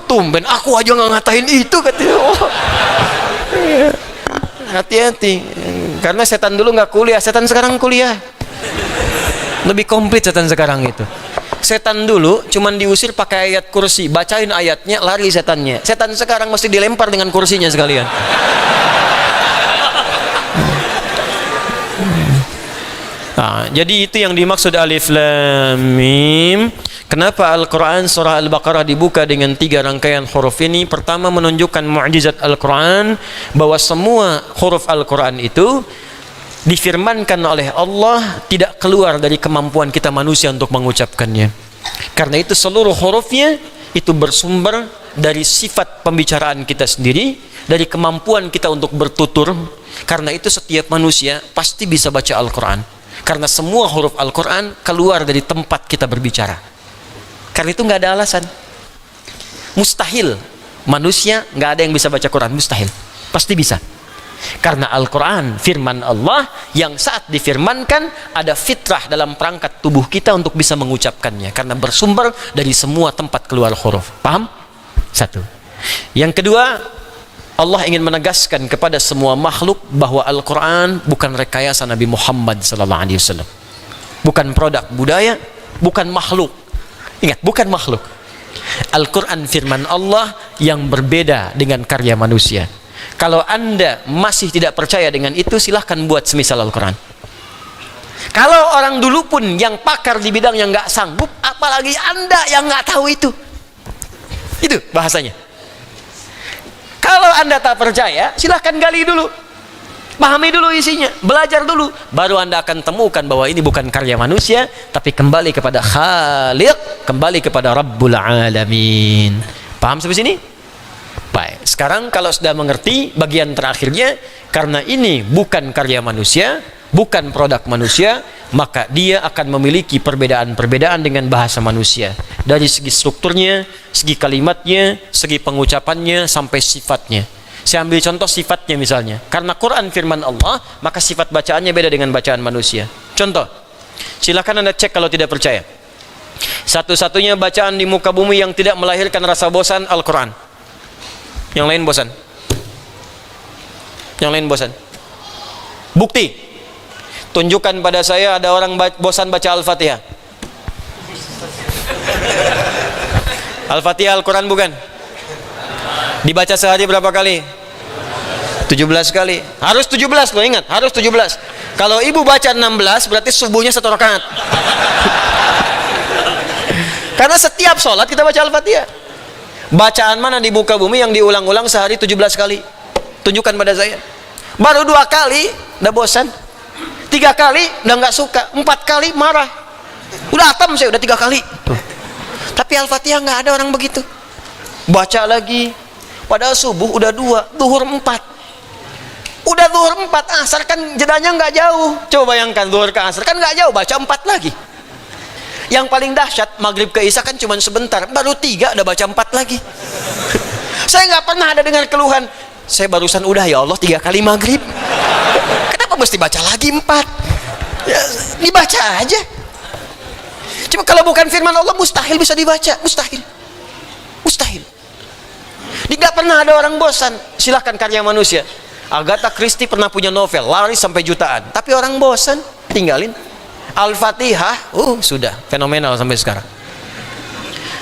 Tumben aku aja nggak ngatain itu, katanya. hati-hati. Karena setan dulu nggak kuliah, setan sekarang kuliah. Lebih komplit setan sekarang itu. Setan dulu cuman diusir pakai ayat kursi, bacain ayatnya, lari setannya. Setan sekarang mesti dilempar dengan kursinya sekalian. Nah, jadi itu yang dimaksud alif lam mim. Kenapa Al-Quran surah Al-Baqarah dibuka dengan 3 rangkaian huruf ini? Pertama, menunjukkan mukjizat Al-Quran, bahwa semua huruf Al-Quran itu difirmankan oleh Allah, tidak keluar dari kemampuan kita manusia untuk mengucapkannya. Karena itu seluruh hurufnya itu bersumber dari sifat pembicaraan kita sendiri, dari kemampuan kita untuk bertutur. Karena itu setiap manusia pasti bisa baca Al-Quran, karena semua huruf Al-Quran keluar dari tempat kita berbicara. Karena itu nggak ada alasan, mustahil manusia nggak ada yang bisa baca Quran, mustahil, pasti bisa. Karena Al-Quran firman Allah yang saat difirmankan ada fitrah dalam perangkat tubuh kita untuk bisa mengucapkannya, karena bersumber dari semua tempat keluar huruf. Paham? Satu. Yang kedua, Allah ingin menegaskan kepada semua makhluk bahwa Al-Quran bukan rekayasa Nabi Muhammad SAW, bukan produk budaya, bukan makhluk. Ingat, bukan makhluk. Al-Quran firman Allah yang berbeda dengan karya manusia. Kalau Anda masih tidak percaya dengan itu, silahkan buat semisal Al-Quran. Kalau orang dulu pun yang pakar di bidang yang nggak sanggup, apalagi Anda yang nggak tahu itu. Itu bahasanya. Kalau Anda tak percaya, silahkan gali dulu, pahami dulu isinya, belajar dulu, baru Anda akan temukan bahwa ini bukan karya manusia, tapi kembali kepada Khaliq, kembali kepada Rabbul Alamin. Paham sampai sini? Baik. Sekarang kalau sudah mengerti bagian terakhirnya, karena ini bukan karya manusia, bukan produk manusia, maka dia akan memiliki perbedaan-perbedaan dengan bahasa manusia, dari segi strukturnya, segi kalimatnya, segi pengucapannya, sampai sifatnya. Saya ambil contoh sifatnya misalnya. Karena Quran firman Allah, maka sifat bacaannya beda dengan bacaan manusia. Contoh, silakan Anda cek kalau tidak percaya. Satu-satunya bacaan di muka bumi yang tidak melahirkan rasa bosan, Al-Quran. Yang lain bosan. Yang lain bosan. Bukti, tunjukkan pada saya ada orang bosan baca Al-Fatihah. Al-Fatihah Al-Quran bukan? Dibaca sehari berapa kali? 17 kali. Harus 17 loh, ingat, harus 17. Kalau ibu baca 16, berarti subuhnya 1 rakaat. Karena setiap sholat kita baca Al-Fatihah. Bacaan mana di muka bumi yang diulang-ulang sehari 17 kali? Tunjukkan pada saya. Baru 2 kali udah bosan, 3 kali udah nggak suka, 4 kali marah, udah atam saya udah 3 kali tuh. Tapi Al-Fatihah nggak ada orang begitu. Baca lagi, padahal subuh udah 2, zuhur 4. Udah zuhur 4, asar kan jedanya nggak jauh. Coba bayangkan zuhur ke asar kan nggak jauh, baca 4 lagi. Yang paling dahsyat, maghrib ke isya kan cuma sebentar, baru 3 udah baca 4 lagi. Saya nggak pernah ada dengar keluhan, saya barusan udah ya Allah 3 kali maghrib, kenapa mesti baca lagi 4? Ya, dibaca aja. Cuma kalau bukan firman Allah, mustahil bisa dibaca, mustahil, mustahil. Nggak pernah ada orang bosan. Silahkan karya manusia. Agatha Christie pernah punya novel, laris sampai jutaan, tapi orang bosan, tinggalin. Al-Fatihah, sudah fenomenal sampai sekarang.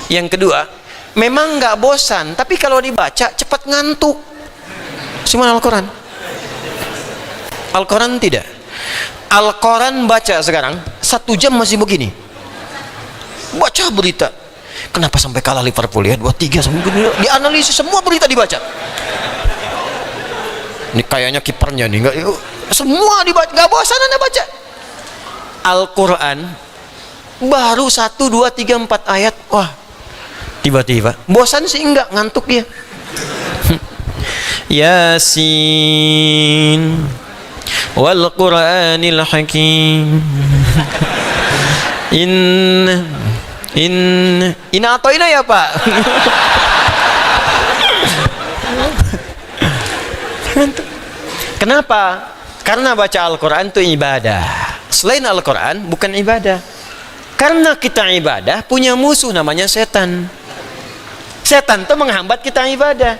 Yang kedua, memang nggak bosan, tapi kalau dibaca cepat ngantuk. Cuma Al-Quran. Al-Quran tidak. Al-Quran baca sekarang 1 jam masih begini. Baca berita, kenapa sampai kalah Liverpool ya 2-3 sampai begini. Dianalisis semua berita dibaca. Ini kayaknya kipernya nih, nggak, semua dibaca, nggak bosan Anda baca. Al-Quran baru 1, 2, 3, 4 ayat, wah tiba-tiba bosan sih enggak, ngantuk dia. Yasin wal Qur'anil Hakim. Inna atoina ya Pak. Kenapa? Karena baca Al-Quran itu ibadah. Selain Al-Quran bukan ibadah. Karena kita ibadah punya musuh namanya setan. Setan itu menghambat kita ibadah.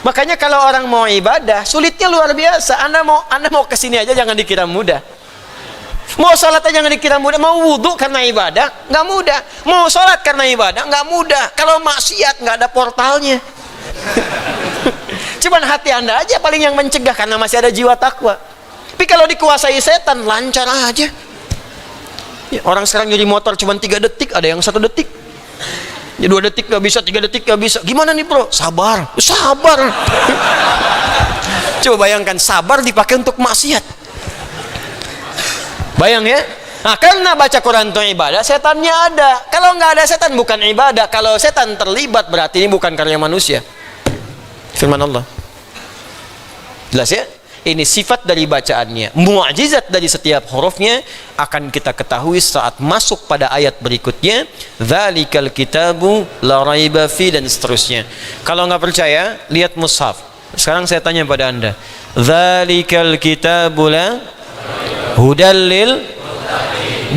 Makanya kalau orang mau ibadah, sulitnya luar biasa. Anda mau kesini aja jangan dikira mudah. Mau sholat aja jangan dikira mudah. Mau wudhu karena ibadah, nggak mudah. Mau sholat karena ibadah, nggak mudah. Kalau maksiat nggak ada portalnya. Cuman hati Anda aja paling yang mencegah karena masih ada jiwa takwa. Tapi kalau dikuasai setan, lancar aja. Ya, orang sekarang nyuri motor cuma 3 detik, ada yang 1 detik. Ya 2 detik gak bisa, 3 detik gak bisa. Gimana nih bro? Sabar. Coba bayangkan, sabar dipakai untuk maksiat. Bayang ya. Nah, karena baca Quran itu ibadah, setannya ada. Kalau nggak ada setan bukan ibadah. Kalau setan terlibat berarti ini bukan karya manusia. Firman Allah. Jelas ya? Ini sifat dari bacaannya. Mu'jizat dari setiap hurufnya akan kita ketahui saat masuk pada ayat berikutnya. Dzalikal kitabu la raiba fi, dan seterusnya. Kalau nggak percaya, lihat mushaf. Sekarang saya tanya pada Anda. Dzalikal kitabu la hudal lil,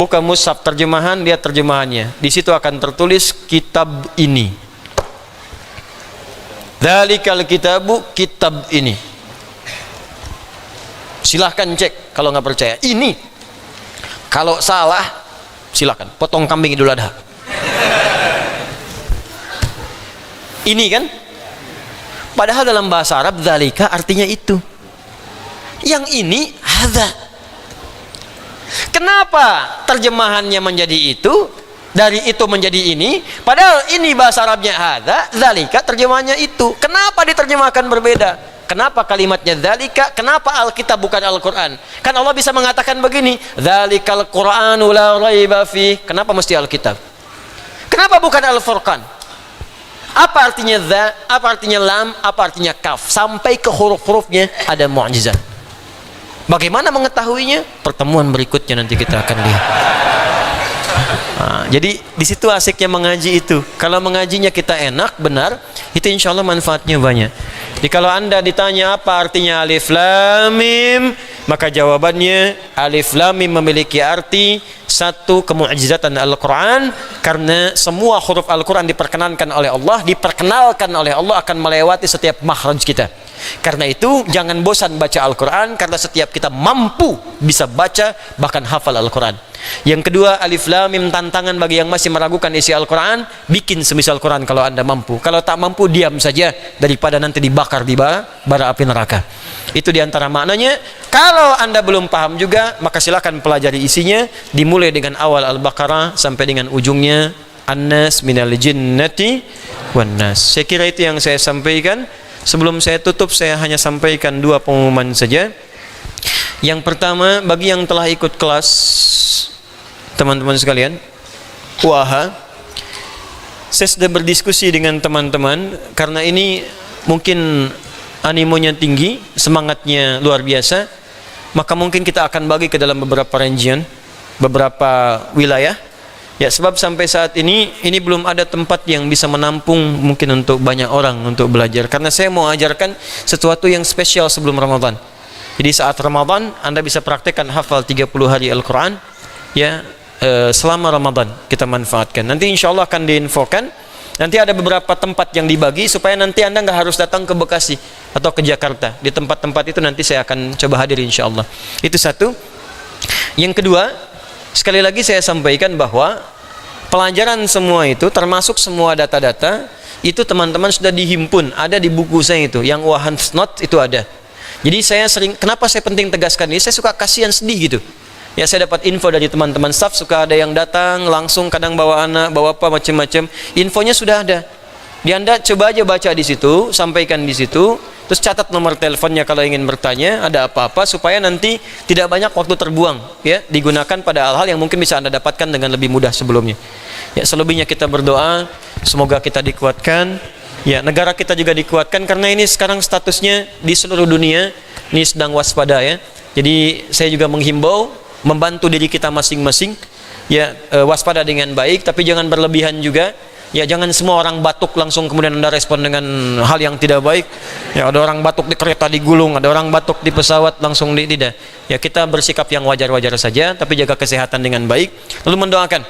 buka mushaf terjemahan, lihat terjemahannya. Di situ akan tertulis kitab ini. Dzalikal kitabu, kitab ini. Silahkan cek kalau nggak percaya. Ini kalau salah silahkan potong kambing Idul Adha. Ini kan, padahal dalam bahasa Arab dzalika artinya itu. Yang ini hadza. Kenapa terjemahannya menjadi itu, dari itu menjadi ini, padahal ini bahasa Arabnya hadza, dzalika terjemahannya itu. Kenapa diterjemahkan berbeda? Kenapa kalimatnya dzalika? Kenapa Alkitab bukan Al-Quran? Kan Allah bisa mengatakan begini, dzalikal Qur'anu la raiba fi. Kenapa mesti Alkitab? Kenapa bukan Al-Furqan? Apa artinya dza? Apa artinya lam? Apa artinya kaf? Sampai ke huruf-hurufnya ada mukjizat. Bagaimana mengetahuinya? Pertemuan berikutnya nanti kita akan lihat. Nah, jadi di situ asiknya mengaji itu. Kalau mengajinya kita enak, benar, itu insya Allah manfaatnya banyak. Jadi kalau Anda ditanya apa artinya alif lam mim, maka jawabannya alif lam mim memiliki arti satu, kemukjizatan Al-Quran, karena semua huruf Al-Quran diperkenankan oleh Allah, diperkenalkan oleh Allah akan melewati setiap makhraj kita. Karena itu jangan bosan baca Al-Quran, karena setiap kita mampu bisa baca bahkan hafal Al-Quran. Yang kedua, alif lam mim tantangan bagi yang masih meragukan isi Al-Quran, bikin semisal Quran kalau Anda mampu. Kalau tak mampu, diam saja daripada nanti dibakar di bara api neraka. Itu diantara maknanya. Kalau Anda belum paham juga, maka silakan pelajari isinya, dimulai dengan awal Al-Baqarah sampai dengan ujungnya An-Nas minal jinnati wan nas. Saya kira itu yang saya sampaikan. Sebelum saya tutup, saya hanya sampaikan 2 pengumuman saja. Yang pertama, bagi yang telah ikut kelas, teman-teman sekalian, WAHA, saya sudah berdiskusi dengan teman-teman, karena ini mungkin animonya tinggi, semangatnya luar biasa, maka mungkin kita akan bagi ke dalam beberapa region, beberapa wilayah. Ya, sebab sampai saat ini belum ada tempat yang bisa menampung mungkin untuk banyak orang untuk belajar. Karena saya mau ajarkan sesuatu yang spesial sebelum Ramadan. Jadi saat Ramadan Anda bisa praktekkan hafal 30 hari Al-Quran, ya, selama Ramadan kita manfaatkan. Nanti insya Allah akan diinfokan. Nanti ada beberapa tempat yang dibagi supaya nanti Anda nggak harus datang ke Bekasi atau ke Jakarta. Di tempat-tempat itu nanti saya akan coba hadir insya Allah. Itu satu. Yang kedua, sekali lagi saya sampaikan bahwa pelajaran semua itu, termasuk semua data-data, itu teman-teman sudah dihimpun, ada di buku saya itu, yang Wahan's Note itu ada. Jadi saya sering, kenapa saya penting tegaskan ini, saya suka kasihan, sedih gitu. Ya, saya dapat info dari teman-teman staff, suka ada yang datang langsung, kadang bawa anak, bawa apa, macam-macam. Infonya sudah ada. Di Anda coba aja baca di situ, sampaikan di situ, terus catat nomor teleponnya kalau ingin bertanya, ada apa-apa, supaya nanti tidak banyak waktu terbuang, ya, digunakan pada hal-hal yang mungkin bisa Anda dapatkan dengan lebih mudah sebelumnya. Ya, selebihnya kita berdoa, semoga kita dikuatkan, ya, negara kita juga dikuatkan, karena ini sekarang statusnya di seluruh dunia ini sedang waspada, ya. Jadi saya juga menghimbau, membantu diri kita masing-masing, ya, waspada dengan baik, tapi jangan berlebihan juga. Ya, jangan semua orang batuk langsung kemudian Anda respon dengan hal yang tidak baik. Ya, ada orang batuk di kereta digulung, ada orang batuk di pesawat langsung tidak. Ya, kita bersikap yang wajar-wajar saja, tapi jaga kesehatan dengan baik. Lalu mendoakan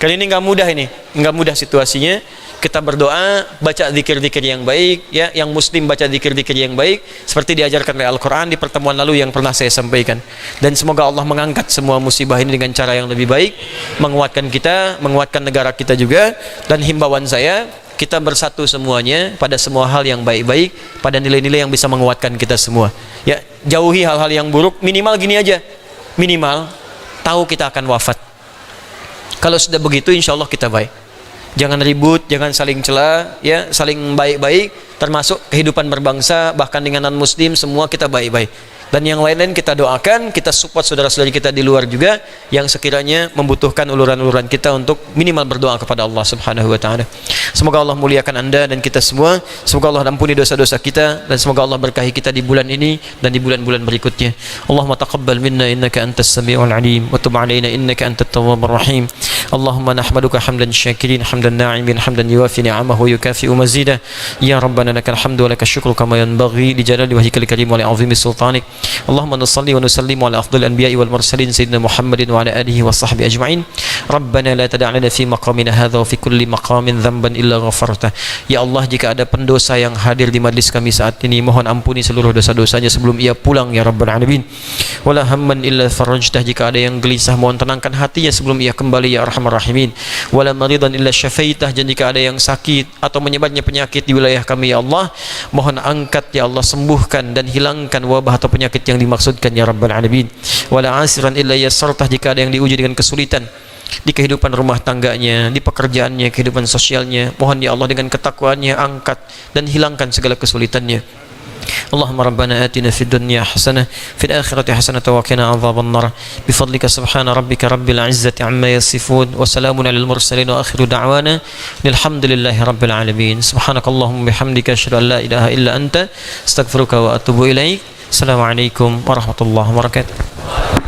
Kali ini nggak mudah ini, nggak mudah situasinya. Kita berdoa, baca zikir-zikir yang baik, ya, yang muslim baca zikir-zikir yang baik, seperti diajarkan oleh Al-Quran di pertemuan lalu yang pernah saya sampaikan. Dan semoga Allah mengangkat semua musibah ini dengan cara yang lebih baik, menguatkan kita, menguatkan negara kita juga. Dan himbauan saya, kita bersatu semuanya pada semua hal yang baik-baik, pada nilai-nilai yang bisa menguatkan kita semua. Ya, jauhi hal-hal yang buruk. Minimal gini aja, minimal tahu kita akan wafat. Kalau sudah begitu, insya Allah kita baik. Jangan ribut, jangan saling cela, ya, saling baik-baik, termasuk kehidupan berbangsa, bahkan dengan non-muslim, semua kita baik-baik. Dan yang lain-lain kita doakan, kita support saudara-saudari kita di luar juga yang sekiranya membutuhkan uluran-uluran kita untuk minimal berdoa kepada Allah Subhanahu wa taala. Semoga Allah muliakan Anda dan kita semua. Semoga Allah ampuni dosa-dosa kita dan semoga Allah berkahi kita di bulan ini dan di bulan-bulan berikutnya. Allahumma taqabbal minna innaka antas samiul alim wa tub alaina innaka antat tawwabur rahim. Allahumma nahmaduka hamdan syakirin hamdan na'imin hamdan yuwafi ni'amahu yukafi'u mazidah. Ya Rabbana lakal hamdu wa lakal syukru kama yanbaghi li jalali wajhikal karim wa li 'azimi sultanik. Allahumma nusalli wa nusallimu ala afdal anbiya'i wal mursalin sayyidina Muhammadin wa ala alihi wa sahbihi ajma'in. Rabbana la tada' lana fi maqamina hadha wa fi kulli maqamin dhanban illa ghafartah. Ya Allah, jika ada pendosa yang hadir di majlis kami saat ini, mohon ampuni seluruh dosa-dosanya sebelum ia pulang ya Rabbal alamin. Wala hamman illa farajtah, jika ada yang gelisah mohon tenangkan hatinya sebelum ia kembali ya arhamar rahimin. Wala maridan illa syafaitah, dan jika ada yang sakit atau menyebarnya penyakit di wilayah kami ya Allah, mohon angkat ya Allah, sembuhkan dan hilangkan wabah atau penyakit yang dimaksudkan ya Rabbal alamin. Wala asiran illa yassartah, jika ada yang diuji dengan kesulitan di kehidupan rumah tangganya, di pekerjaannya, kehidupan sosialnya, mohon ya Allah dengan ketakwaannya angkat dan hilangkan segala kesulitannya. Allahumma rabbana atina fid dunya hasanah fil akhirati hasanah wa qina adzaban nar bifadlika subhana rabbika rabbil izzati amma yasifun wa salamun alal mursalin wa akhiru da'wana alhamdulillahi rabbil alamin. Subhanakallahumma bihamdika asyhadu an la ilaha illa anta astaghfiruka wa atubu ilaik. Assalamualaikum warahmatullahi wabarakatuh.